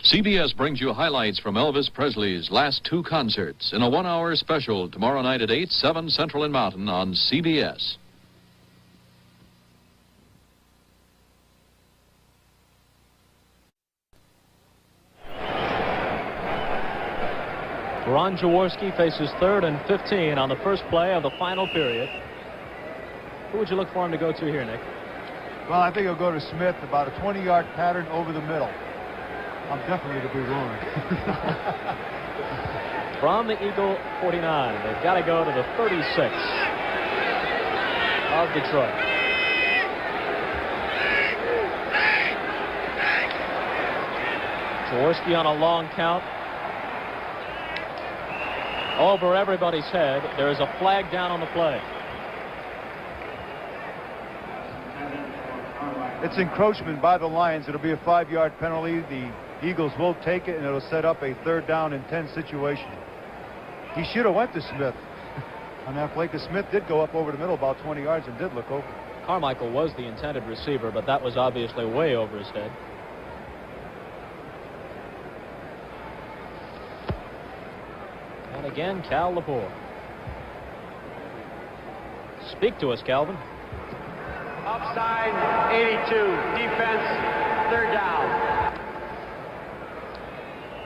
CBS brings you highlights from Elvis Presley's last 2 concerts in a 1-hour special tomorrow night at 8, 7 Central and Mountain on CBS. Ron Jaworski faces 3rd and 15 on the first play of the final period. Who would you look for him to go to here, Nick? Well, I think he'll go to Smith, about a 20-yard pattern over the middle. I'm definitely to be wrong. From the Eagle 49, they've got to go to the 36 of Detroit. Jaworski on a long count. Over everybody's head. There is a flag down on the play. It's encroachment by the Lions. It'll be a 5-yard penalty. The Eagles will take it, and it'll set up a 3rd down and 10 situation. He should have went to Smith on that play, because Smith did go up over the middle about 20 yards and did look open. Carmichael was the intended receiver, but that was obviously way over his head. And again, Cal Lepore. Speak to us, Calvin. Offside, 82. Defense, 3rd down.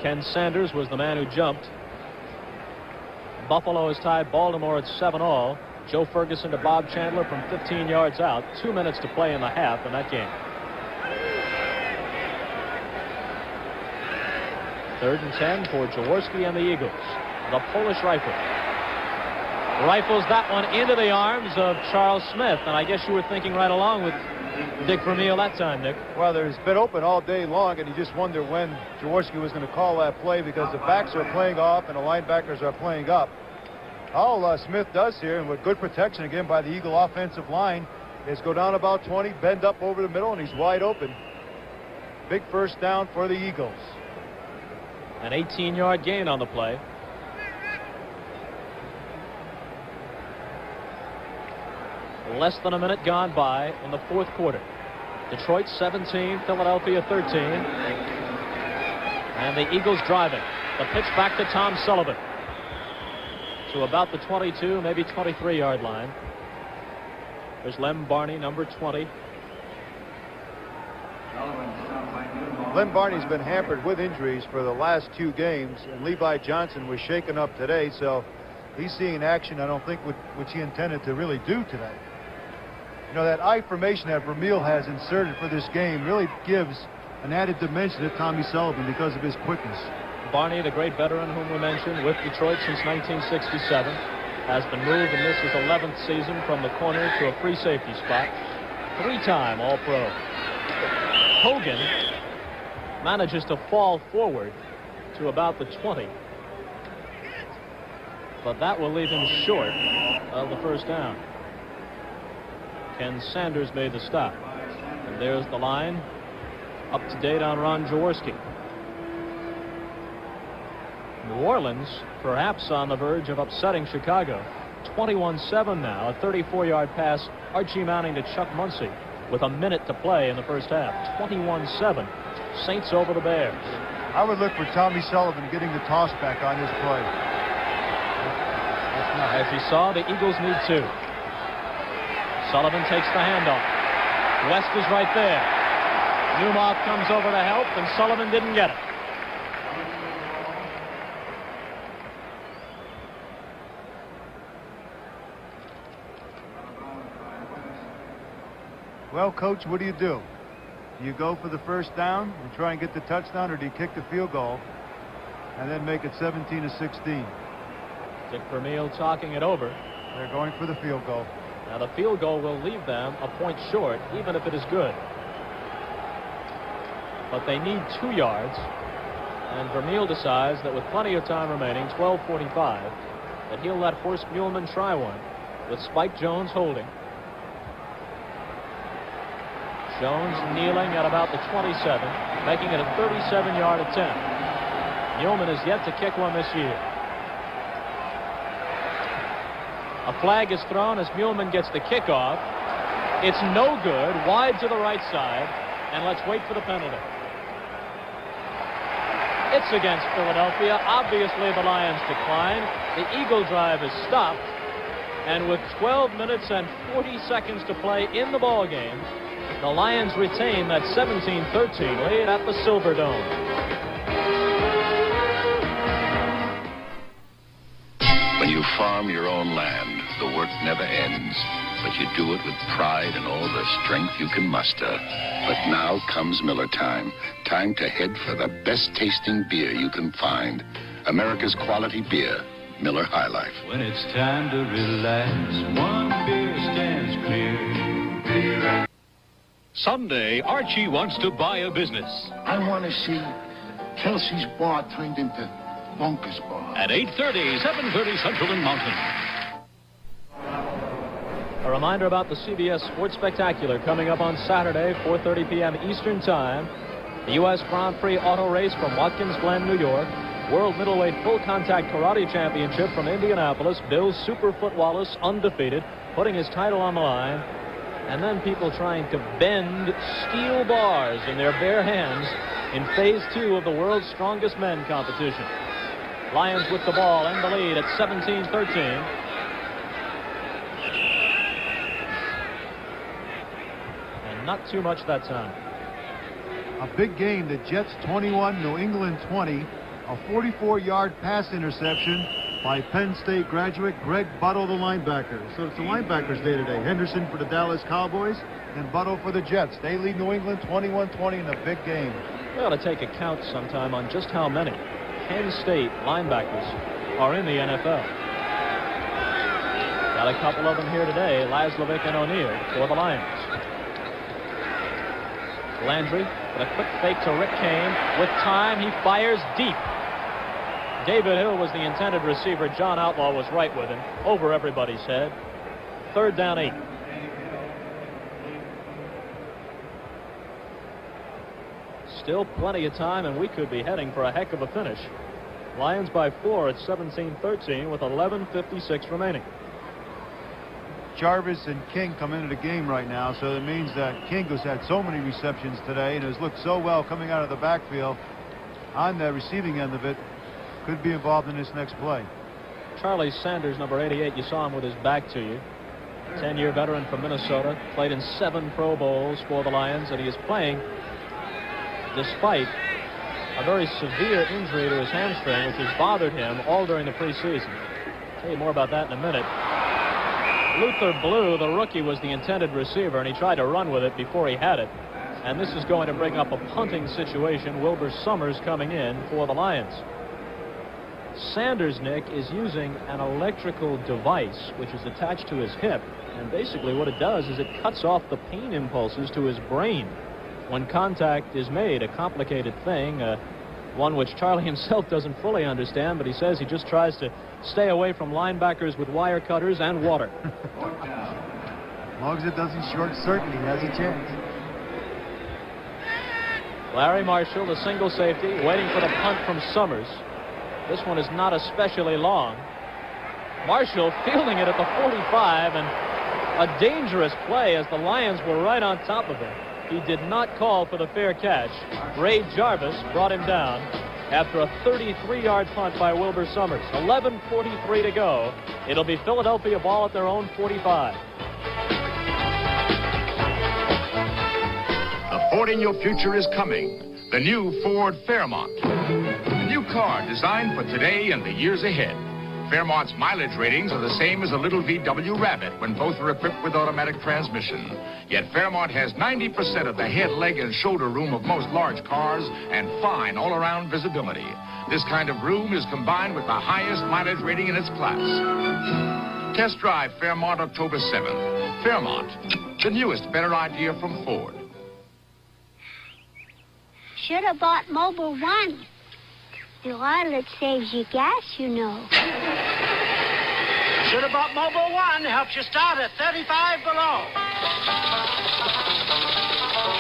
Ken Sanders was the man who jumped. Buffalo has tied Baltimore at 7-all. Joe Ferguson to Bob Chandler from 15 yards out. 2 minutes to play in the half in that game. 3rd and 10 for Jaworski and the Eagles. The Polish rifle. Rifles that one into the arms of Charles Smith. And I guess you were thinking right along with Dick Vermeil that time, Nick. Well, there's been open all day long, and you just wonder when Jaworski was going to call that play, because the backs are playing off and the linebackers are playing up. All Smith does here, and with good protection again by the Eagle offensive line, is go down about 20, bend up over the middle, and he's wide open. Big 1st down for the Eagles. An 18-yard gain on the play. Less than a minute gone by in the 4th quarter. Detroit 17, Philadelphia 13. And the Eagles driving. The pitch back to Tom Sullivan. To about the 22, maybe 23-yard line. There's Lem Barney, number 20. Lem Barney's been hampered with injuries for the last 2 games, and Levi Johnson was shaken up today, so he's seeing action, I don't think, which he intended to really do today. You know, that I formation that Vermeil has inserted for this game really gives an added dimension to Tommy Sullivan because of his quickness. Barney, the great veteran whom we mentioned, with Detroit since 1967, has been moved in this his 11th season from the corner to a free safety spot. 3-time All-Pro. Hogan manages to fall forward to about the 20. But that will leave him short of the 1st down. Ken Sanders made the stop. And there's the line. Up to date on Ron Jaworski. New Orleans perhaps on the verge of upsetting Chicago. 21-7 now. A 34-yard pass. Archie Manning to Chuck Muncie with a minute to play in the first half. 21-7. Saints over the Bears. I would look for Tommy Sullivan getting the toss back on this play. As you saw, the Eagles need 2. Sullivan takes the handoff. West is right there. Neumoff comes over to help, and Sullivan didn't get it. Well, Coach, what do? Do you go for the 1st down and try and get the touchdown, or do you kick the field goal and then make it 17-16? Dick Vermeil talking it over. They're going for the field goal. Now, the field goal will leave them a point short, even if it is good. But they need 2 yards. And Vermeil decides that with plenty of time remaining, 12:45, that he'll let Horst Muhlman try one with Spike Jones holding. Jones kneeling at about the 27, making it a 37-yard attempt. Muhlman has yet to kick one this year. A flag is thrown as Muhlman gets the kickoff. It's no good, wide to the right side, and let's wait for the penalty. It's against Philadelphia. Obviously, the Lions decline. The Eagle drive is stopped, and with 12 minutes and 40 seconds to play in the ball game, the Lions retain that 17-13 lead at the Silverdome. When you farm your own land, the work never ends. But you do it with pride and all the strength you can muster. But now comes Miller time. Time to head for the best tasting beer you can find. America's quality beer, Miller High Life. When it's time to relax, one beer stands clear. Someday, Archie wants to buy a business. I want to see Kelsey's bar turned into Bunker's bar. At 8:30, 7:30 Central and Mountain. A reminder about the CBS Sports Spectacular coming up on Saturday, 4:30 p.m. Eastern Time. The U.S. Grand Prix auto race from Watkins Glen, New York. World Middleweight Full Contact Karate Championship from Indianapolis. Bill Superfoot Wallace undefeated, putting his title on the line. And then people trying to bend steel bars in their bare hands in Phase 2 of the World's Strongest Men competition. Lions with the ball and the lead at 17-13. Not too much that time. A big game. The Jets 21, New England 20. A 44-yard pass interception by Penn State graduate Greg Buttle, the linebacker. So it's the linebackers' day today. Henderson for the Dallas Cowboys and Buttle for the Jets. They lead New England 21-20 in a big game. We ought to take a count sometime on just how many Penn State linebackers are in the NFL. Got a couple of them here today, Laslovic and O'Neal for the Lions. Landry with a quick fake to Rick Kane. With time, he fires deep. David Hill was the intended receiver. John Outlaw was right with him. Over everybody's head. 3rd down 8. Still plenty of time, and we could be heading for a heck of a finish. Lions by 4 at 17-13 with 11:56 remaining. Jarvis and King come into the game right now, so that means that King has had so many receptions today and has looked so well coming out of the backfield on the receiving end of it, could be involved in this next play. Charlie Sanders, number 88, you saw him with his back to you. 10-year veteran from Minnesota, played in 7 Pro Bowls for the Lions, and he is playing despite a very severe injury to his hamstring, which has bothered him all during the preseason. I'll tell you more about that in a minute. Luther Blue, the rookie, was the intended receiver, and he tried to run with it before he had it. And this is going to bring up a punting situation. Wilbur Summers coming in for the Lions. Sanders, Nick, is using an electrical device which is attached to his hip. And basically what it does is it cuts off the pain impulses to his brain when contact is made. A complicated thing, one which Charlie himself doesn't fully understand, but he says he just tries to stay away from linebackers with wire cutters and water. As long as it doesn't short circuit, he has a chance. Larry Marshall, the single safety, waiting for the punt from Summers. This one is not especially long. Marshall fielding it at the 45, and a dangerous play as the Lions were right on top of him. He did not call for the fair catch. Ray Jarvis brought him down after a 33-yard punt by Wilbur Summers. 11:43 to go. It'll be Philadelphia ball at their own 45. The Ford in your future is coming. The new Ford Fairmont. A new car designed for today and the years ahead. Fairmont's mileage ratings are the same as a little VW Rabbit when both are equipped with automatic transmission. Yet Fairmont has 90% of the head, leg, and shoulder room of most large cars and fine all-around visibility. This kind of room is combined with the highest mileage rating in its class. Test drive Fairmont October 7th. Fairmont, the newest, better idea from Ford. Should have bought Mobil 1. The oil, it saves you gas, you know. Should have bought Mobil 1. Helps you start at 35 below.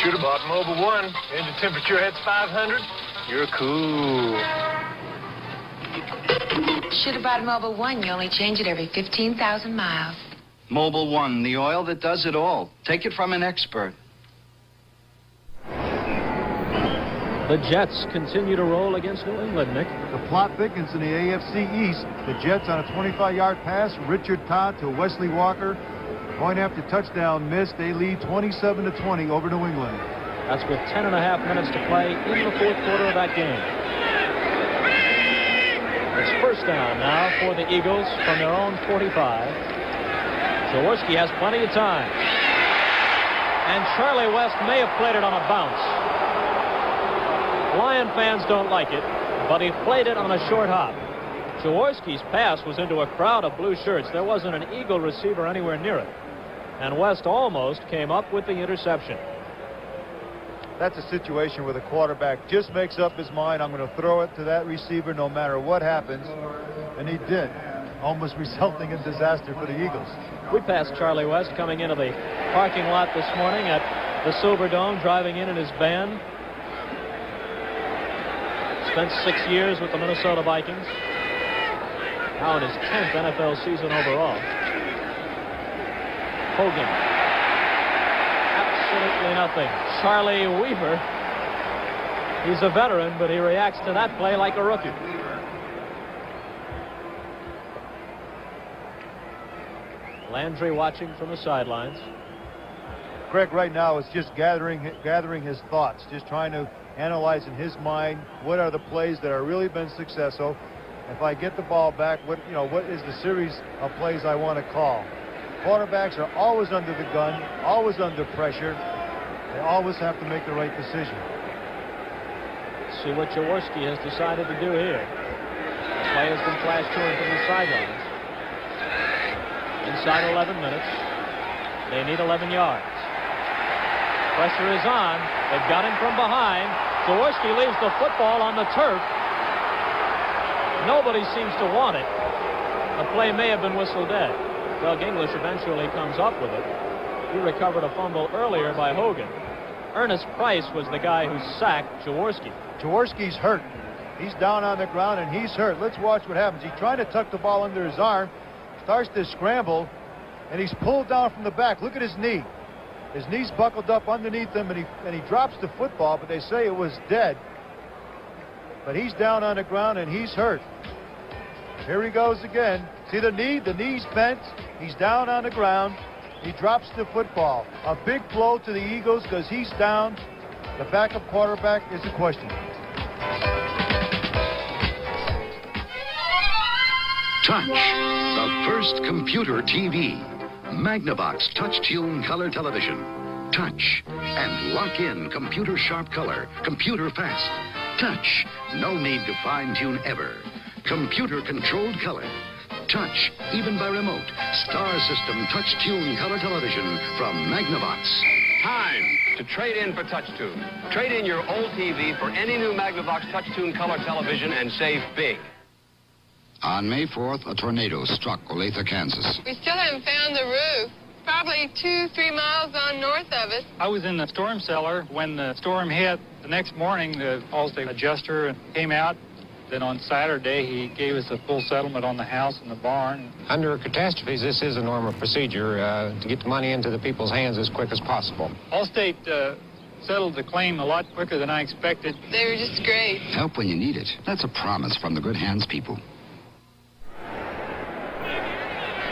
Should have bought Mobile One. Engine temperature hits 500. You're cool. Should have bought Mobile One. You only change it every 15,000 miles. Mobil 1, the oil that does it all. Take it from an expert. The Jets continue to roll against New England, Nick. The plot thickens in the AFC East. The Jets on a 25-yard pass. Richard Todd to Wesley Walker. Point after touchdown missed. They lead 27-20 over New England. That's with 10.5 minutes to play in the fourth quarter of that game. It's first down now for the Eagles from their own 45. Jaworski has plenty of time. And Charlie West may have played it on a bounce. Lion fans don't like it, but he played it on a short hop. Jaworski's pass was into a crowd of blue shirts. There wasn't an Eagle receiver anywhere near it. And West almost came up with the interception. That's a situation where the quarterback just makes up his mind, I'm going to throw it to that receiver no matter what happens. And he did, almost resulting in disaster for the Eagles. We passed Charlie West coming into the parking lot this morning at the Silverdome, driving in his band. Spent 6 years with the Minnesota Vikings. Now in his 10th NFL season overall. Hogan. Absolutely nothing. Charlie Weaver. He's a veteran, but he reacts to that play like a rookie. Landry watching from the sidelines. Greg right now is just gathering his thoughts, just trying to analyze in his mind what are the plays that are really been successful. If I get the ball back, what is the series of plays I want to call? Quarterbacks are always under the gun, always under pressure. They always have to make the right decision. Let's see what Jaworski has decided to do here. The play has been flashed to him from the sidelines. Inside 11 minutes. They need 11 yards. Pressure is on. They've got him from behind. Jaworski leaves the football on the turf. Nobody seems to want it. The play may have been whistled dead. Doug English eventually comes up with it. He recovered a fumble earlier by Hogan. Ernest Price was the guy who sacked Jaworski. Jaworski's hurt. He's down on the ground and he's hurt. Let's watch what happens. He's trying to tuck the ball under his arm. Starts to scramble, and he's pulled down from the back. Look at his knee. His knee's buckled up underneath him, and he drops the football, but they say it was dead. But he's down on the ground, and he's hurt. Here he goes again. See the knee? The knee's bent. He's down on the ground. He drops the football. A big blow to the Eagles because he's down. The backup quarterback is a question. Touch, the first computer TV. Magnavox Touch-Tune Color Television. Touch and lock in computer sharp color, computer fast. Touch, no need to fine-tune ever. Computer controlled color. Touch, even by remote. Star System Touch-Tune Color Television from Magnavox. Time to trade in for Touch-Tune. Trade in your old TV for any new Magnavox Touch-Tune Color Television and save big. On May 4th, a tornado struck Olathe, Kansas. We still haven't found the roof. Probably 2-3 miles on north of us. I was in the storm cellar when the storm hit. The next morning, the Allstate adjuster came out. Then on Saturday, he gave us a full settlement on the house and the barn. Under catastrophes, this is a normal procedure to get the money into the people's hands as quick as possible. Allstate settled the claim a lot quicker than I expected. They were just great. Help when you need it. That's a promise from the Good Hands people.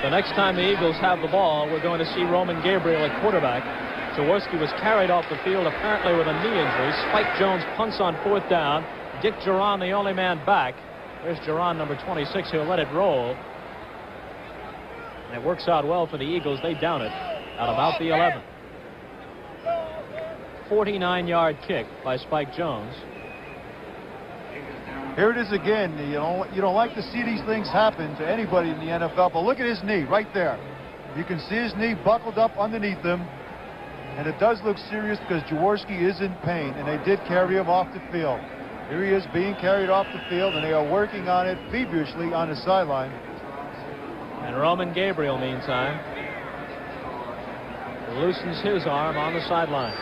The next time the Eagles have the ball, we're going to see Roman Gabriel at quarterback. Jaworski was carried off the field apparently with a knee injury. Spike Jones punts on fourth down. Dick Geron, the only man back. There's Geron, number 26, who'll let it roll. And it works out well for the Eagles. They down it at about the 11. 49-yard kick by Spike Jones. Here it is again. You don't like to see these things happen to anybody in the NFL, but look at his knee right there. You can see his knee buckled up underneath him, and it does look serious because Jaworski is in pain, and they did carry him off the field. Here he is being carried off the field, and they are working on it feverishly on the sideline. And Roman Gabriel, meantime, loosens his arm on the sidelines.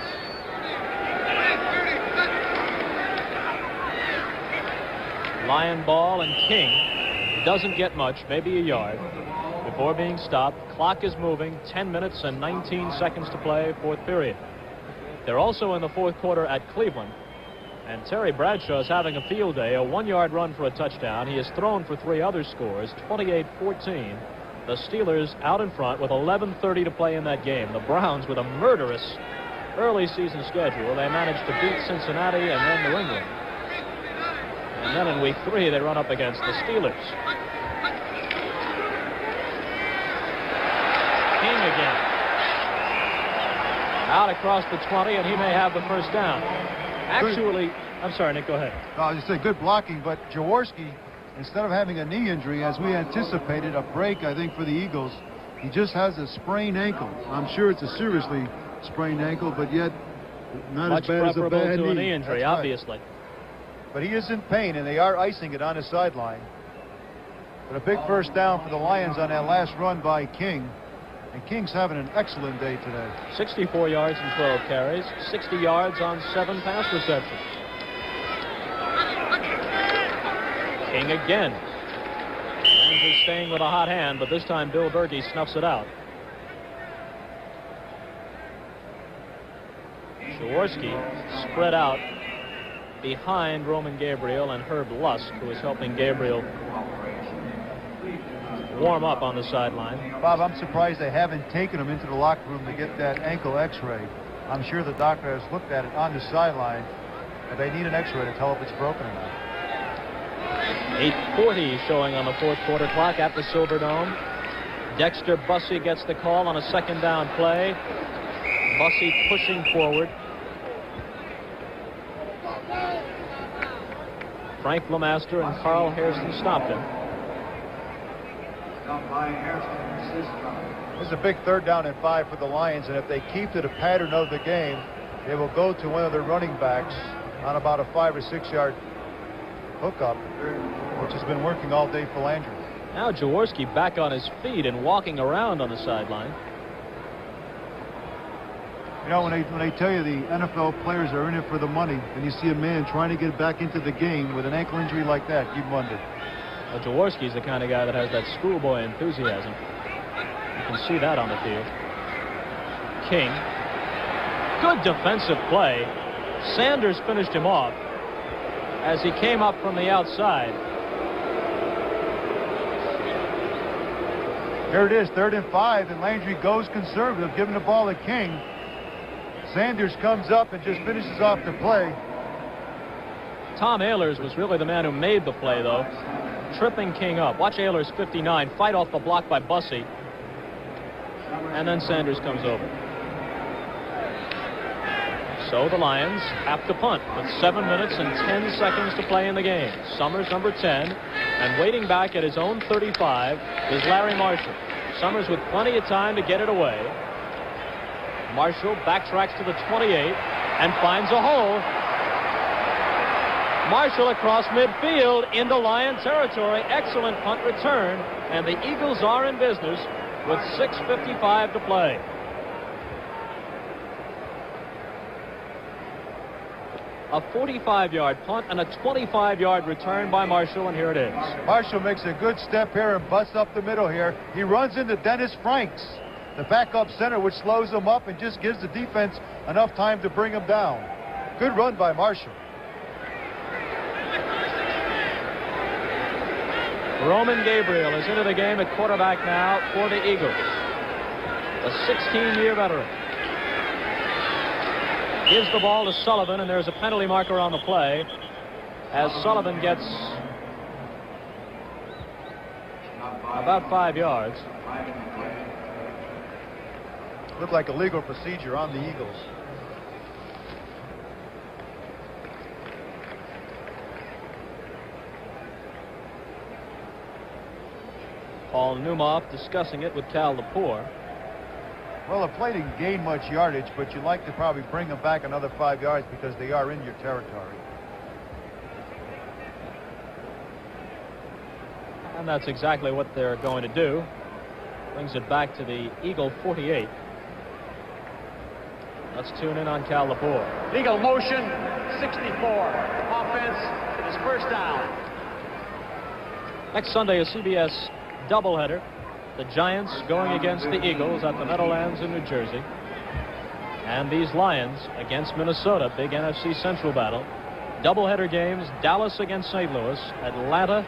Lion ball, and King doesn't get much, maybe a yard, before being stopped. Clock is moving, 10 minutes and 19 seconds to play, fourth period. They're also in the fourth quarter at Cleveland. And Terry Bradshaw is having a field day, a 1-yard run for a touchdown. He has thrown for 3 other scores, 28-14. The Steelers out in front with 11:30 to play in that game. The Browns with a murderous early season schedule. They managed to beat Cincinnati and then New England. And then in week 3, they run up against the Steelers. King again. Out across the 20, and he may have the first down. Actually, I'm sorry, Nick, go ahead. No, I just said good blocking, but Jaworski, instead of having a knee injury, as we anticipated, a break, I think, for the Eagles, he just has a sprained ankle. I'm sure it's a seriously sprained ankle, but yet not much as bad as a bad to knee. A knee injury, That's obviously. Right. But he is in pain, and they are icing it on the sideline. But a big first down for the Lions on that last run by King. And King's having an excellent day today. 64 yards and 12 carries, 60 yards on 7 pass receptions. King again. Ramsey staying with a hot hand, but this time Bill Berkey snuffs it out. Jaworski spread out behind Roman Gabriel and Herb Lusk, who is helping Gabriel warm up on the sideline. Bob, I'm surprised they haven't taken him into the locker room to get that ankle x-ray. I'm sure the doctor has looked at it on the sideline, but they need an x-ray to tell if it's broken or not. 8:40 showing on the fourth quarter clock at the Silverdome. Dexter Bussey gets the call on a second down play. Bussey pushing forward. Frank LeMaster and Carl Hairston stopped him. This is a big 3rd down and 5 for the Lions, and if they keep to the pattern of the game, they will go to one of their running backs on about a 5 or 6 yard hookup, which has been working all day for Landry. Now Jaworski back on his feet and walking around on the sideline. You know, when they tell you the NFL players are in it for the money, and you see a man trying to get back into the game with an ankle injury like that, you wonder. Well, Jaworski's the kind of guy that has that schoolboy enthusiasm. You can see that on the field. King. Good defensive play. Sanders finished him off as he came up from the outside. There it is, 3rd and 5, and Landry goes conservative, giving the ball to King. Sanders comes up and just finishes off the play. Tom Ehlers was really the man who made the play, though, tripping King up. Watch Ehlers, 59, fight off the block by Bussey. And then Sanders comes over. So the Lions have to punt with 7 minutes and 10 seconds to play in the game. Summers, number 10, and waiting back at his own 35 is Larry Marshall. Summers with plenty of time to get it away. Marshall backtracks to the 28 and finds a hole. Marshall across midfield into Lion territory. Excellent punt return, and the Eagles are in business with 6:55 to play. A 45-yard punt and a 25-yard return by Marshall, and here it is. Marshall makes a good step here and busts up the middle here. He runs into Dennis Franks, the backup center, which slows him up and just gives the defense enough time to bring him down. Good run by Marshall. Roman Gabriel is into the game at quarterback now for the Eagles. A 16-year veteran. Gives the ball to Sullivan, and there's a penalty marker on the play as Sullivan gets about 5 yards. Looked like a legal procedure on the Eagles. Paul Newmoff discussing it with Cal Lepore. Well, the play didn't gain much yardage, but you'd like to probably bring them back another 5 yards because they are in your territory. And that's exactly what they're going to do. Brings it back to the Eagle 48. Let's tune in on Cal Lepore. Eagle motion, 64. Offense, it is first down. Next Sunday, a CBS doubleheader. The Giants going against the Eagles at the Meadowlands in New Jersey. And these Lions against Minnesota, big NFC Central battle. Doubleheader games, Dallas against St. Louis, Atlanta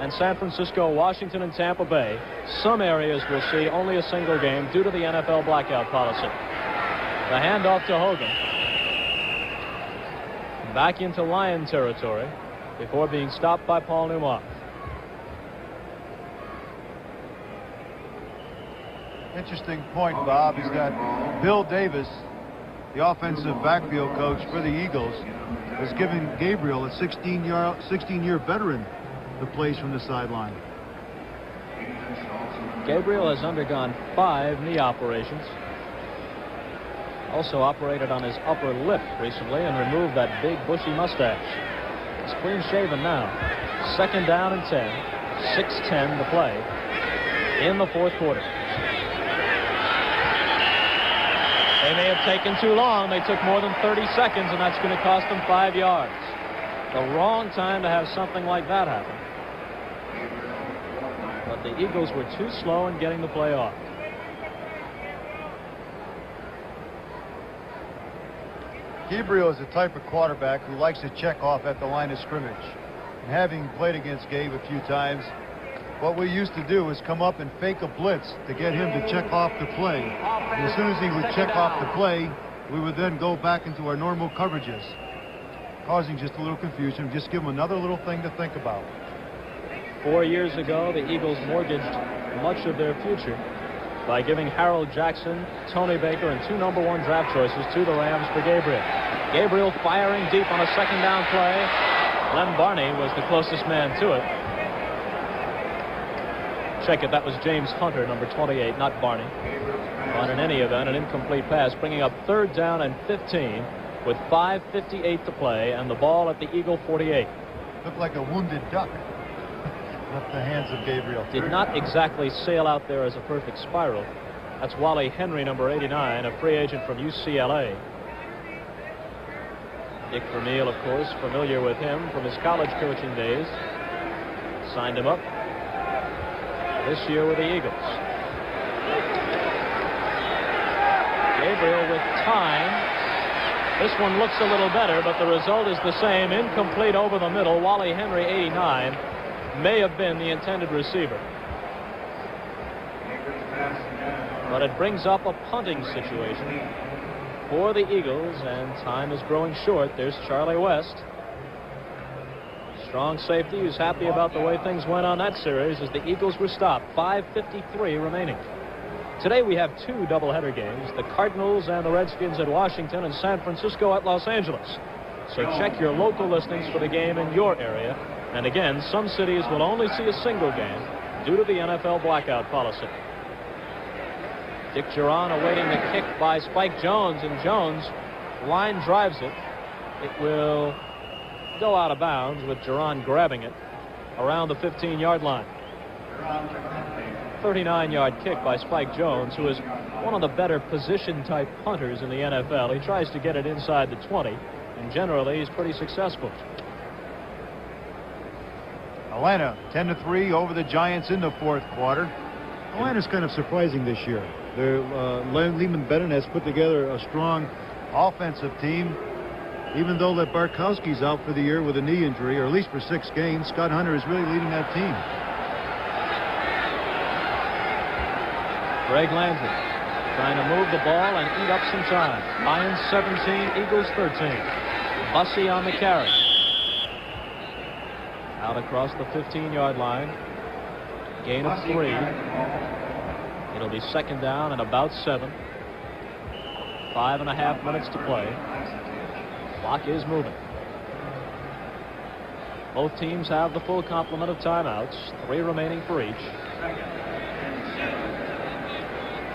and San Francisco, Washington and Tampa Bay. Some areas will see only a single game due to the NFL blackout policy. The handoff to Hogan. Back into Lion territory before being stopped by Paul Newmark. Interesting point, Bob, is that Bill Davis, the offensive backfield coach for the Eagles, has given Gabriel, a 16-year veteran, the plays from the sideline. Gabriel has undergone 5 knee operations. Also operated on his upper lip recently and removed that big bushy mustache. He's clean shaven now. 2nd down and 10. 6:10 to play in the fourth quarter. They may have taken too long. They took more than 30 seconds, and that's going to cost them 5 yards. The wrong time to have something like that happen. But the Eagles were too slow in getting the play off. Gabriel is the type of quarterback who likes to check off at the line of scrimmage. And having played against Gabe a few times, what we used to do is come up and fake a blitz to get him to check off the play. And as soon as he would check off the play, we would then go back into our normal coverages, causing just a little confusion. Just give him another little thing to think about. 4 years ago, the Eagles mortgaged much of their future by giving Harold Jackson, Tony Baker, and 2 #1 draft choices to the Rams for Gabriel. Gabriel firing deep on a 2nd down play. Len Barney was the closest man to it. Check it, that was James Hunter, number 28, not Barney. But in any event, an incomplete pass, bringing up 3rd down and 15 with 5:58 to play, and the ball at the Eagle 48. Looked like a wounded duck. Left the hands of Gabriel. Did not exactly sail out there as a perfect spiral. That's Wally Henry, number 89, a free agent from UCLA. Dick Vermeil, of course, familiar with him from his college coaching days. Signed him up this year with the Eagles. Gabriel with time. This one looks a little better, but the result is the same. Incomplete over the middle. Wally Henry, 89, may have been the intended receiver. But it brings up a punting situation for the Eagles, and time is growing short. There's Charlie West. Strong safety who's happy about the way things went on that series as the Eagles were stopped. 5:53 remaining. Today we have 2 doubleheader games, the Cardinals and the Redskins at Washington and San Francisco at Los Angeles. So check your local listings for the game in your area. And again, some cities will only see a single game due to the NFL blackout policy. Dick Duran awaiting the kick by Spike Jones, and Jones line drives it. It will go out of bounds with Duran grabbing it around the 15-yard line. 39-yard kick by Spike Jones, who is one of the better position-type punters in the NFL. He tries to get it inside the 20, and generally he's pretty successful. Atlanta 10-3 over the Giants in the fourth quarter. Atlanta's kind of surprising this year. Lehman Bennett has put together a strong offensive team. Even though that Bartkowski's out for the year with a knee injury, or at least for 6 games, Scott Hunter is really leading that team. Greg Landry trying to move the ball and eat up some time. Lions 17, Eagles 13. Bussey on the carry. Out across the 15-yard line. Gain of 3. It'll be 2nd down and about 7. 5.5 minutes to play. Clock is moving. Both teams have the full complement of timeouts. 3 remaining for each.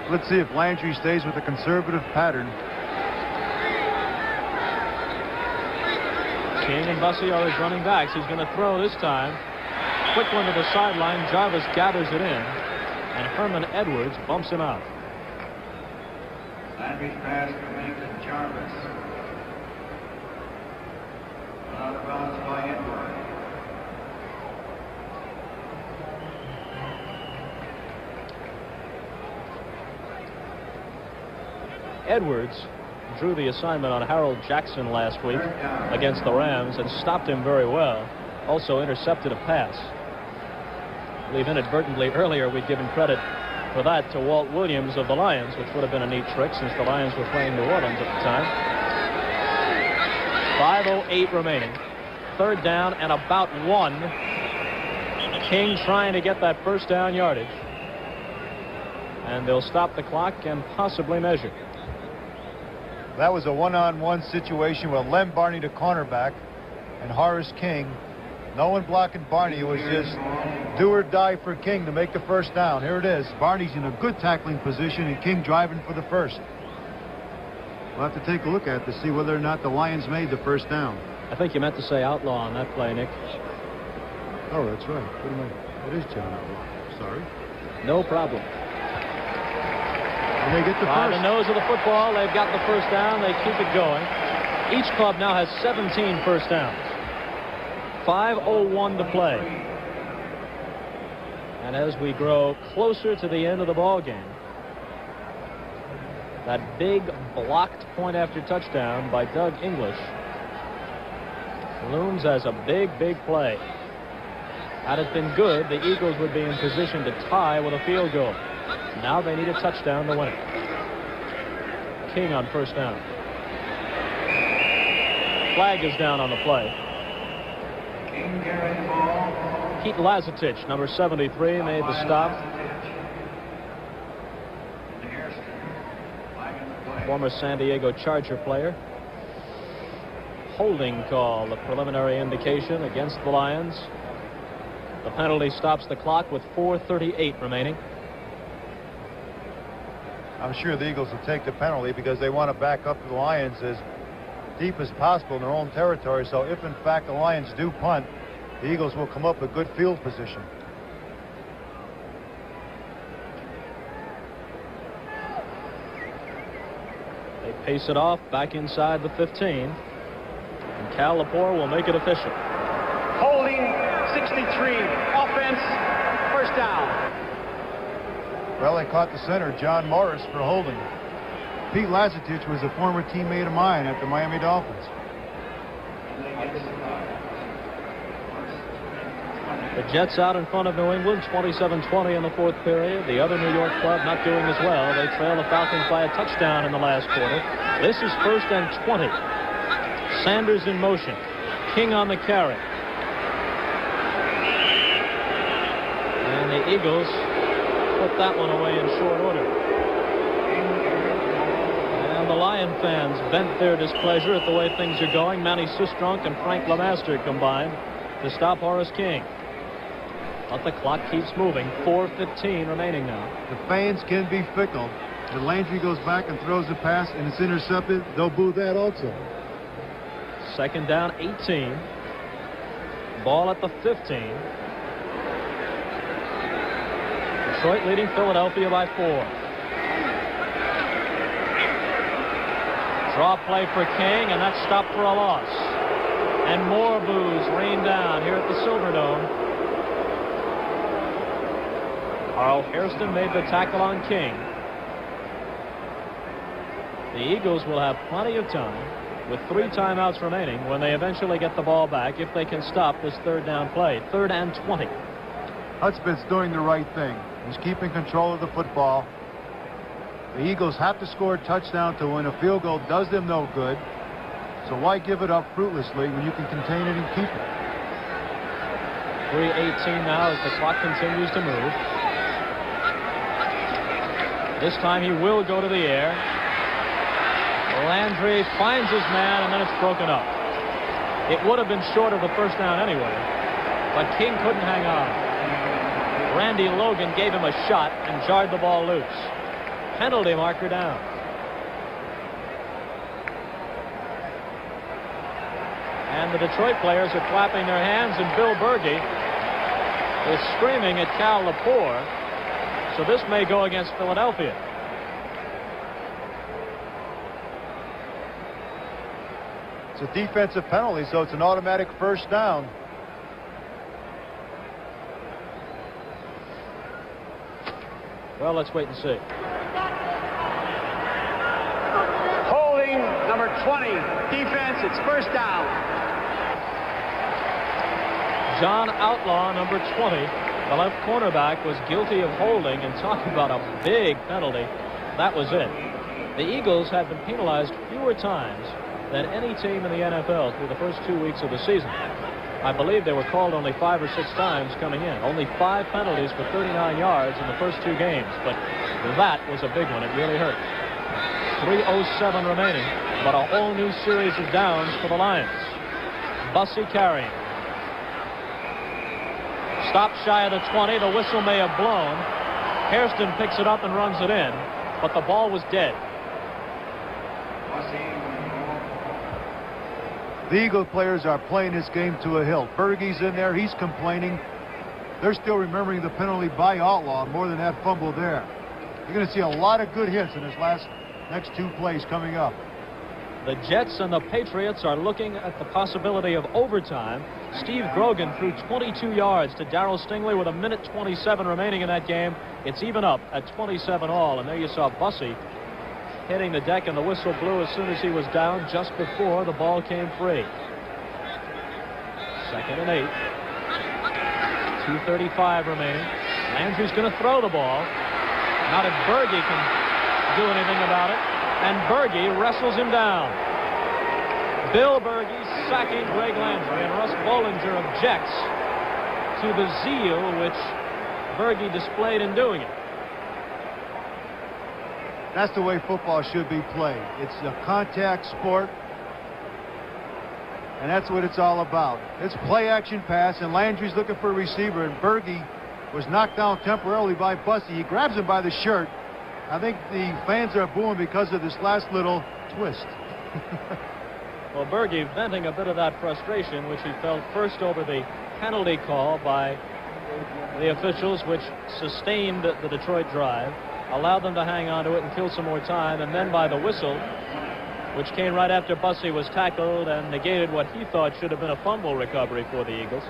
Let's see if Landry stays with a conservative pattern. King and Bussey are his running backs. He's going to throw this time. Quick one to the sideline. Jarvis gathers it in, and Herman Edwards bumps him out. Landry's pass coming to Jarvis. Out of bounds by Edwards. Edwards drew the assignment on Harold Jackson last week against the Rams and stopped him very well. Also intercepted a pass. I believe inadvertently earlier we'd given credit for that to Walt Williams of the Lions, which would have been a neat trick since the Lions were playing New Orleans at the time. 5:08 remaining. Third down and about 1. King trying to get that first down yardage. And they'll stop the clock and possibly measure. That was a one-on-one situation with Lem Barney, the cornerback, and Horace King. No one blocking Barney. It was just do or die for King to make the first down. Here it is. Barney's in a good tackling position and King driving for the first. We'll have to take a look at it to see whether or not the Lions made the first down. I think you meant to say outlaw on that play, Nick. Oh, that's right. What am I? It is John Outlaw. Sorry. No problem. And they get the By first. the nose of the football, they've got the first down. They keep it going. Each club now has 17 first downs. 5:01 to play. And as we grow closer to the end of the ball game, that big blocked point after touchdown by Doug English looms as a big play. Had it been good, the Eagles would be in position to tie with a field goal. Now they need a touchdown to win it. King on first down. Flag is down on the play. Pete Lazatich, number 73, made the stop. Former San Diego Charger player. Holding call, the preliminary indication against the Lions. The penalty stops the clock with 4:38 remaining. I'm sure the Eagles will take the penalty because they want to back up the Lions as deep as possible in their own territory. So if in fact the Lions do punt, the Eagles will come up with good field position. They pace it off back inside the 15. And Cal Lepore will make it official. Holding 63. Offense. First down. Well, they caught the center, John Morris, for holding. Pete Lazatich was a former teammate of mine at the Miami Dolphins. The Jets out in front of New England, 27-20 in the fourth period. The other New York club not doing as well. They trail the Falcons by a touchdown in the last quarter. This is 1st and 20. Sanders in motion. King on the carry. And the Eagles put that one away in short order. And the Lion fans vent their displeasure at the way things are going. Manny Sistrunk and Frank LeMaster combined to stop Horace King. But the clock keeps moving. 4:15 remaining now. The fans can be fickle. If Landry goes back and throws a pass and it's intercepted, they'll boo that also. Second down, 18. Ball at the 15. Detroit leading Philadelphia by 4. Draw play for King, and that's stopped for a loss. And more boos rain down here at the Silverdome. Carl Hairston made the tackle on King. The Eagles will have plenty of time with 3 timeouts remaining when they eventually get the ball back if they can stop this third down play. 3rd and 20. Hudspeth's doing the right thing. He's keeping control of the football. The Eagles have to score a touchdown to win. A field goal does them no good. So why give it up fruitlessly when you can contain it and keep it? 3:18 now as the clock continues to move. This time he will go to the air. Landry finds his man, and then it's broken up. It would have been short of the first down anyway, but King couldn't hang on. Randy Logan gave him a shot and jarred the ball loose. Penalty marker down. And the Detroit players are clapping their hands, and Bill Bergey is screaming at Cal Lepore. So this may go against Philadelphia. It's a defensive penalty, so it's an automatic first down. Well, let's wait and see. 20. Defense, it's first down. John Outlaw, number 20, the left cornerback, was guilty of holding, and talking about a big penalty. That was it. The Eagles had been penalized fewer times than any team in the NFL through the first 2 weeks of the season. I believe they were called only 5 or 6 times coming in. Only 5 penalties for 39 yards in the first 2 games. But that was a big one. It really hurt. 3:07 remaining, but a whole new series of downs for the Lions. Bussey carrying. Stopped shy of the 20. The whistle may have blown. Hairston picks it up and runs it in, but the ball was dead. The Eagle players are playing this game to a hilt. Bergey's in there. He's complaining. They're still remembering the penalty by Outlaw more than that fumble there. You're going to see a lot of good hits in his next 2 plays coming up. The Jets and the Patriots are looking at the possibility of overtime. Steve Grogan threw 22 yards to Darryl Stingley with 1:27 remaining in that game. It's even up at 27 all. And there you saw Bussey hitting the deck, and the whistle blew as soon as he was down just before the ball came free. 2nd and 8. 2:35 remaining. Landry's going to throw the ball. Not if Bergey can do anything about it. And Bergey wrestles him down. Bill Bergey sacking Greg Landry, and Russ Bollinger objects to the zeal which Bergey displayed in doing it. That's the way football should be played. It's a contact sport, and that's what it's all about. It's play action pass, and Landry's looking for a receiver, and Bergey was knocked down temporarily by Bussey. He grabs him by the shirt. I think the fans are booing because of this last little twist. Well, Bergey venting a bit of that frustration, which he felt first over the penalty call by the officials, which sustained the Detroit drive, allowed them to hang on to it and kill some more time, and then by the whistle, which came right after Bussey was tackled and negated what he thought should have been a fumble recovery for the Eagles.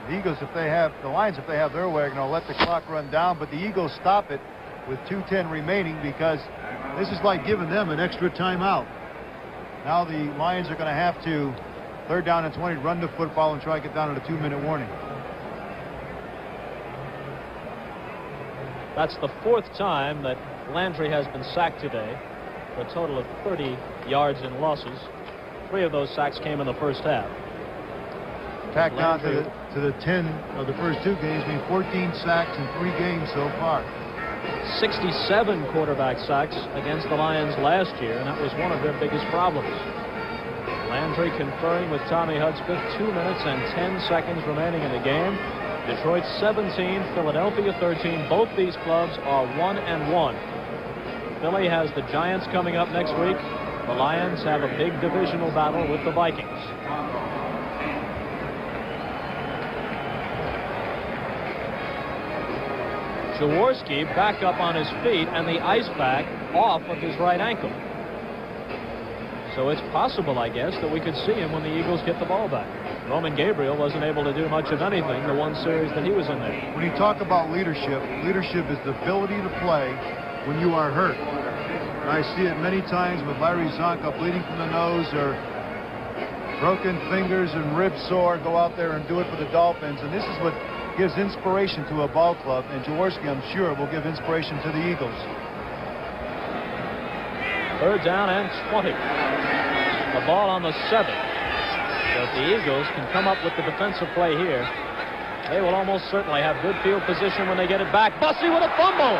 The Eagles, the Lions, if they have their way, are going to let the clock run down, but the Eagles stop it with 2:10 remaining because this is like giving them an extra timeout. Now the Lions are going to have to, 3rd down and 20, run the football and try to get down to a 2-minute warning. That's the 4th time that Landry has been sacked today, for a total of 30 yards in losses. 3 of those sacks came in the first half. Tacked down to the 10 of the first 2 games, meaning 14 sacks in 3 games so far. 67 quarterback sacks against the Lions last year, and that was one of their biggest problems. Landry conferring with Tommy Hudspeth. 2 minutes and 10 seconds remaining in the game. Detroit 17, Philadelphia 13. Both these clubs are 1-1. Philly has the Giants coming up next week. The Lions have a big divisional battle with the Vikings. Jaworski back up on his feet, and the ice pack off of his right ankle. So it's possible, I guess, that we could see him when the Eagles get the ball back. Roman Gabriel wasn't able to do much of anything the one series that he was in there. When you talk about leadership is the ability to play when you are hurt. And I see it many times with Larry Zonka bleeding from the nose or broken fingers and ribs sore, go out there and do it for the Dolphins. And this is what gives inspiration to a ball club, and Jaworski, I'm sure, will give inspiration to the Eagles. 3rd down and 20. The ball on the 7. So if the Eagles can come up with the defensive play here, they will almost certainly have good field position when they get it back. Bussey with a fumble!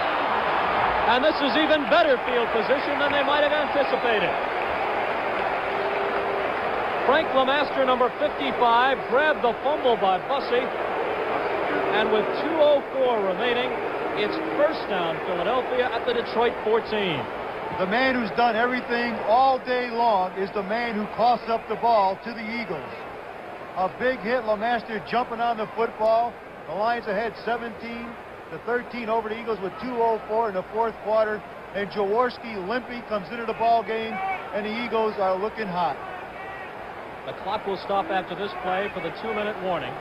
And this is even better field position than they might have anticipated. Frank LeMaster, number 55, grabbed the fumble by Bussey. And with 2:04 remaining, it's first down Philadelphia at the Detroit 14. The man who's done everything all day long is the man who costs up the ball to the Eagles. A big hit, LeMaster jumping on the football. The Lions ahead 17-13 over the Eagles with 2:04 in the 4th quarter. And Jaworski limping comes into the ball game, and the Eagles are looking hot. The clock will stop after this play for the 2-minute warning.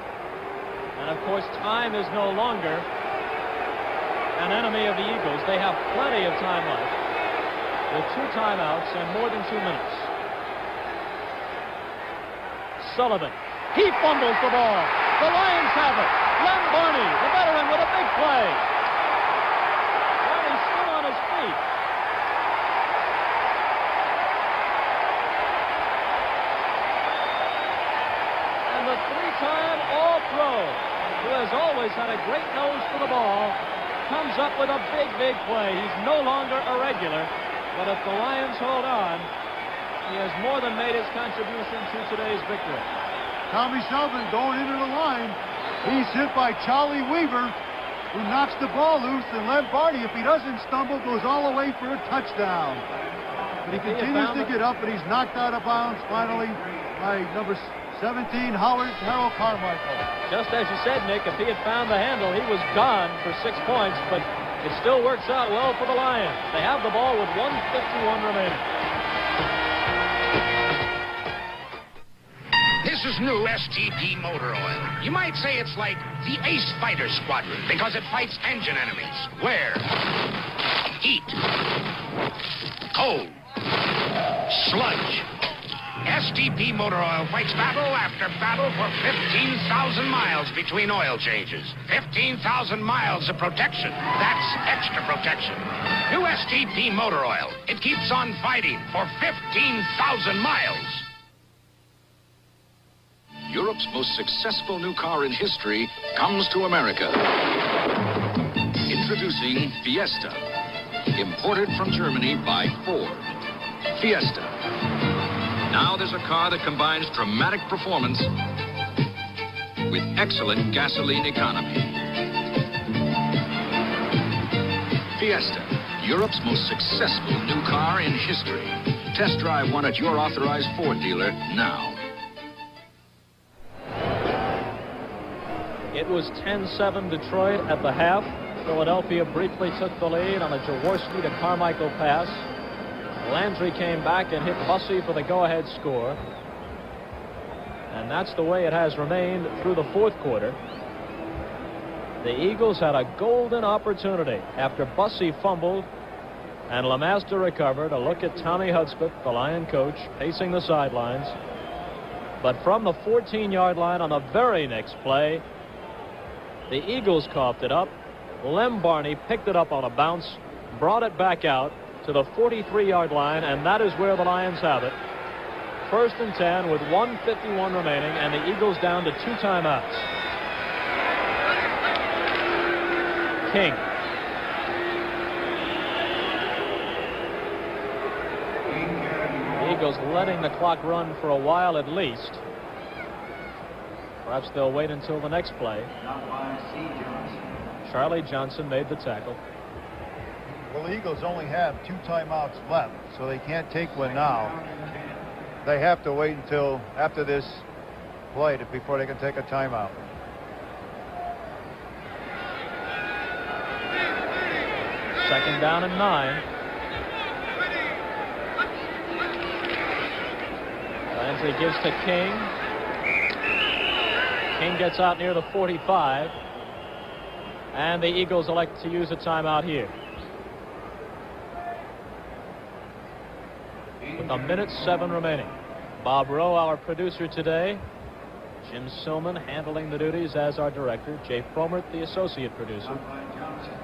And of course, time is no longer an enemy of the Eagles. They have plenty of time left. with 2 timeouts and more than 2 minutes. Sullivan. He fumbles the ball. The Lions have it. Lem Barney, the veteran, with a big play. Well, he's still on his feet. And the 3-time All-Pro, who has always had a great nose for the ball, comes up with a big, big play. He's no longer a regular, but if the Lions hold on, he has more than made his contribution to today's victory. Tommy Sullivan going into the line. He's hit by Charlie Weaver, who knocks the ball loose, and Lem Barney, if he doesn't stumble, goes all the way for a touchdown. But he continues to get up, and he's knocked out of bounds finally by number 17, Harold Carmichael. Just as you said, Nick, if he had found the handle, he was gone for 6 points, but it still works out well for the Lions. They have the ball with 1:51 remaining. This is new STP motor oil. You might say it's like the Ace Fighter Squadron because it fights engine enemies. Where? Heat. Cold. Sludge. STP motor oil fights battle after battle for 15,000 miles between oil changes. 15,000 miles of protection. That's extra protection. New STP motor oil. It keeps on fighting for 15,000 miles. Europe's most successful new car in history comes to America. Introducing Fiesta, imported from Germany by Ford. Fiesta. Now there's a car that combines dramatic performance with excellent gasoline economy. Fiesta, Europe's most successful new car in history. Test drive one at your authorized Ford dealer now. It was 10-7 Detroit at the half. Philadelphia briefly took the lead on a Jaworski to Carmichael pass. Landry came back and hit Bussey for the go-ahead score. And that's the way it has remained through the fourth quarter. The Eagles had a golden opportunity after Bussey fumbled and LeMaster recovered. A look at Tommy Hudspeth, the Lion coach, pacing the sidelines. But from the 14-yard line on the very next play, the Eagles coughed it up. Lem Barney picked it up on a bounce, brought it back out to the 43-yard line, and that is where the Lions have it. 1st and 10 with 1:51 remaining, and the Eagles down to 2 timeouts. King. The Eagles letting the clock run for a while at least. Perhaps they'll wait until the next play. Charlie Johnson made the tackle. Well, the Eagles only have 2 timeouts left, so they can't take one now. They have to wait until after this play before they can take a timeout. Second down and 9. Landry gives to King. King gets out near the 45. And the Eagles elect to use a timeout here. With 1:07 remaining. Bob Rowe, our producer today. Jim Silman handling the duties as our director. Jay Fromert, the associate producer.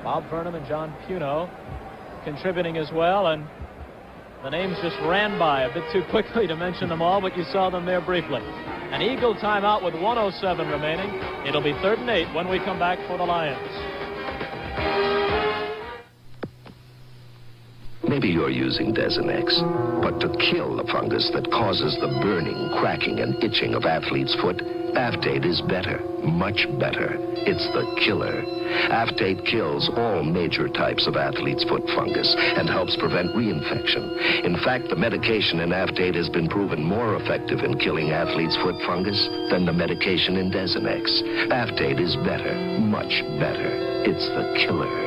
Bob Burnham and John Puno contributing as well. And the names just ran by a bit too quickly to mention them all, but you saw them there briefly. An Eagle timeout with 1:07 remaining. It'll be 3rd and 8 when we come back for the Lions. Maybe you're using Desenex, but to kill the fungus that causes the burning, cracking, and itching of athlete's foot, Aftate is better, much better. It's the killer. Aftate kills all major types of athlete's foot fungus and helps prevent reinfection. In fact, the medication in Aftate has been proven more effective in killing athlete's foot fungus than the medication in Desenex. Aftate is better, much better. It's the killer.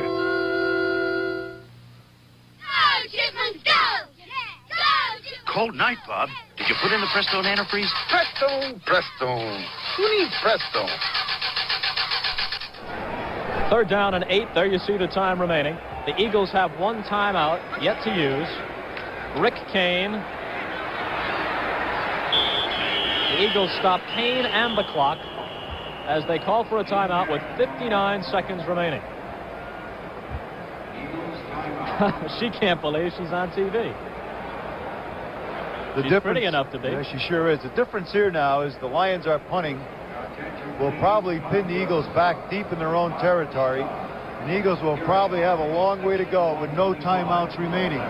Cold night, Bob. Did you put in the Prestone antifreeze? Prestone. Who needs Prestone? 3rd down and 8. There you see the time remaining. The Eagles have 1 timeout yet to use. Rick Kane. The Eagles stop Kane and the clock as they call for a timeout with 59 seconds remaining. She can't believe she's on TV. She's pretty enough to be. Yeah, she sure is. The difference here now is the Lions are punting. Will probably pin the Eagles back deep in their own territory. And the Eagles will probably have a long way to go with no timeouts remaining.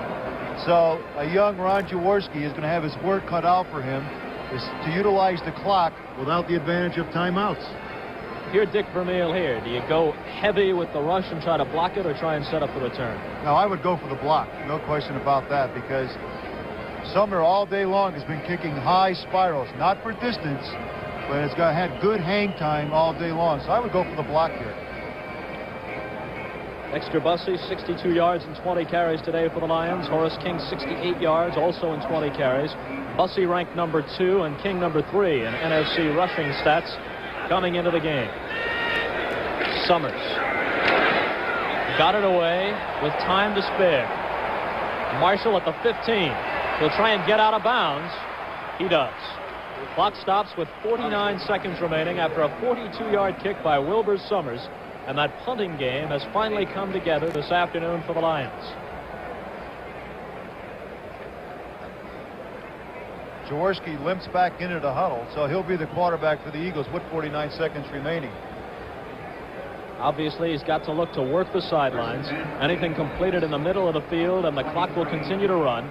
So a young Ron Jaworski is going to have his work cut out for him, is to utilize the clock without the advantage of timeouts. Here, Dick Vermeil here. Do you go heavy with the rush and try to block it or try and set up the return? No, I would go for the block. No question about that, because Sumner all day long has been kicking high spirals, not for distance, but it's had good hang time all day long. So I would go for the block here. Dexter Bussey, 62 yards and 20 carries today for the Lions. Horace King, 68 yards, also in 20 carries. Bussey ranked number 2 and King number 3 in NFC rushing stats coming into the game. Summers got it away with time to spare. Marshall at the 15. He'll try and get out of bounds. He does. Clock stops with 49 seconds remaining after a 42-yard kick by Wilbur Summers. And that punting game has finally come together this afternoon for the Lions. Jaworski limps back into the huddle, so he'll be the quarterback for the Eagles with 49 seconds remaining. Obviously, he's got to look to work the sidelines. Anything completed in the middle of the field, and the clock will continue to run.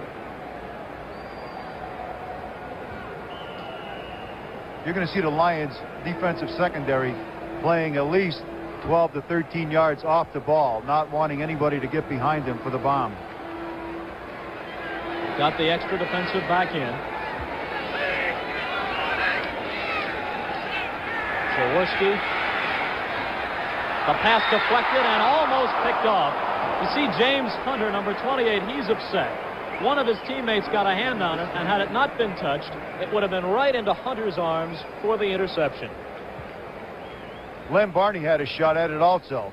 You're going to see the Lions' defensive secondary playing at least 12 to 13 yards off the ball, not wanting anybody to get behind them for the bomb. Got the extra defensive back in. Jaworski. The pass deflected and almost picked off. You see James Hunter, number 28, he's upset. One of his teammates got a hand on it, and had it not been touched, it would have been right into Hunter's arms for the interception. Len Barney had a shot at it also.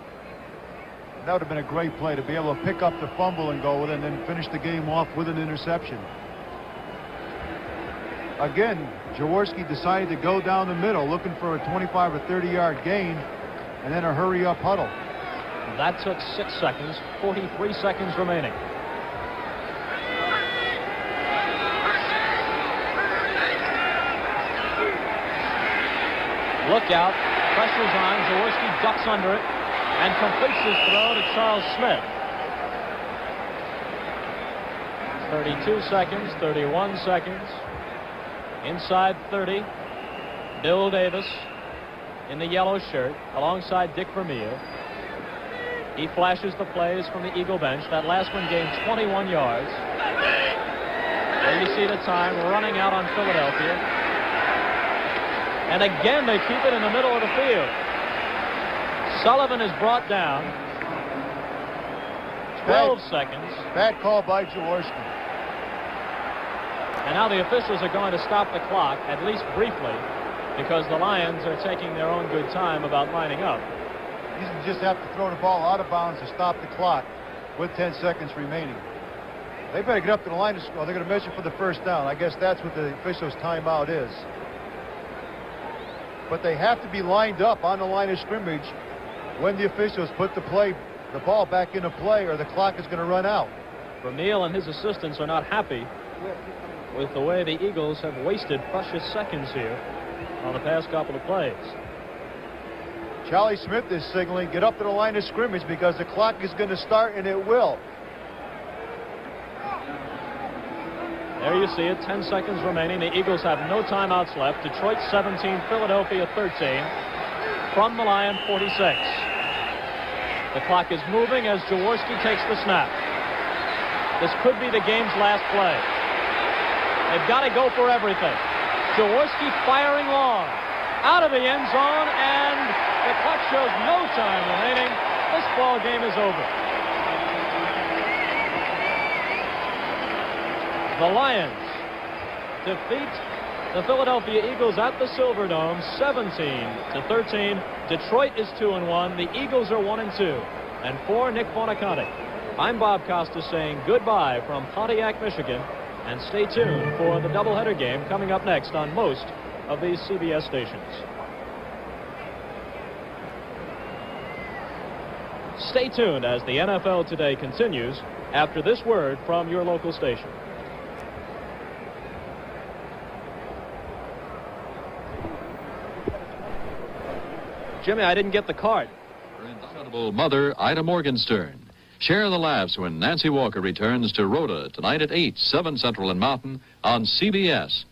That would have been a great play to be able to pick up the fumble and go with it and then finish the game off with an interception. Again, Jaworski decided to go down the middle looking for a 25 or 30-yard gain and then a hurry-up huddle. That took 6 seconds, 43 seconds remaining. Look out. Pressure's on. Jaworski ducks under it and completes his throw to Charles Smith. 32 seconds, 31 seconds. Inside 30. Bill Davis in the yellow shirt alongside Dick Vermeil. He flashes the plays from the Eagle bench. That last one gained 21 yards. There you see the time running out on Philadelphia. And again, they keep it in the middle of the field. Sullivan is brought down. 12 seconds. Bad call by Jaworski. And now the officials are going to stop the clock, at least briefly, because the Lions are taking their own good time about lining up. You just have to throw the ball out of bounds to stop the clock with 10 seconds remaining. They better get up to the line of score. They're going to measure for the first down. I guess that's what the officials' timeout is. But they have to be lined up on the line of scrimmage when the officials put the ball back into play, or the clock is going to run out. Vermeil and his assistants are not happy with the way the Eagles have wasted precious seconds here on the past couple of plays. Charlie Smith is signaling, get up to the line of scrimmage because the clock is going to start, and it will. There you see it, 10 seconds remaining. The Eagles have no timeouts left. Detroit 17, Philadelphia 13. From the Lion 46. The clock is moving as Jaworski takes the snap. This could be the game's last play. They've got to go for everything. Jaworski firing long. Out of the end zone, and the clock shows no time remaining. This ball game is over. The Lions defeat the Philadelphia Eagles at the Silverdome 17-13. Detroit is 2-1. The Eagles are 1-2. And for Nick Buoniconti. I'm Bob Costa saying goodbye from Pontiac, Michigan, and stay tuned for the doubleheader game coming up next on most of these CBS stations. Stay tuned as the NFL Today continues after this word from your local station. Jimmy, I didn't get the card. Indomitable mother, Ida Morgenstern. Share the laughs when Nancy Walker returns to Rhoda tonight at 8, 7 Central and Mountain on CBS.